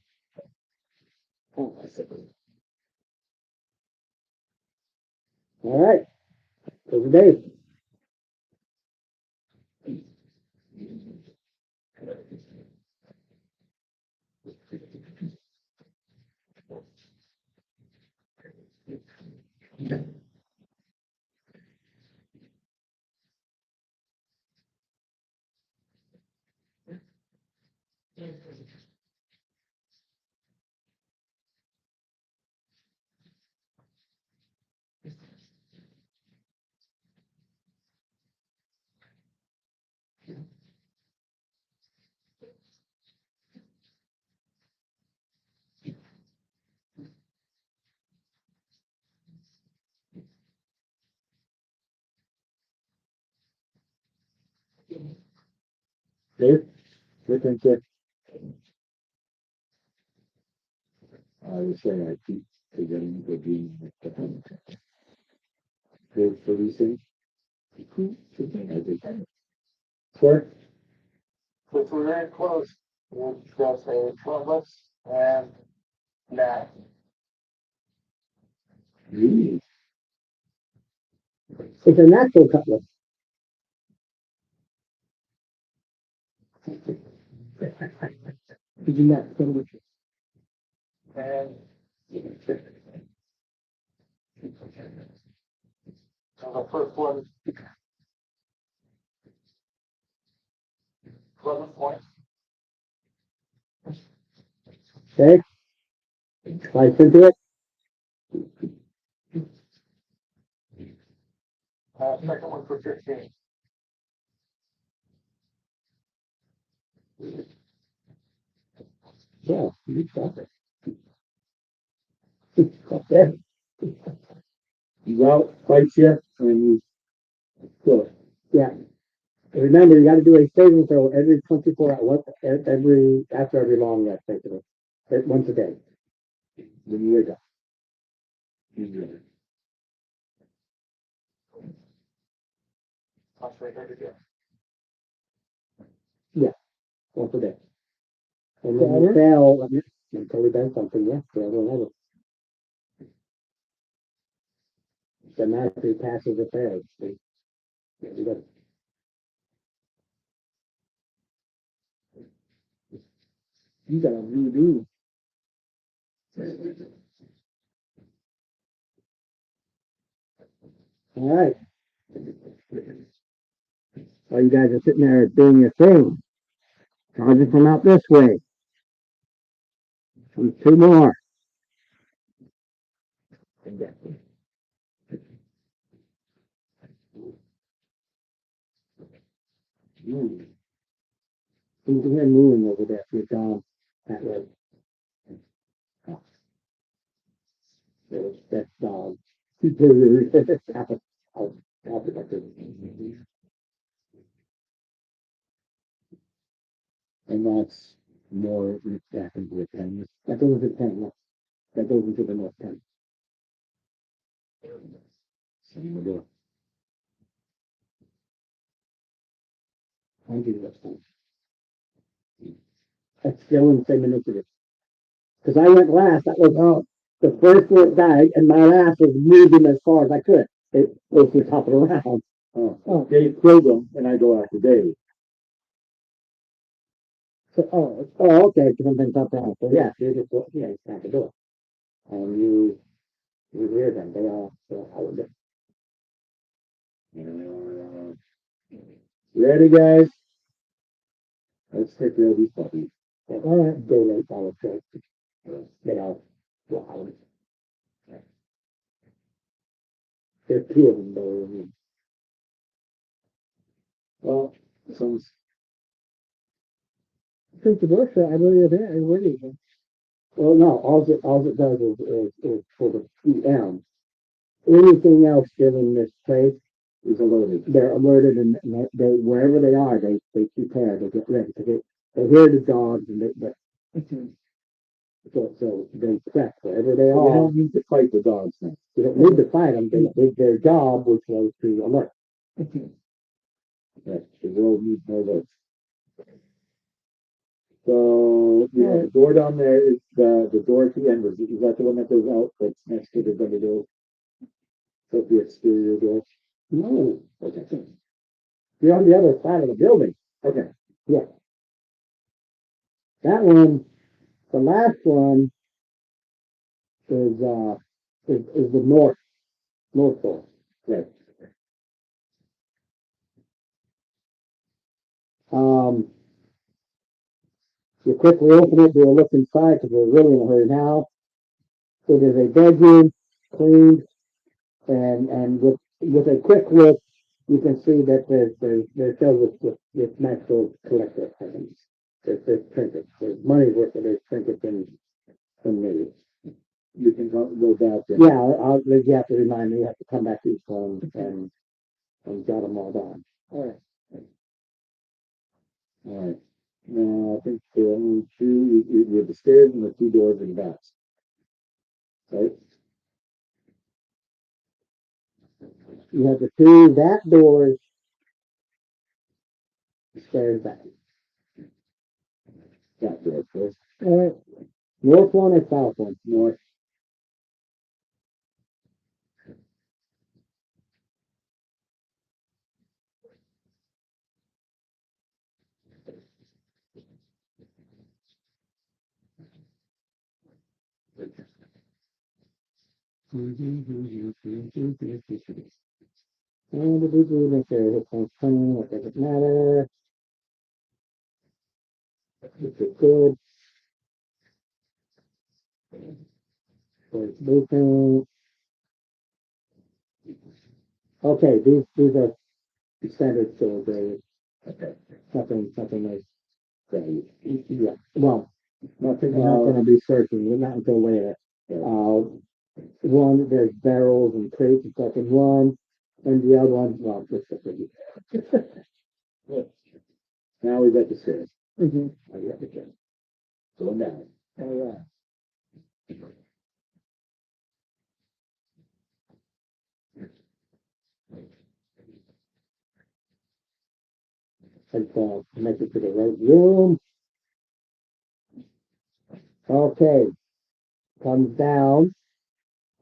All right. Those are Dave. Dave, your turn, sir. I was saying I keep forgetting to be for these things. I think. Sir? Since we're very close, we'll discuss a Columbus and Nat. Really? It's a natural cutlass. did you not send it? And so the first one, 11 points. Okay. Slice into it. Second one for 15. Yeah, you got it. Okay. He's out, fights you, and you kill. Yeah. And remember, you got to do a saving throw every 24 hours, after every long rest, basically. Once a day. Then you wake up. He's good. I'll say that again. Once a day. And then you fail until he does something, yeah, forever and ever. Doesn't matter if he passes or fails. Yeah, you got it. You got a redo. All right. While you guys are sitting there doing your thing, charges come out this way. Comes two more. You can hear moving over there if you're down that way. That's dog. And that's more back into the 10. That goes into 10, yeah. That goes into the north 10. Same with the I'll give you that time. That's still in the same initiative. Because I went last, that was the first one died, and my last was moving as far as I could. It was the top of the round. Dave killed him, and I go after Dave. So, okay, because I'm been top down. So yeah, you just you have to do it. And you hear them, they all I would do. Ready, guys? Let's take care of these puppies. All right, daylight, I would say. They are wild. There's two of them though. Well, some's Since the door shut, I really have it. Where do you? Well, no, all it does is for the PM. Anything else given this place, Is alerted. they're alerted and they wherever they are, they prepare, they get ready. They hear the dogs and so they prep wherever they So we are. don't need to fight the dogs now. They don't need to fight them. They did their job, which was to alert. Right, the world needs more of those. So, yeah, the door down there is the door at the end, is that the one that goes out, that's next to the double door? So the exterior door? No, Okay, you're on the other side of the building. okay, That one, the last one is the north door. right. You quickly open it, do a look inside because we're really in a hurry now. It is a bedroom, cleaned, and with a quick look, you can see that they're filled with natural collector items. There's trinkets. There's money worth of there's trinkets and maybe. You can go back there. Yeah, you have to remind me. You have to come back to each one and jot them all down. All right. All right. Now, I think the only two, you have the stairs and the two doors in the back. Right? You have the two that doors, stairs back. That door first. All right. North one or south one? North. And the big room there, it sounds funny, it doesn't matter. It's good. So it's blueprint. Okay, these are standard store grade. Okay. Nothing like great. Yeah. Well, Nothing, we're not gonna be searching, we're not until later. One, there's barrels and crates and stuff in one, and the other one, well, just now we got the stairs. mm-hmm. I got the stairs. So now, All right. And make it to the right room. Okay, comes down,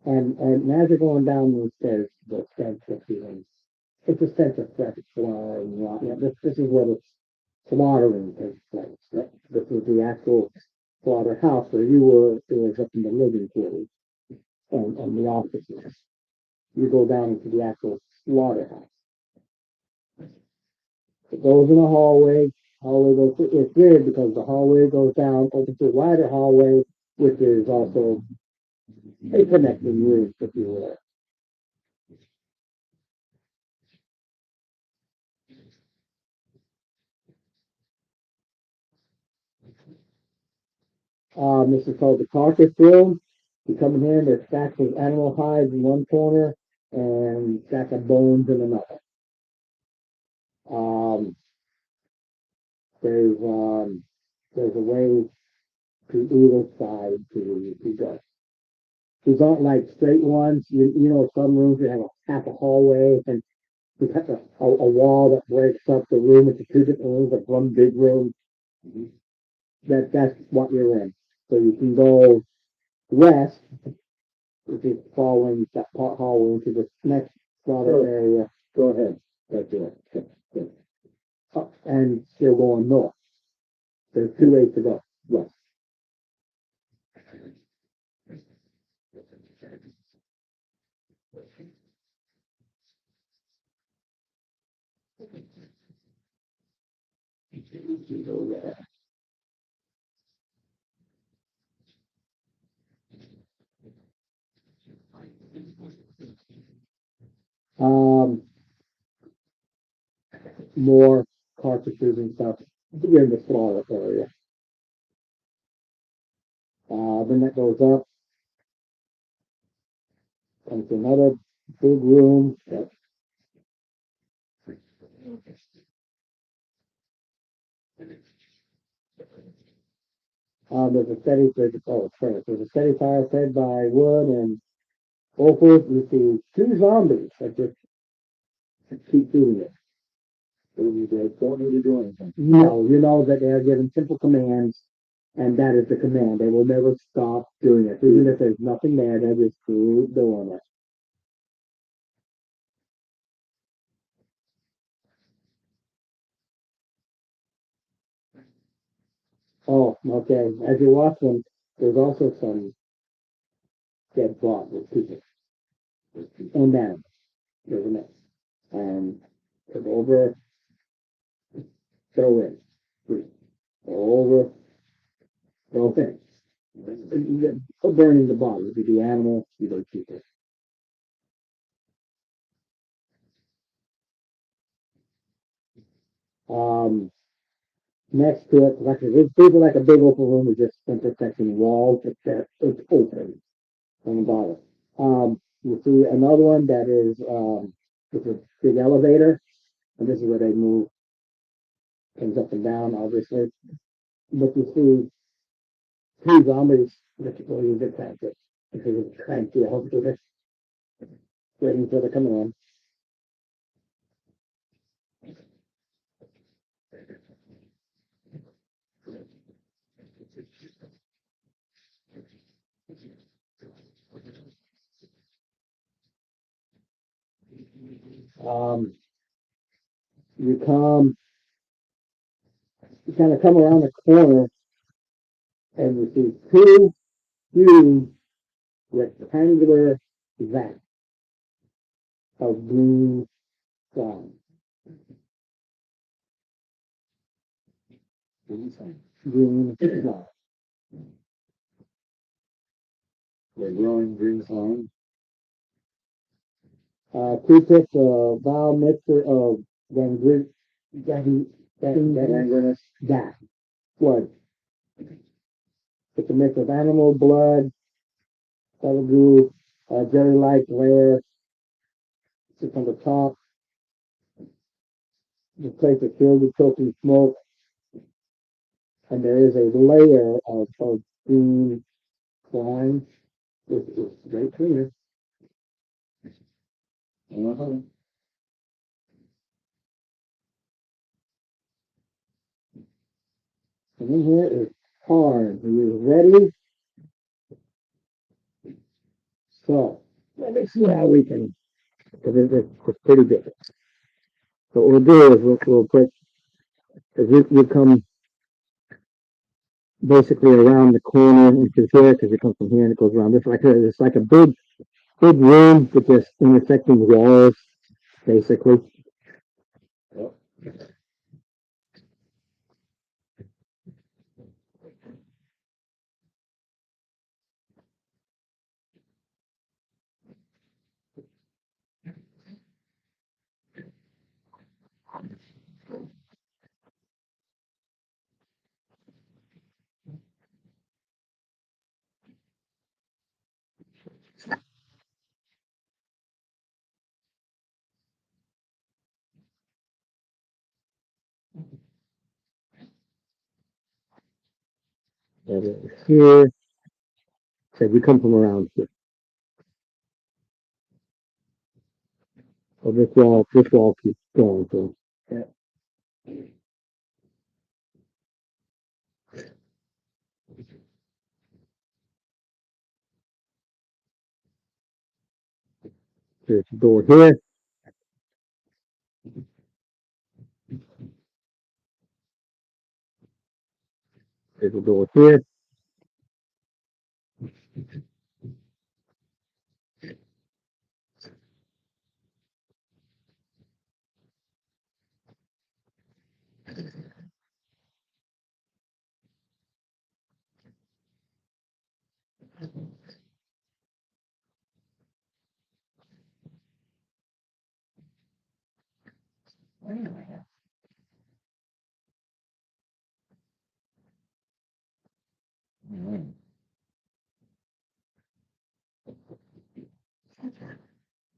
and as you're going down the stairs, the stench of feeling. It's a sense of fresh blood and rot. Yeah, this is where the slaughtering takes place. Right? This is the actual slaughterhouse where you were. It was up in the living quarters and the offices. You go down into the actual slaughterhouse. It goes in a hallway. Hallway goes. It's weird because the hallway goes down, opens to a wider hallway, which is also a connecting room, if you will. This is called the carcass room. You come in here, there's stacks of animal hides in one corner and stacks of bones in another. Um, there's a way to either side to go. These aren't like straight ones. You know, some rooms you have half a hallway and you have a wall that breaks up the room into two different rooms, like one big room. That's what you're in. So you can go west, if you're following that part hallway into the next slaughter area. go ahead. That's it. And still going north. There's two ways to go west. Um, more cartridges and stuff. You're in the slaughter area. then that goes up, comes to another big room. There's a steady, there's a steady fire fed by wood and offals. You see two zombies that just keep doing it. They don't need to do anything. No, you know that they are given simple commands, and that is the command. They will never stop doing it. Even if there's nothing there, they just keep doing it. Oh, okay. As you watch them, there's also some dead bodies with people and animals. There's a mix. And go over, throw in. Go over, throw in. Burning the body. You do animals, you do people. Next to it, like there's like a big open room with just intersecting walls. It's open on the bottom. You see another one that is it's a big elevator, and this is where they move things up and down, obviously. But you see two zombies that will use it crank it. Because it's cranked the elevator, waiting for the command. Um, you come, you kind of come around the corner, and you see two huge rectangular vats of green slime. Green slime. They're growing green slime. Q-tips, vile mixture of gangrenous, that blood. It's a mix of animal blood, cellar goo, jelly-like layer, sits on the top. The place is filled with choking smoke, and there is a layer of green slime. It's very clear. Uh-huh. And in here is hard. Are you ready? So, let me see how we can, because it's pretty big. So what we'll do is we'll put, because you come basically around the corner into here, because it comes from here and it goes around. It's like a big room with just intersecting walls, basically. Here, so we come from around here. So this wall keeps going. So there's a door here. There's a door here.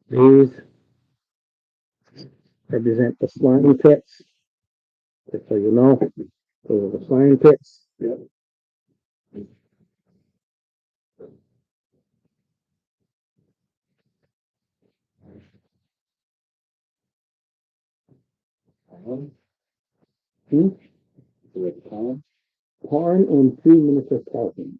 These represent the slime pits. Just so you know, those are the slime pits. Yep. Hmm? With Tom. Corn and 2 minutes of parking.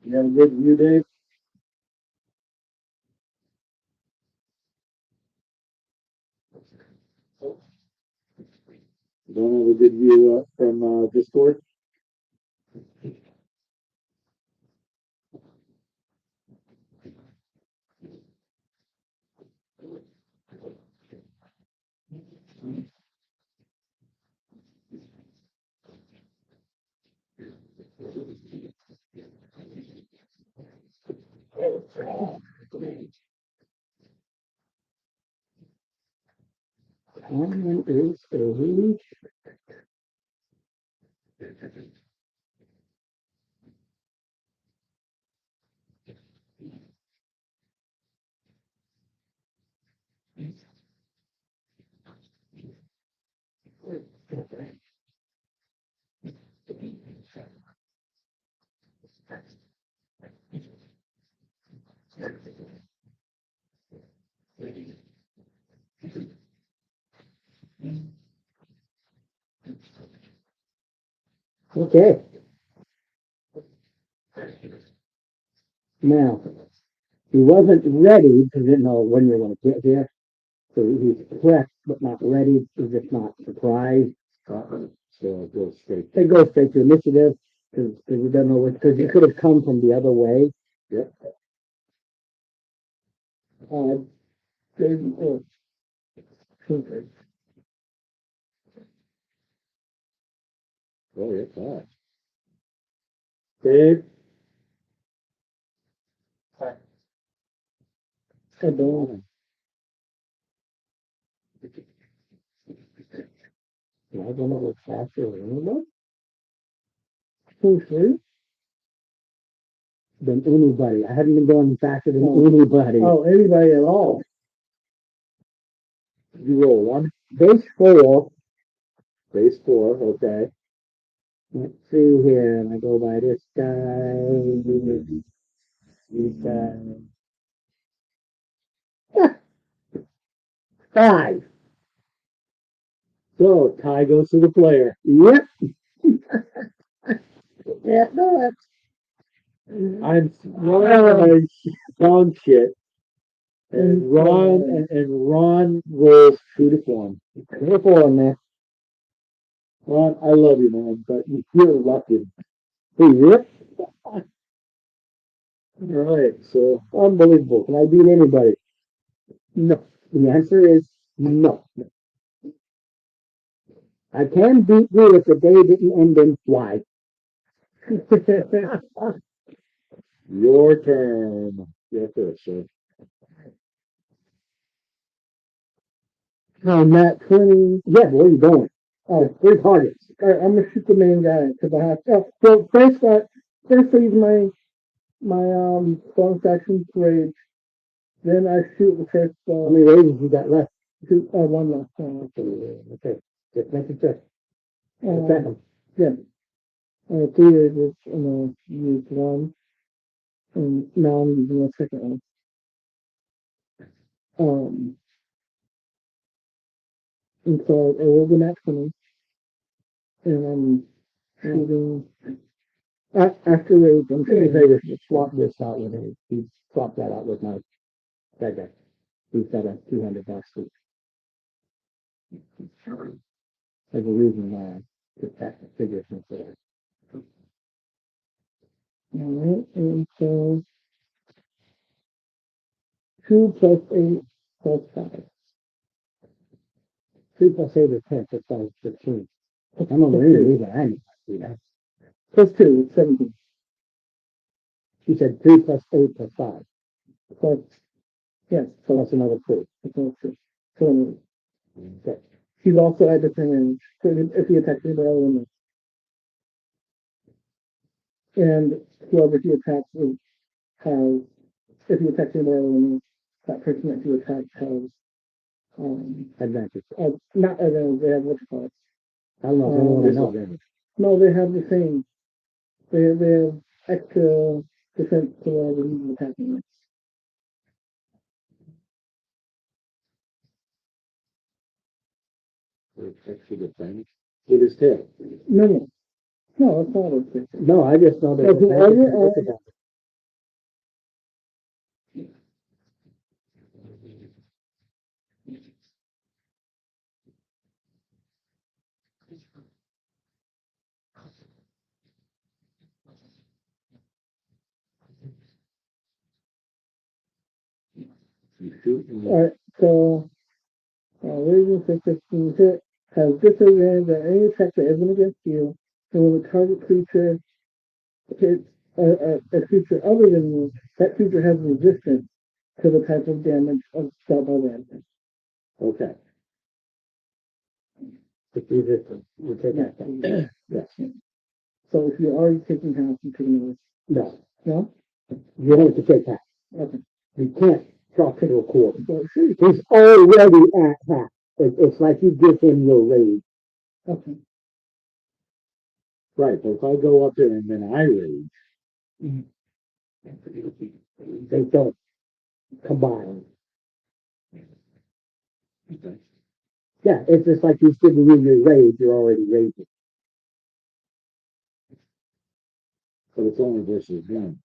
You have a good view, Dave? You don't have a good view from Discord? Corn is a okay. Now, he wasn't ready because he didn't know when you're going to get here. So he's prepped but not ready. He's just not surprised. So it goes straight. They go straight to initiative because you don't know what, because you could have come from the other way. Yep. There's, okay. Oh, yeah, fast. Dave? I don't. Am I going to go faster than anybody? Who's Than anybody. I haven't been going faster than anybody. Oh, anybody at all? You roll one. Base 4. Base 4, okay. Let's see here. And I go by this guy. These guys. 5. So, tie goes to the player. Yep. Yeah, no, that's. I'm running pound shit. And Ron rolls true to form. Careful on that. Ron, I love you, man, but you're lucky. Yep. All right, so Unbelievable. Can I beat anybody? No. The answer is no. I can beat you if the day didn't end in Y. your turn. Your turn, sir. I'm not 20. Yeah, where are you going? Oh, 3 targets. All right, I'm gonna shoot the main guy because I have to. Oh, so first I use my bonus action rage. Then I shoot the first. How many rages you got left? Shoot one left. Okay. Just make it check. Uh, Attack him. yeah. 3 rages, and I'll use one. And now I'm using the second one. And so I rolled the next one, and I'm shooting. After rage, I'm shooting. Vegas swap this out with him. He swapped that out with my that guy. He's got a $200 suit. There's a reason why I took that figure from there. Alright, and so 2 plus 8 plus 5. 3 plus 8 is 10, so 5 is 15. I'm a Marine, even I need to see that. Plus 2, 17. You said 3 + 8 + 5, Plus, yes, so plus another 3. that's all true. So Okay. he's also at different range. So if he attacks anybody other than me. And whoever he attacks has, if he attacks anybody other than me, that person that he attacks has, Advantage. not advantage, they have what you call it. I don't know if anyone knows. Disadvantage. No, they have the same. They have extra defense to whatever he's attacking. Extra defense with his tail. No, that's not what it's. No, I just know that. So whoever advantage- You shoot and Alright, so, raising for 15 hit has disadvantage on any attack that isn't against you, and when the target creature hits a creature other than you, that creature has resistance to the type of damage of dealt by that. okay. It's resistant. You take that. Yes. So if you're already taking half, you take another. No, No? you have to take half. Okay. You can't drop to a quarter. So, sure. He's already at half. It's like you give him your raise. Okay. Right, but if I go up there and then I rage, They don't combine. okay. Yeah, it's just like he's giving you your raise. You're already raising. But it's only versus one.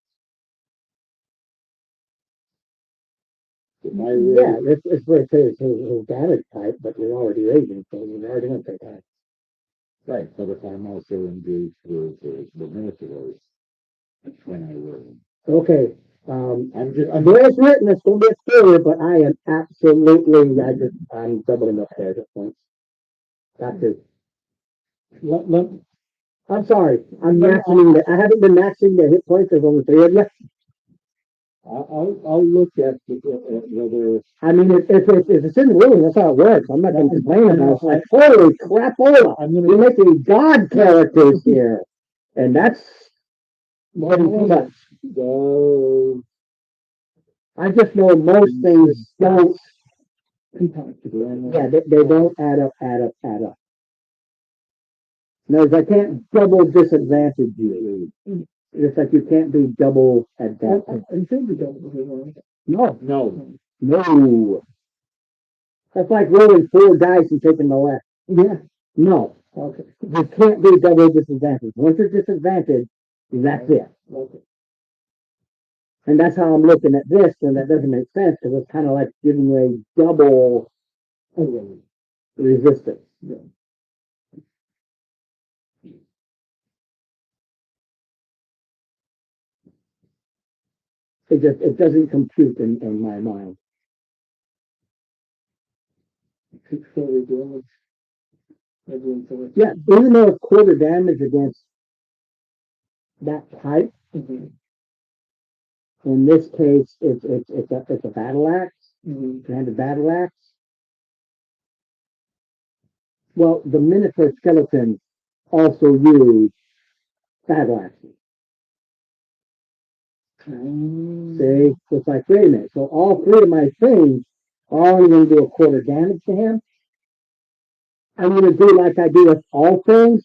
If I Yeah, rage, it's where it says his damage type, but you're already raising, so you're already going to take half. right, but if I'm also engaged with the military, when I rage. Okay, I'm the way it's written, it's going to be a spoiler, but I am absolutely, I'm doubling up there at this point. Got to. let, I'm sorry, I'm maxing I haven't been maxing the hit points, there's only 3 of you. I'll look at whether, I mean, if it's in the rules, that's how it works. I'm not going to complain about it. It's like, holy crapola! I'm You're gonna, making God characters here. And that's getting too much. go. I just know most things don't, yeah, they don't add up. No, I can't double disadvantage you. It's like you can't be double advantage. You should be double. No, No, no. That's like rolling 4 dice and taking the left. Yeah. No. Okay. You can't be double disadvantaged. Once you're disadvantaged, that's it. Okay. And that's how I'm looking at this, and that doesn't make sense because it's kind of like giving you a double resistance. Yeah. It doesn't compute in my mind. Sorry, damage. Everyone's sorry. Yeah, even though it's quarter damage against that type, Mm-hmm. in this case, it's a battle axe, Mm-hmm. and a battle axe. Well, the miniature skeletons also use battle axes. See, so it's like, wait a minute. So all 3 of my things are only going to do a quarter damage to him. I'm going to do like I do with all things,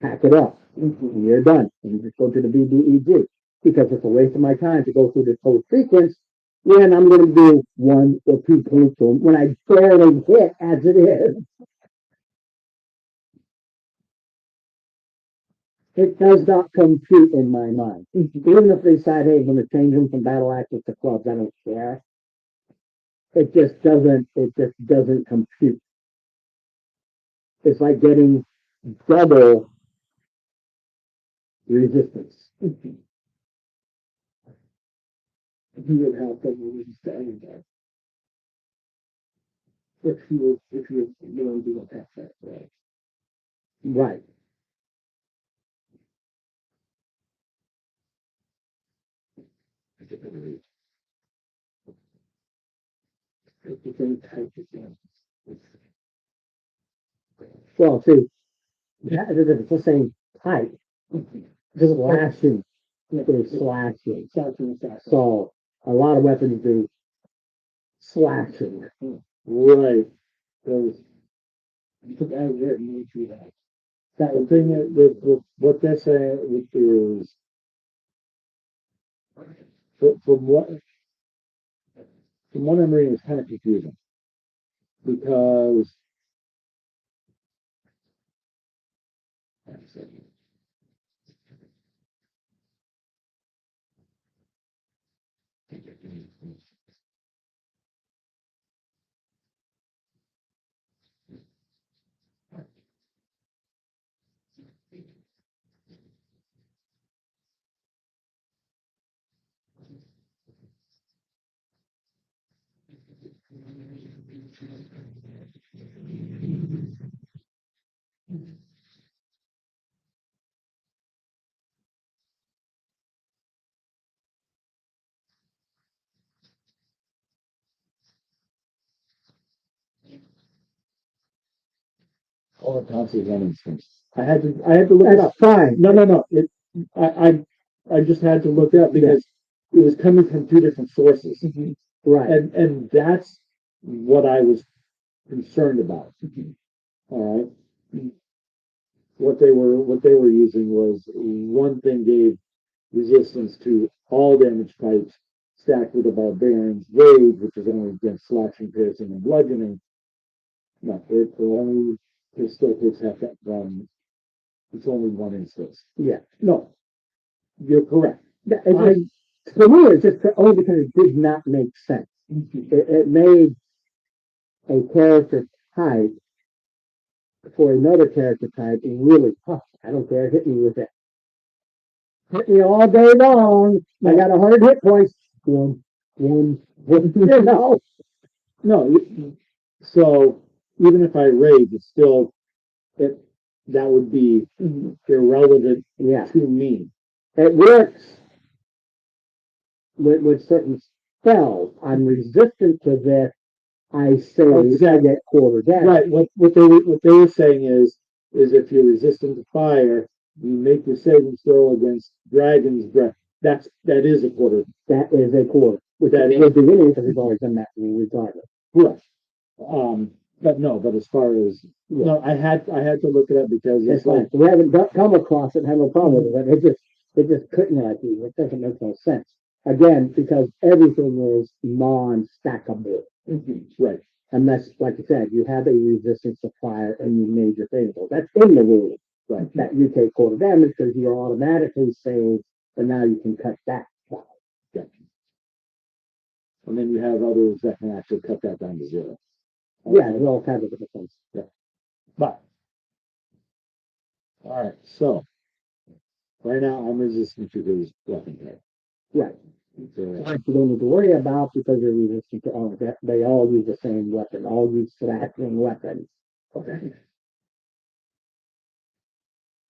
pack it up. And you're done. And you just go to the BDEG. Because it's a waste of my time to go through this whole sequence when I'm going to do 1 or 2 points to him when I barely hit as it is. It does not compute in my mind. Even if they decide, hey, I'm going to change them from battle axes to clubs, I don't care. It just doesn't compute. It's like getting double resistance. He would have double resistance to anything. If he was doing attack that, right? Right. It's the same type of thing. Well, see, it's the same type. Just slashing, is slashing. So a lot of weapons do slashing. Right. Because the thing is, with what they're saying is, from what I'm reading, it's kind of confusing because all the constantly running things. I had to look it up. That's fine. No. I just had to look it up because it was coming from two different sources, Right. and that's what I was concerned about. All right. What they were using was one thing gave resistance to all damage types stacked with a barbarian's rage, which is only against slashing, piercing, and bludgeoning. No, it still takes half that from. It's only one instance. Yeah. No, you're correct. Yeah, for me, it's just only because it did not make sense. It made a character type for another character type really tough. I don't care. Hit me with it. Hit me all day long. I got 100 hit points. One, you know. No, so even if I rage, it's still that would be irrelevant Yeah. to me. It works with certain spells. I'm resistant to this. I say I get quarter damage. Right. What they were saying is if you're resistant to fire, you make your saving throw against dragon's breath. That is a quarter. That is a quarter. Which That is the beginning because we've always done that regardless. Right. But as far as no, I had to look it up because it's like we haven't come across it, have no problem with it. It just couldn't like you. It doesn't make no sense. Again, because everything is non-stackable. Right. Unless, like you said, you have a resistance to fire and you made your favorable. That's in the rule. Right. That you take quarter damage because you're automatically saved, but now you can cut that. Gotcha. And then you have others that can actually cut that down to zero. Yeah, there's all kinds of different things. Yeah. But all right, so right now I'm resistant to his weapon type. Right. So, You don't need to worry about because you're resistant to all that. They all use the same weapon. All use slashing weapons. okay.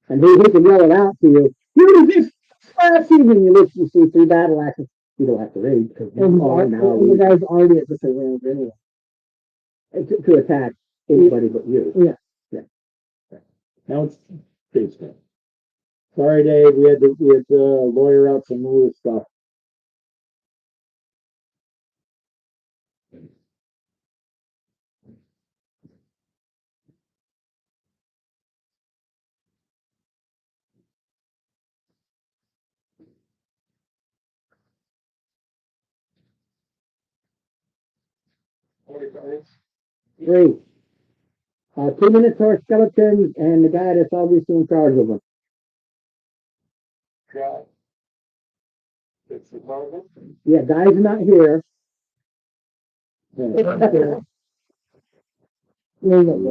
And he can yell it out to you. You resist slashing, and you look, you see 3 battle axes. You don't have to rage because the guy's already at the same range anyway. To attack anybody but you. Yeah. Now it's Dave's turn. Sorry, Dave. We had to lawyer out some rule stuff. Three. 2 minutes for skeletons and the guy that's obviously in charge of them. Yeah. It's the target. Yeah, guy's not here. Guy's not here. Guy's on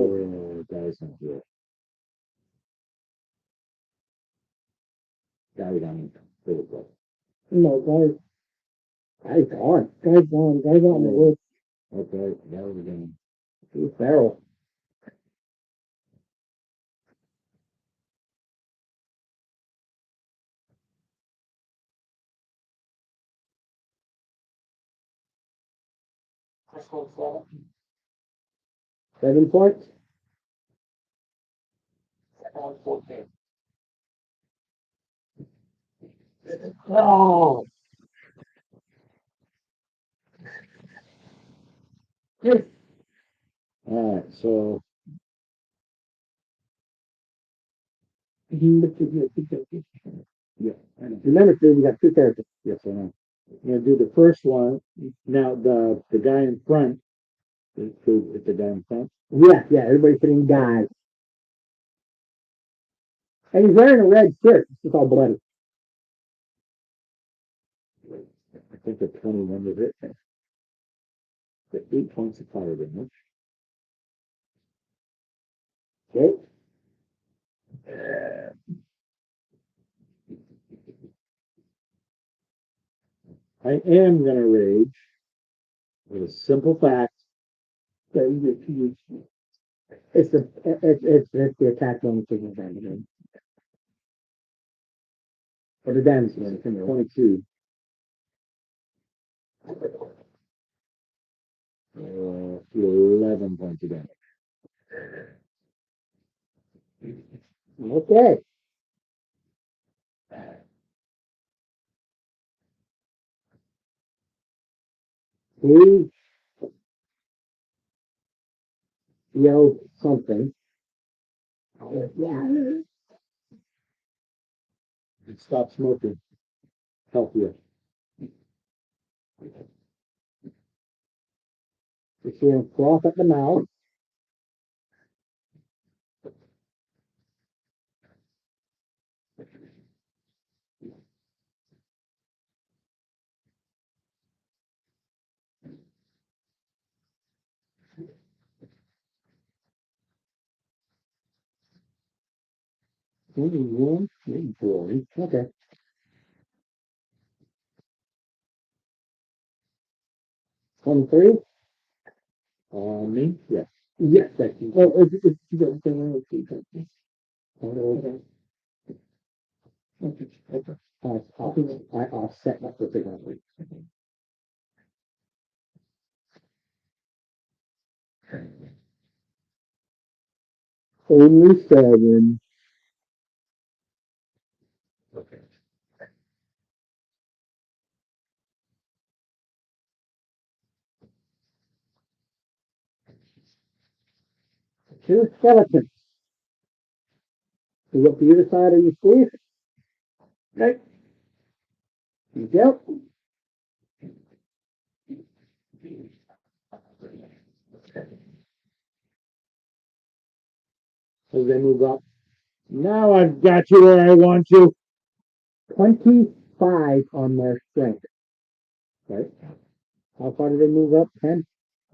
the No, guy's gone. Guy's gone. Guy's on the roof. Okay, that was again. He's feral. First one, 7 points. second one, 14. Oh. Alright, so yeah, I know. Remember, Steve, we got two characters. Yes, I know. I'm gonna do the first one. Now, the guy in front, is the guy in front. Yeah, everybody's sitting guys. And he's wearing a red shirt. It's just all bloody. I think the 21 was it. The 8 points of fire damage. Okay. I am gonna rage with a simple fact. It's the attack bonus is advantage. Or the damage bonus. 22. 11 points of damage. Okay. He yelled something. Yeah. Stop smoking. Healthier. You see him froth at the mouth. Boy. Okay. 23? On me? Yes. Yes, thank you. Oh, you got the I offset that for figuring. Only 7. Okay. Two skeletons. You look to either side of your sleeve. Okay. You go. As they move up. Now I've got you where I want you. 25 on their strength. Right? How far do they move up? 10?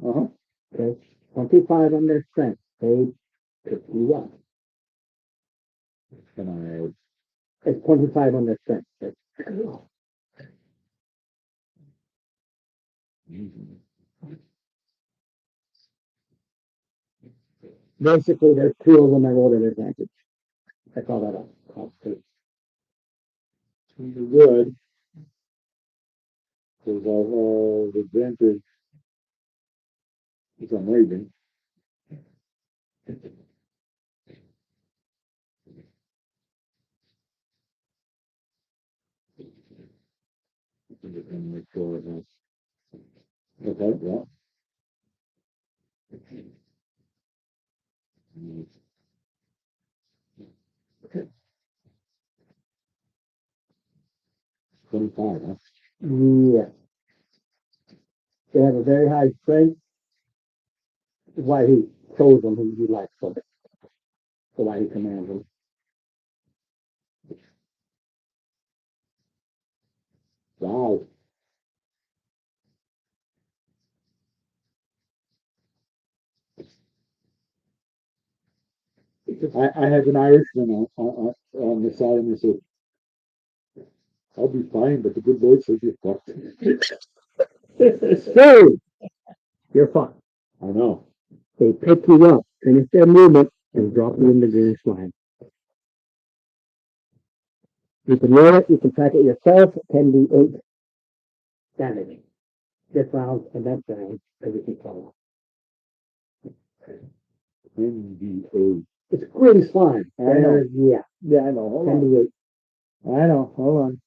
Uh-huh. Okay. 25 on their strength. They pick you up. Can It's 25 on their strength. Okay. Basically, there's 2 of them that rolled at advantage. I call that a I would? Because I'll advantage. Because I'm raging. I'm just gonna make sure it has. Okay, yeah. Okay. 25, huh? Yeah. They have a very high strength. Why he chose them who he likes them. So why he commands them. Wow. I have an Irishman on the side of me, so I'll be fine, but the good Lord says you're fucked. So, you're fucked. I know. They pick you up, finish their movement, and drop you in the green slime. You can roll it, you can track it yourself, 10d8 damage. this round and that round, everything falls off. NVA. It's green slime. I know. Yeah, Yeah, I know. Hold on. 10 I know. Hold on.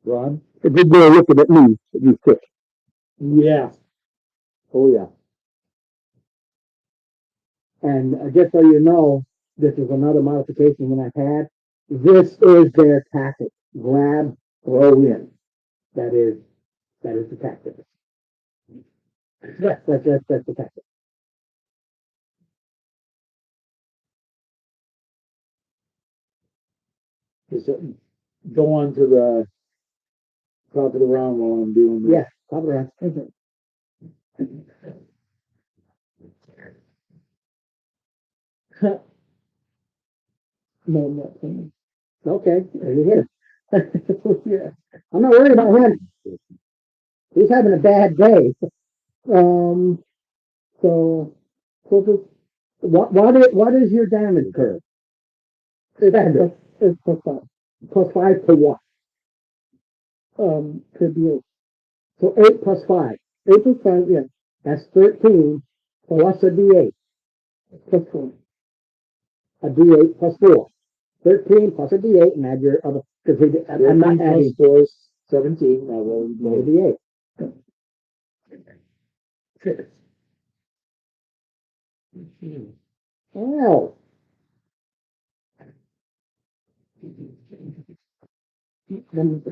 Ron? A good boy looking at me, you quick. Yeah. Oh, yeah. And just so you know, this is another modification that I've had. This is their tactic. Grab, throw in. That is the tactic. Yes, that's the tactic. Just go on to the top of the round while I'm doing this. Yes, top of the round. No, not me. Okay, there you hit it. Yeah. I'm not worried about him. He's having a bad day. So this What is your damage curve? Standard. is +5. +5 to what? Could be So 8 plus 5. 8 plus 5, yeah, That's 13. Plus a D8. +4. A D8 plus 4. 13 plus a D8 and add your other. Because I'm not 13 adding plus 4 is 17. Now roll more the D8. Well. Then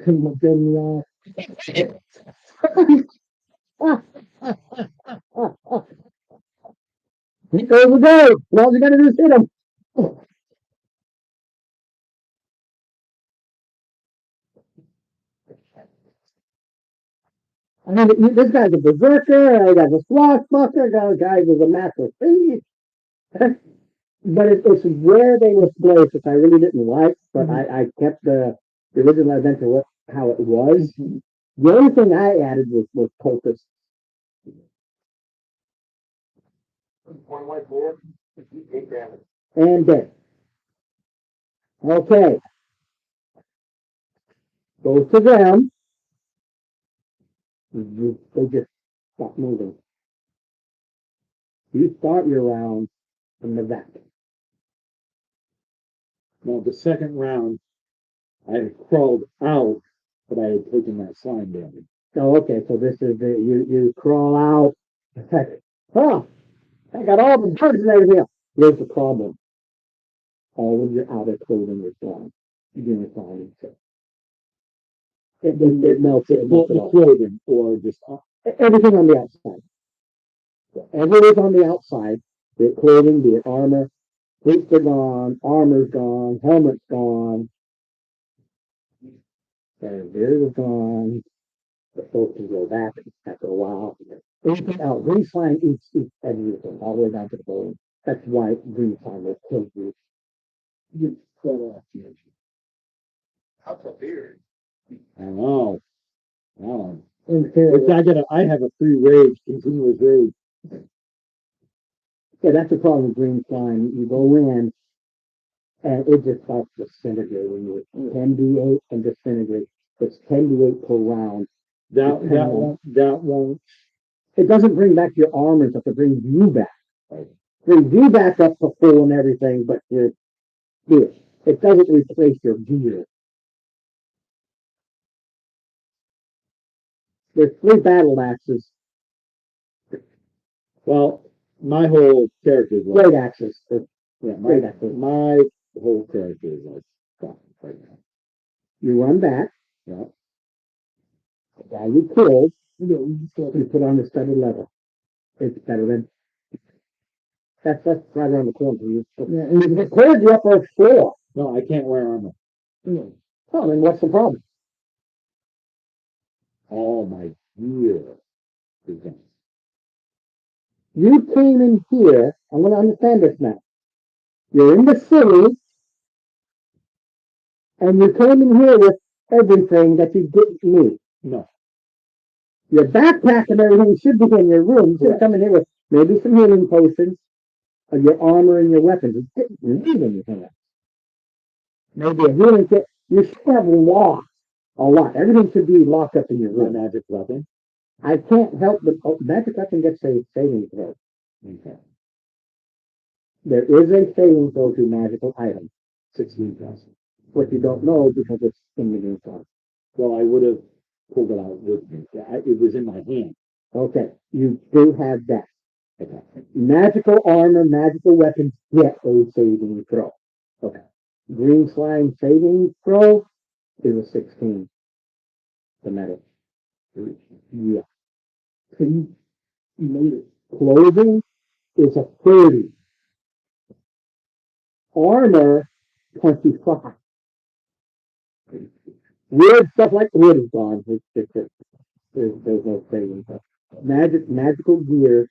he goes the day. All you gotta do is hit him. I mean, this guy's a berserker, I got a swashbuckler, got a guy who's a master thief. But it's where they were placed, which I really didn't like, but I kept the original adventure how it was. The only thing I added was cultists. 1 white board, 8 damage. And dead. Okay. Goes to them. They just stop moving. You start your round from the back. Now, the second round, I had crawled out, but I had taken that slime damage. Oh, okay. So this is you crawl out. Oh, I got all the birds and everything else. Here's the problem. All of your outer clothing is gone. You're gonna find it melts it. The clothing, or just Everything on the outside. So everything on the outside, be it clothing, be it armor, boots are gone, armor's gone, helmet's gone, and beard is gone. The folks can go back after a while. Anything else, green slime eats everything, all the way down to the bone. That's why green slime will kill you. You cut off your How's a beard? I know. Wow. inferior. I have a free rage, continuous rage. Yeah, that's the problem with green slime. You go in and it just starts disintegrating with 10d8 and disintegrate. It's 10d8 per round. That won't. It doesn't bring back your armor stuff, it brings you back. Right? Brings you back up to full and everything, but your gear. It doesn't replace your gear. There's 3 battle axes, Well, my whole character is like, great axes. yeah, Great axes. my whole character is like, fuck right now. You run back. Yeah. The guy you killed, you put on the studded leather. It's better than. That's right around the corner. Yeah, and it cleared the upper floor. No, I can't wear armor. Oh, then what's the problem? All my gear is gone. You came in here. I want to understand this now. You're in the city, and you came in here with everything that you didn't need. No. Your backpack and everything should be in your room. You should come in here with maybe some healing potions, your armor and your weapons. You didn't need anything else. Maybe a healing kit. You should have lost A lot. Everything should be locked up in your Your room. magic weapon. I can't help but, magic weapon gets a saving throw. Okay. There is a saving throw to magical items, 16,000. which you don't know because it's in the game file. Well, I would have pulled it out with me. It was in my hand. Okay, you do have that. Okay. Magical armor, magical weapons get a saving throw. Okay. Green slime saving throw is a 16. The metal. Yeah. So you made it. Clothing is a 30. Armor, 25. Weird stuff like wood is gone. There's no saving throw. Magical gear,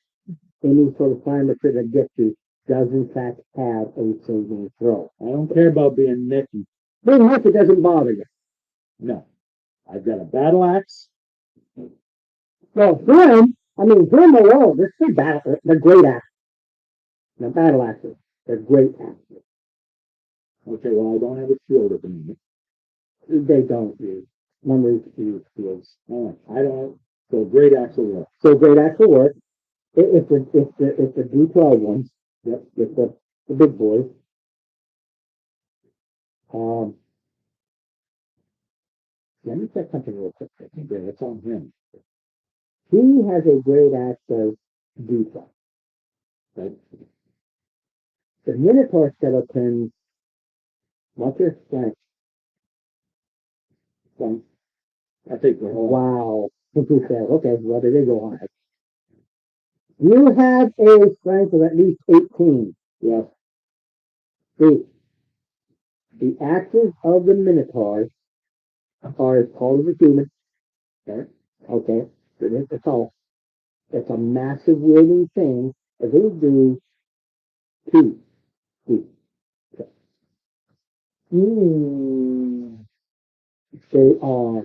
any sort of climate that gets you, does in fact have a saving throw. I don't care about being Mickey. Being Nick, it doesn't bother you. No. I've got a battle axe. Well, them alone, they're great actors. They're battle actors. They're great actors. Okay, well, I don't have a shield at the moment. They don't use. Numbers use shields. All right. I don't. So great axe will work. So great actor work. If the D12 ones, Yep. if the big boys, let me check something real quick. Yeah, it's on him. He has a great actor D12. Right? The Minotaur skeleton, what's your strength? Fine. I think the whole. Wow. Okay, well, there you go on it. You have a strength of at least 18. Yes. See, the axes of the Minotaurs are as tall as a human. Okay, it's tall. It's a massive wielding thing. And they do 2 feet. They are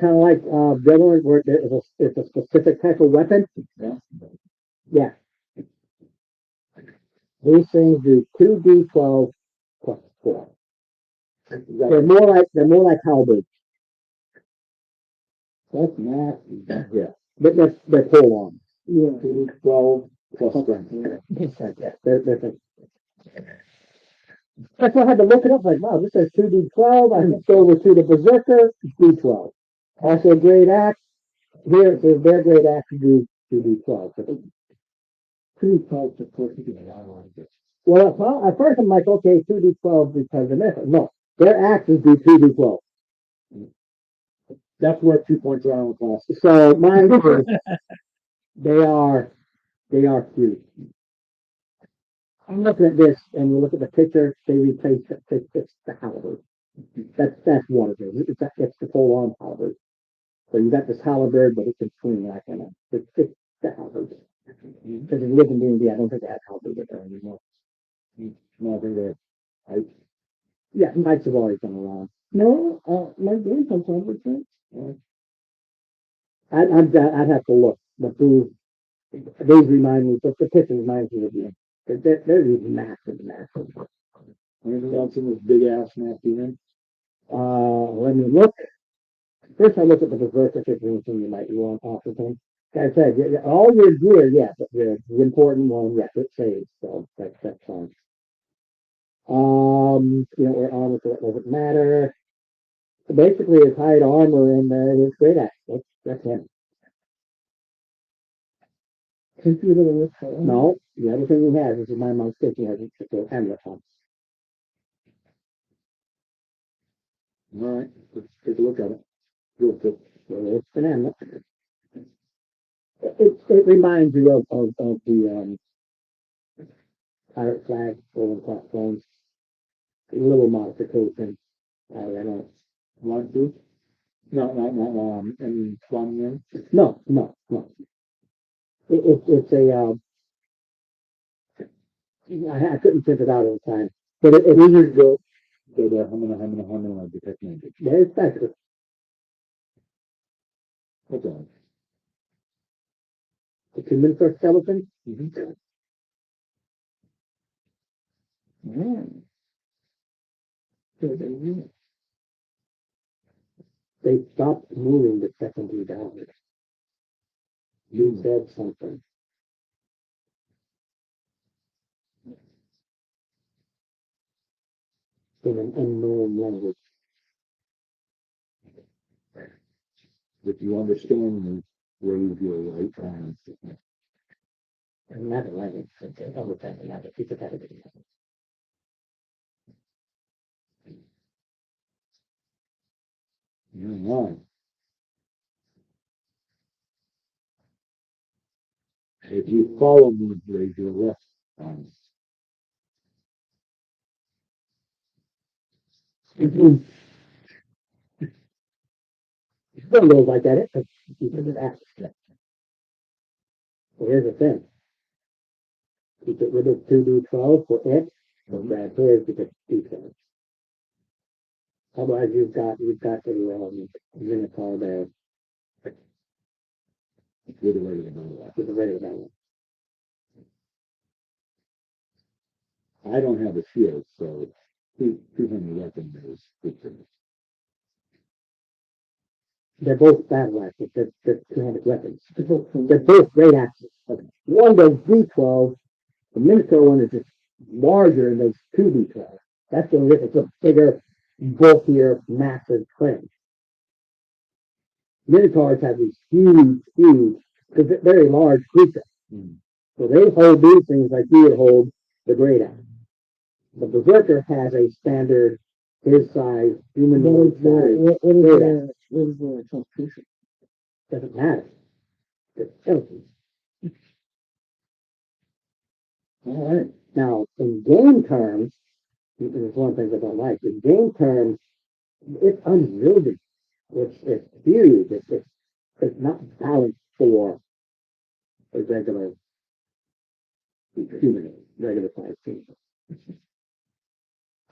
kind of like Devil, where it's a specific type of weapon. Yeah. Yeah. These things do 2d12 plus 4. They're more like halberds. That's nasty. Yeah. But they're pull on. Yeah. 12 plus strength. That's why I had to look it up. Like, wow, this says 2d12. I just go over to the Berserker, d12. Also, a great axe. Here it says their great axe do 2d12. So, 2d12 to 14. I don't like this. well, at first I'm like, okay, 2d12 because of this. No, their axes do 2d12. That's worth 2 points around the class. So mine, they are huge. I'm looking at this, and you look at the picture. They replace it's the halberd. That's one of it. It's the full on halberd. So you got this halberd, but it can swing like it's the halberd. Because if you live in D&D, I don't think they have halberd there anymore. No, I think they're. Yeah, knights have always been around. No, my grandson told me that. I'd have to look, but these remind me. But the picture reminds me of you. They're these massive. Anything else in this big ass nasty man? Let me look. First, I look at the Berserker if there's anything you might want off of them. Like I said, all your gear, yeah, but the important one, yeah, it saves, so that's fine. We're armor, so that doesn't matter. So basically, his hide armor and his great axe. That's him. Computer with her. No, the other thing he has is my mom's stick. He has a amulet on. All right, let's take a look at it. Real quick. So it's an amulet. It reminds you of the pirate flag, golden platforms. A little modification. I don't. Want to? No, and Swan. No. It's a. I couldn't print it out in time, but it is Go there. How many I'll be taking it. very special. What's that? The 2 minutes for skeleton. Mm-hmm. Man. So they knew. they stopped moving the secondary dollars. You said something. In an unknown language. If you understand me, raise your right hand. Another language, other than another, it's a category. You're right. If you follow me, raise your left hand. It don't go like that, it's you can ask. Well, here's the thing. You get rid of 2d12 for it, so grab his because d12. Otherwise, you've got a Minotaur there With a regular number. with a regular value. I don't have a shield, so 200 weapon is good for me. They're both battle axes. They're two-handed weapons. They're both great axes. Okay. One does d12. The Minotaur one is just larger and does 2d12. That's the only difference. It's a bigger, bulkier, massive thing. Minotaurs have these huge, because they're very large creatures. Mm. So they hold these things like you would hold the great axe. The Berserker has a standard, his size, humanoid size. What is the constitution? Doesn't matter. It's skeleton. All right. Now, in game terms, there's one thing I don't like. In game terms, it's unwieldy. It's huge. It's not balanced for a regular human, regular size team.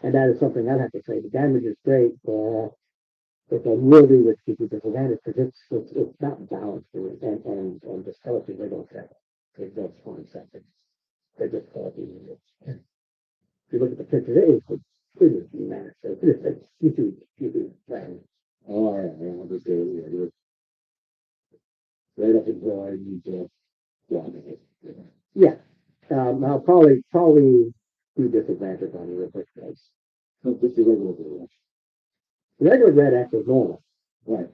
And that is something I'd have to say. The damage is great, but it's unwieldy, which gives you disadvantage because it's not balanced. And the skeletons, they don't have it. They don't 20 seconds. They're just skeleton. If you look at the picture, it is massive. It's a huge thing. All right, I'll just go here. Right up until I need to block it. Yeah. I'll probably do disadvantage on you quick guys. No, this is regular blue. Regular red axe is normal. Right.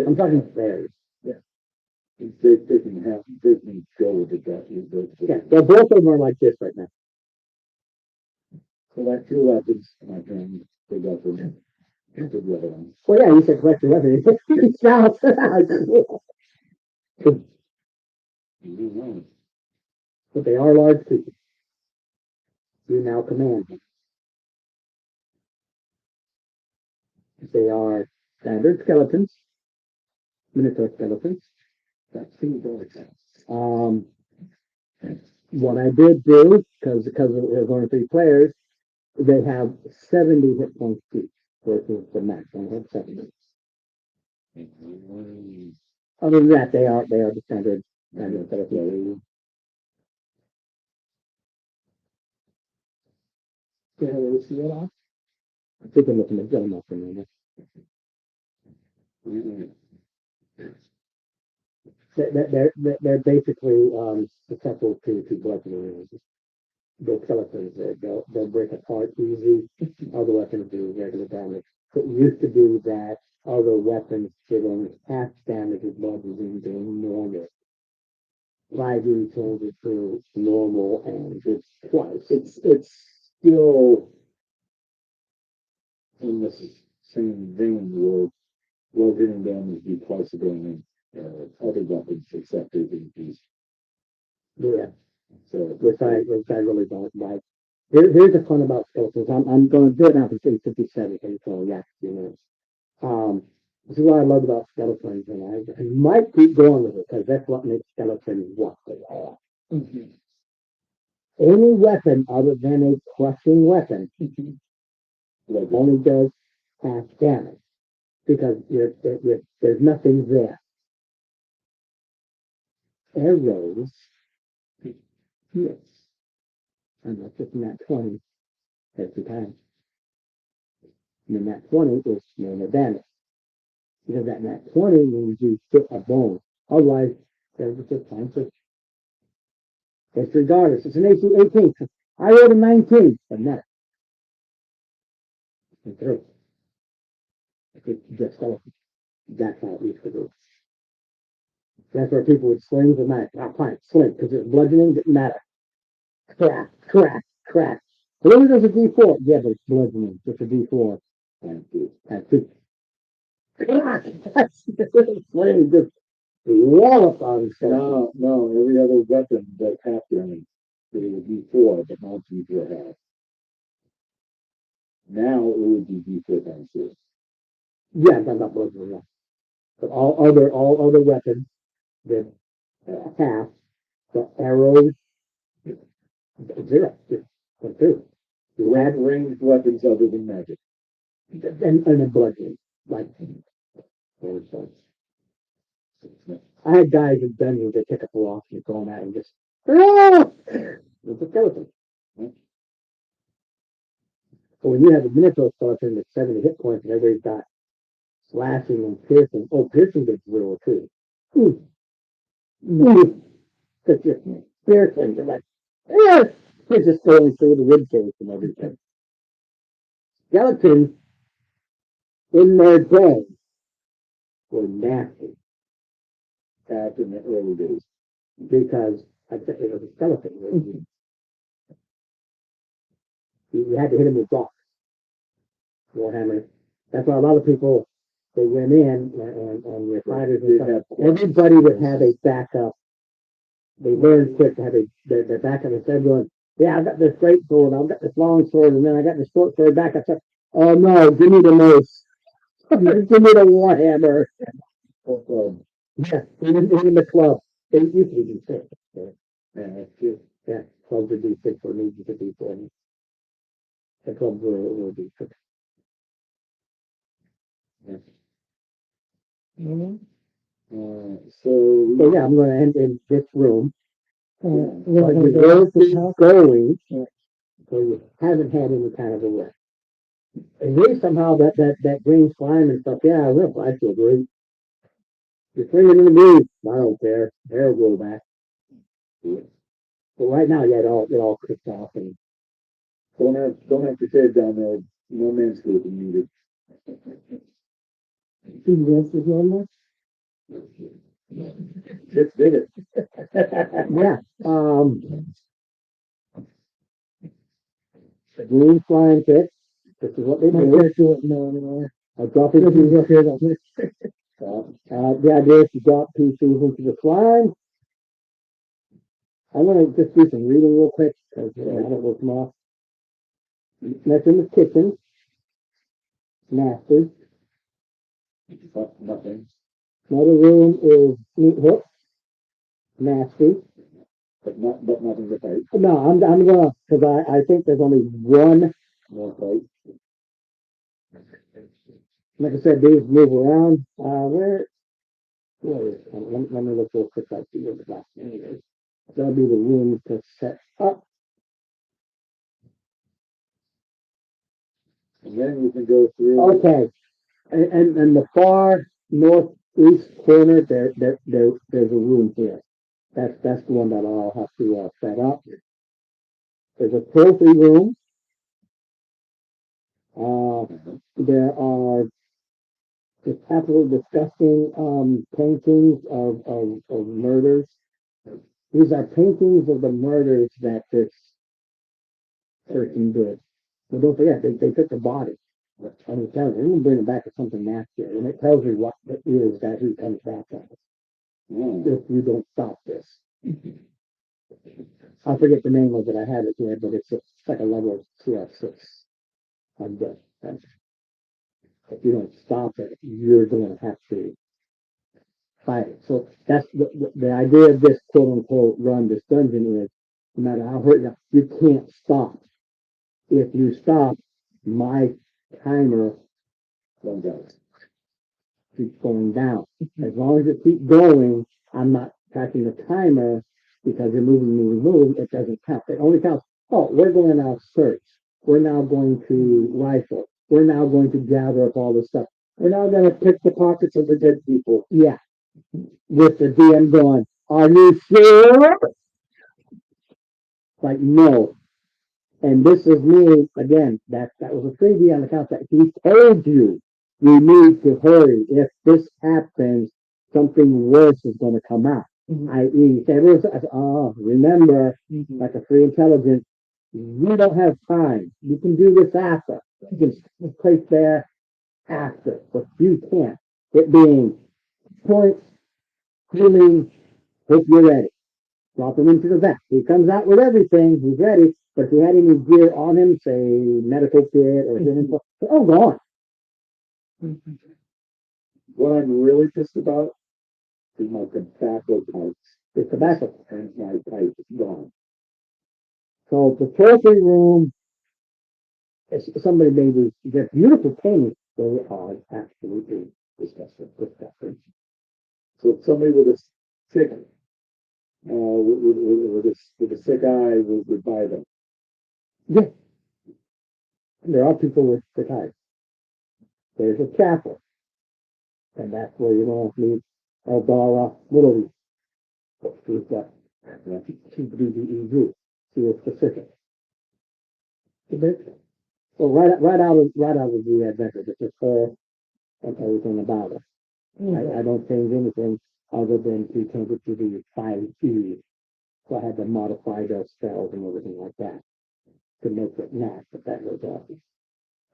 I'm talking fairies. They can go with it, that. Yeah, well, both of them are like this right now. Collect your weapons, my friend. They got them. Good weapons. Well, yeah, you said collect your weapons. It sounds but they are large creatures. You now command them. They are standard skeletons, Minotaur skeletons. That's two bullets. What I did do, because there's only 3 players, they have 70 hit points each versus the max. I have 70. Other than that, they are the standard skeletons. Do you have a see it off? I think I'm looking at them up in there. They're basically susceptible to bludgeoning. The skeletons, they'll break apart easy. Other weapons do regular damage. It used to be that other weapons did only half damage with bludgeoning doing normal. 5e changed it to normal and it's twice. It's still in this same vein where well hitting damage do twice a day other weapons except AVPs. Yeah. So Which I really don't like. Here's the fun about skeletons. I'm going to do it now for 57, so yeah, this is what I love about skeletons, and I might keep going with it because that's what makes skeletons what they are. Mm-hmm. Any weapon other than a crushing weapon only does half damage because there's nothing there. Arrows, yes. I'm not just that 20 every time. And then that 20 is main advantage. Because that 20 means you hit a bone. Otherwise, there's just fine. So it's regardless. It's an 18. I wrote a 19, but not. It's through. It's just so that's how it used to do. That's where people would slings and knives. I'll find sling because it's bludgeoning didn't matter. Crack, crack, crack. What does a D4? Yeah, but it's bludgeoning. It's a D4. And two. Crack! That's sling just wallop on himself. No, every other weapon does half damage. It would be 4, but not D4 half. Now it would be D4 times 2. Yeah, that's not bludgeoning. Yeah. But all other weapons, the half, the arrows, 0. Just 2. Ranged weapons other than magic. And a bludgeoning. Like, I had guys in dungeons that pick up a rock and go at and just, it's a skeleton. But when you have a minotaur skeleton that's 70 hit points and everybody's got slashing and piercing, piercing gets 0 too. Because you're piercing, you're like, it's just going through the rib cage and everything. Skeletons in their day were nasty. Back in the early days. Because it was a skeleton. You had to hit him with rocks. Warhammer. That's why a lot of people, they went in and your fighters and stuff. Everybody would have a backup. They learned quick to have their backup instead of going, yeah, I've got this great sword, I've got this long sword, and then I got this short sword backup. Oh no, give me the mace. Give me the Warhammer. Yeah, even the club. They used to be 6. Yeah, that's true. Yeah, clubs would be 6 or maybe to be 4. The clubs were be 6. Yeah. So yeah, I'm going to end in this room. But you will keep going, so you haven't had any kind of a rest. And here somehow that green slime and stuff, yeah, I feel great. You're bringing in the news. I don't care. They'll go back. But right now, yeah, it all kicked off and Don't have to shave down there. No manscaping needed. two minutes is normal. Just did it. Yeah. The green flying pit. This is what they do. I can't do it now anymore. I'll drop it into the idea is to drop pieces into the slime. I'm going to just do some reading real quick because I don't work them off. That's in the kitchen. Nasty. Nothing. Another room is meat hooks. Nasty. But nothing to fight. No, I'm gonna because I think there's only one more fight. Like I said, these move around. Where is it? Let me look real quick. I see where the last thing is. That'll be the room to set up. And then you can go through. Okay, and the far northeast corner there's a room here. That's the one that I'll have to set up. There's a trophy room. There are just absolutely disgusting paintings of murders. These are paintings of the murders that this person did. But don't forget, they took the body. And it tells you, you can bring it back to something nastier. And it tells you what it is that he comes back as. If you don't stop this. I forget the name of it. I have it here, but it's like a level of CS6. I'm good. If you don't stop it, you're going to have to fight it. So that's the idea of this quote unquote run, this dungeon is no matter how hurt you can't stop. If you stop, my timer goes out. Keeps going down. As long as it keeps going, I'm not tracking the timer because you're moving, it doesn't count. It only counts, we're going to search. We're now going to rifle. We're now going to gather up all this stuff. We're now gonna pick the pockets of the dead people. Yeah. With the DM going, are you sure? Like, no. And this is me, again, that was a freebie on the count that he told you need to hurry. If this happens, something worse is gonna come out. I.e., remember, like a free intelligence, you don't have time. You can do this after. You can place there after, but you can't. It being point, healing, hope you're ready. Drop him into the vet. He comes out with everything. He's ready. But if he had any gear on him, say medical kit or anything, oh, gone. What I'm really pissed about is my tobacco pouch. It's tobacco. And my pipe is gone. So the trophy room, somebody made they're beautiful paintings. They are absolutely disgusting. Disgusting. So if somebody with a sick, with a sick eye would buy them. Yeah. There are people with sick eyes. There's a chapel. And that's where you're going to meet Eldara Little. She's got CBDEU. She was specific. So right out of the adventure, this is her and everything about her. I don't change anything other than to change it to the 5E. So I had to modify those spells and everything like that to make it match, but that was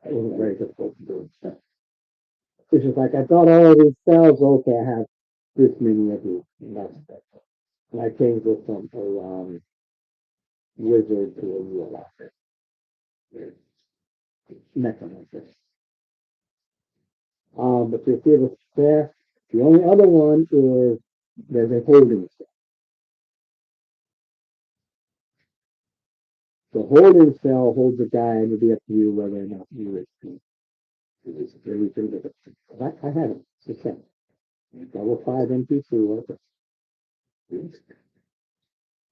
it wasn't very difficult to do. It's just like I thought all of these spells, okay, I have this many of these, and that's it. And I changed it from a wizard to a real life necromancer. But you see what's there. The only other one is there's a holding cell. The holding cell holds a guy, and it'll be up to you whether or not you wish to. Everything that I have it. It's the same. Level 5 NPC.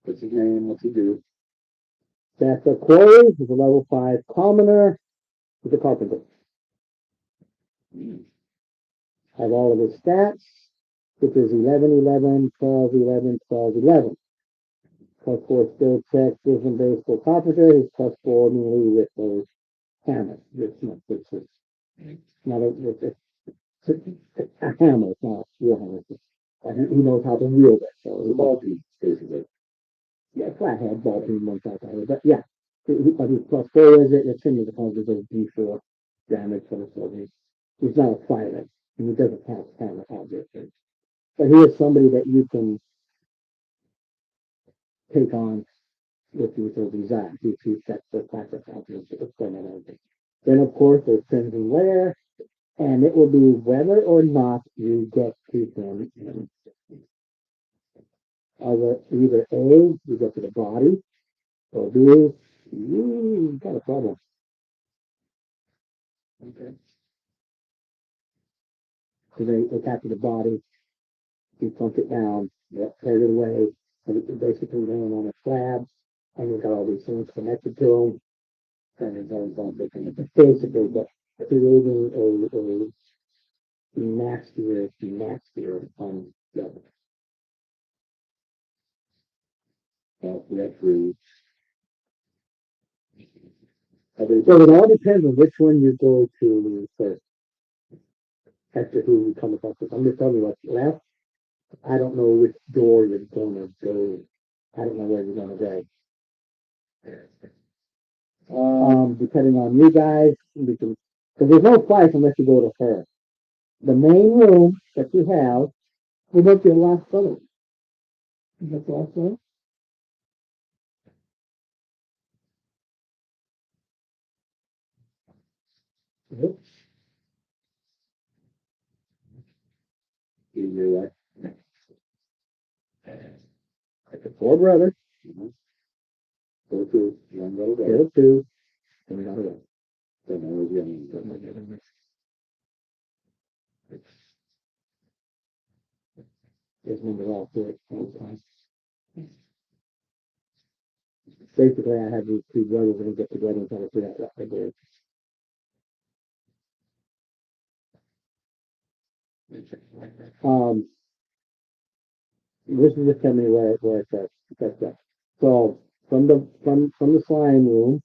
What's his name? What's he do? That's a quarry. He's a level 5 commoner. He's a carpenter. Have all of his stats, which is 11, 11, 12, 11, 12, 11. Plus 4 skill check, wisdom base for carpenter. He's plus 4 melee with those hammers. It's not a hammer. It's not a war hammer. He knows how to wield it. So The ball team, basically. yeah, flathead, ball team, one side. But yeah, but he's plus 4 is it? It's similar to causes of D4 damage for the soldiers. He's not a fighter, and he doesn't have hammer objects. But he is somebody that you can take on if you so desire. If you set the classic objects to experiment and everything. Then of course there's Crimson Lair, and it will be whether or not you get to him in either A, you get to the body, or B, you got a problem. Okay. So they capture the body, you plunk it down, tear it away, and it's basically laying on a slab, and you've got all these things connected to them, and it's all different. It's basically but creating a nastier on level. That through. So it all depends on which one you go to first. As to who you come across with. I'm just telling you what's left. I don't know which door you're gonna go. I don't know where you're gonna go. Depending on you guys, because there's no price unless you go to her. The main room that you have, will make your last color. Is that the last one? Yep. You're right. Like the 4 brothers, Go to one little guy. kill 2, and we got away. Then I was young. Just remember all 4 at the same time. Basically, I had these 2 brothers and get together and try to figure out what they did. Um, this is just tell me where it says. That's it. So from the slime room,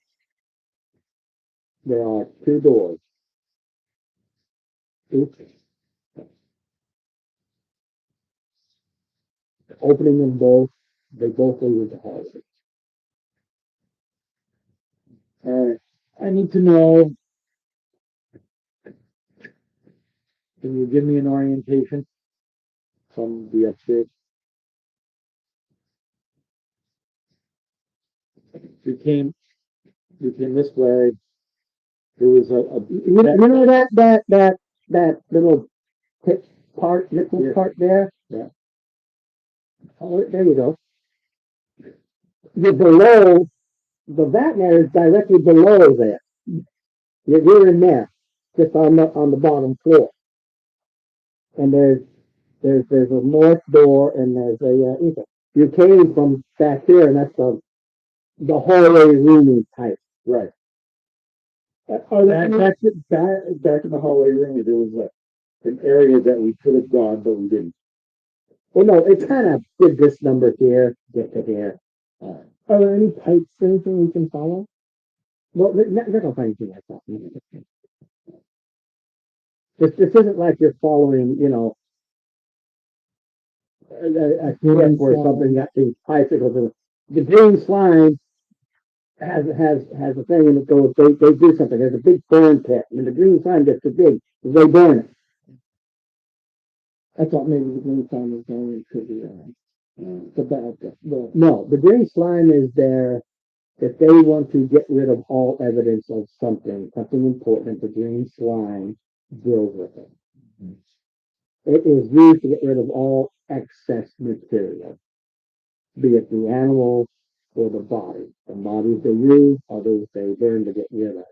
there are two doors. Each opening them both, they both lead into hallway. All right. I need to know. Can you give me an orientation from the upstairs? You came this way. There was you know that little pit part, nickel part there? Yeah. Oh, there you go. You're below, the Vatner is directly below there. You're in there, just on the bottom floor. And there's a north door and there's a ether. You came from back here, and that's the hallway rooming type. Right. Back in the hallway room, there was an area that we could have gone, but we didn't. Well, no, it kind of did this number here, get to here. Are there any pipes or anything we can follow? Well, they're not gonna find anything like that. This isn't like you're following, a ship where something got these bicycles. And the green slime has a thing and it goes, they do something. There's a big burn pit, and the green slime gets too big, they burn it. I thought maybe the green slime was going to the bad guy. No, the green slime is there if they want to get rid of all evidence of something important. The green slime deals with it. It is used to get rid of all excess material, be it the animal or the body. The bodies they use, others they burn to get rid of.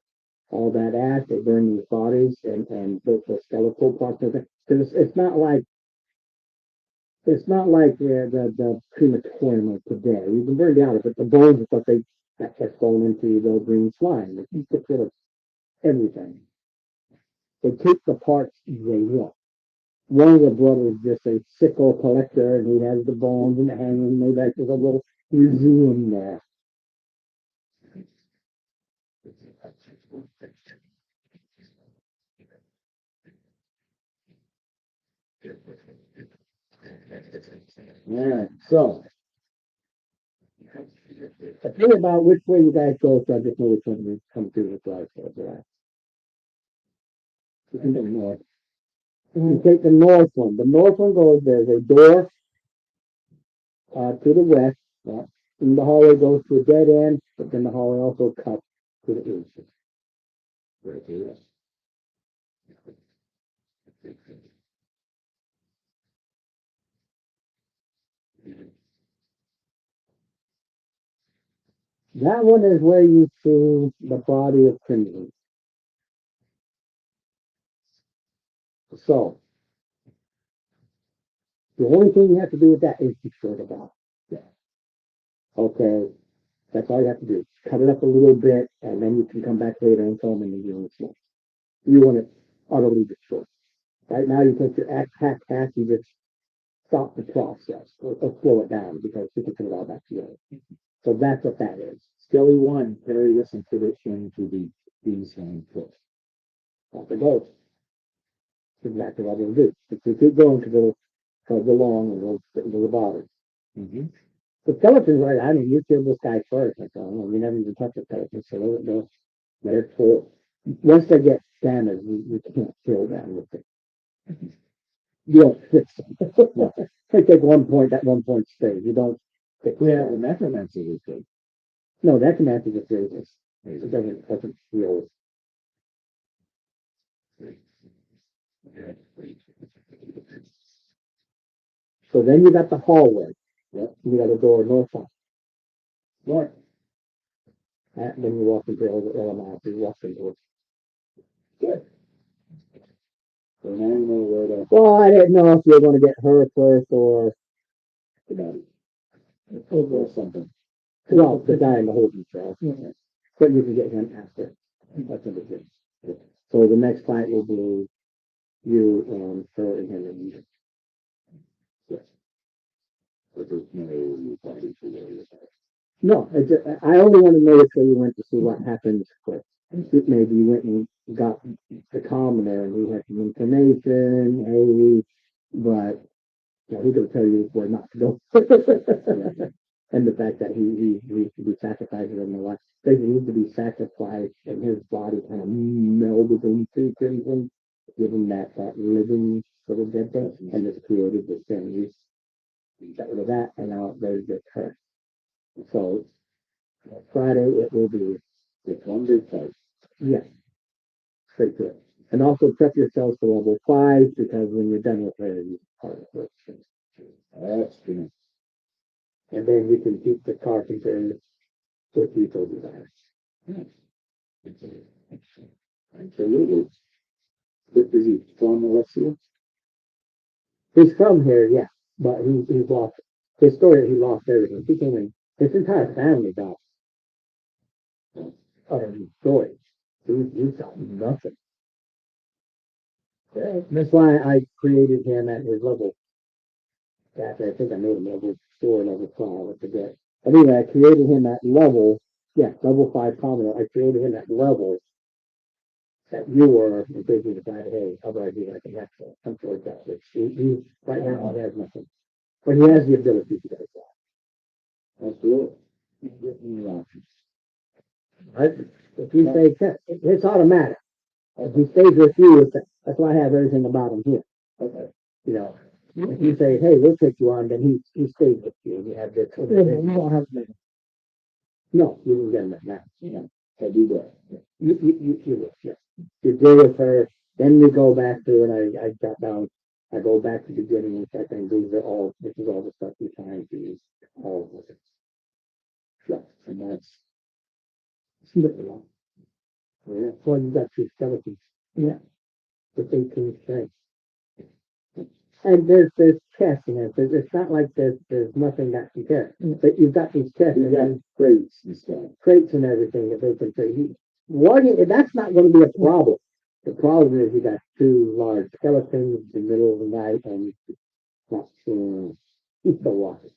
All that ash, they burn these bodies and the skeletal parts of it. Because it's not like the crematorium of today. You can burn down it, but the bones is what that gets thrown into the green slime. They get rid of everything. They keep the parts they want. One of the brothers is just a sickle collector, and he has the bones and the hanging. Maybe there's a little museum there. All right, so the thing about which way you guys go, so I just know which one we come to with life. You can go north. You take the north one. The north one goes, there's a door to the west. And the hallway goes to a dead end, but then the hallway also cuts to the east. Right here. That one is where you see the body of Crimson. So, the only thing you have to do with that is be sure about it. Okay, that's all you have to do. Cut it up a little bit, and then you can come back later and tell them and you want it. You want it utterly destroyed. Right now, you take your hack, you just stop the process or slow it down because you can put it all back together. So that's what that is. Skelly 1, carry this and put it into these put. Off it goes. That's exactly what it'll do. If you keep going to go along and go into the body. Mm-hmm. The skeletons, right? I mean, you kill this guy first. Like, oh, you never even touch the skeleton, so let it go. Let it fall. Once they get damaged, you can't kill them with it. You don't fix them. They take 1 point, that 1 point stays. You don't fix them. Yeah, the necromancer is good. No, necromancer is good. It doesn't heal. So then you got the hallway. Yep. You got a door north side. North. And then you walk into the LMI, you walk into it. Good. So now you know where to. Well, I didn't know if you were going to get her first or or something. Well, the guy in the holding cell. Mm-hmm. But you can get him after. That's a good. So the next fight will be you and her and him and you. But there's no party to worry about. No, I only want to know it so you went to see what happened with. Maybe you went and got the commoner and he had some information, hey, but you know, he's going to tell you where not to go. And the fact that he needs to be sacrificed in the life, they need to be sacrificed and his body kind of melded into him, giving that living sort of dead person, and it's created this thing. You got rid of that, and now there's this her. So Friday it will be. It's one big fight. Yes, straight to it. And also prep yourselves for level 5 because when you're done with her, you part of it. That's gonna. And then you can keep the carpenter with you till you die. Absolutely. Is he from Alexia? He's from here, yeah, but he's lost his story. He lost everything. He came in. His entire family got utterly destroyed. He's got nothing. That's why I created him at his level. I think I made him level 4, level 5, I forget. But anyway, I created him at level, yeah, level 5 commoner. I created him at level that you were and basically decided, hey, how about I do like an extra, something like that. Which he right now he has nothing. But he has the ability to get it done. Absolutely. Get me options. Right? If you say it's automatic. If he stays with you, that's why I have everything about him here. Okay. You know, if you say, hey, we'll take you on, then he stays with you. And you have this. You don't have to. No, you didn't get him at that. Yeah. I do that. You will, yeah. You deal with her, then we go back to, and I got down, I go back to the beginning and check, and this is all the stuff you're trying to use, all of it. Yeah. And that's. Slippery. Yeah, well, you got 2 skeletons. Yeah. With 18 strength. And there's chests in it. It's not like there's nothing that compares. But you've got these chests You got crates and stuff. crates and everything that they can say. That's not going to be a problem. The problem is you got 2 large skeletons in the middle of the night and not sure the water.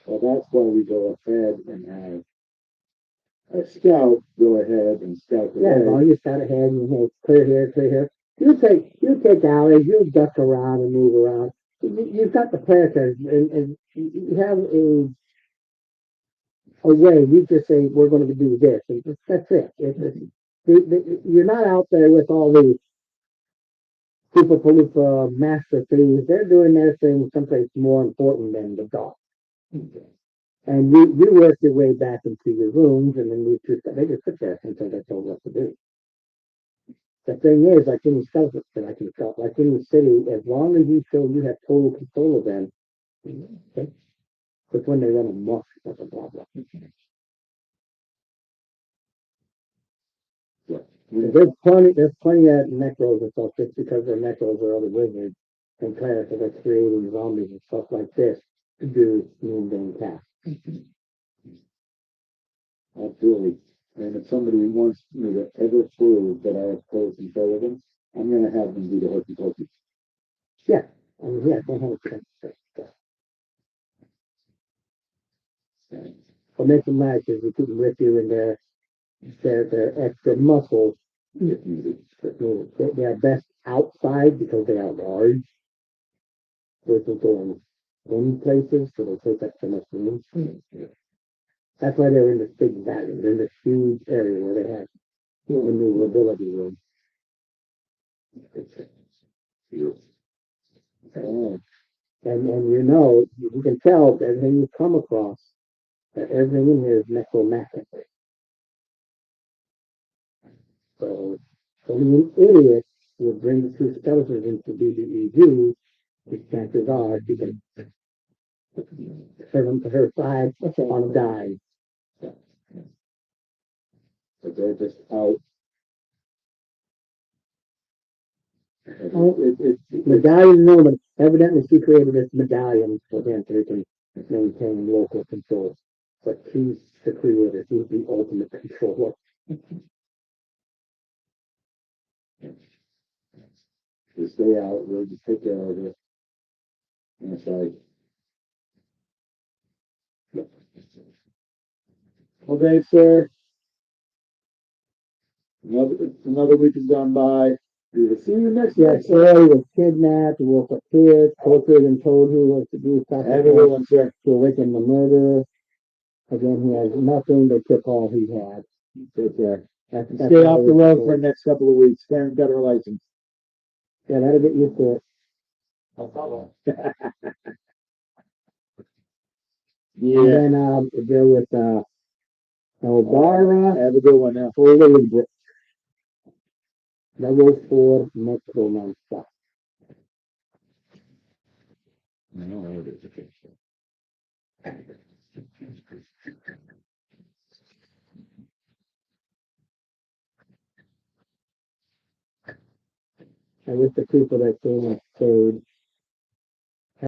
Well, that's why we go ahead and have a scout go ahead and scout the Yeah, way. well, you got ahead and hey, clear here, clear here. You take alleys, you duck around and move around. You've got the characters and you have a way. You just say we're going to do this, and that's it. You're not out there with all these Koopa Paloopa master thieves. They're doing their thing someplace more important than the dog. And you work your way back into your rooms, and then they just sit there until they're told what to do. The thing is, like any substance, like any city, as long as you show you have total control of them, okay? But when they run amok, that's a problem. Yeah. There's plenty of necros and stuff just because they're necros or other wizards and clerics that are creating zombies and stuff like this to do mundane tasks. Absolutely. And if somebody wants me to ever prove that I have full control of them, I'm going to have them do the hokey pokey. Yeah, I mean, yeah, 100%. What makes them nice is you keep them with you and their extra muscles. If needed. They are best outside because they are large versus going in places, so they take up so much room. That's why they're in this big valley. They're in this huge area where they have maneuverability room. Oh, And you can tell that everything you come across, that everything in here is necromantic. So only an idiot would bring the 2 skeletons into BBEG, which chances are you can turn them to her side on a dime. but they're just out. Medallion Norman, evidently she created this medallion for him so he can maintain local control. But she's the creator, she's the ultimate controller. to stay out, we'll just take care of it. And it's like, okay, sir. Another week has gone by. We will see you next Yeah, week. Sherry was kidnapped, woke up here, tortured and told who was to do stuff. Have a good one, sir. To awaken the murderer. Again, he has nothing, they took all he had. Take care. That's Stay how off it the was road told. for the next couple of weeks. Karen got her license. Yeah, that'll get used to it. No problem. And Yeah. then, there was, Elvira Have a good one now. Holy Level 4 Necromancer. No, it is okay. And with the people that came and stayed,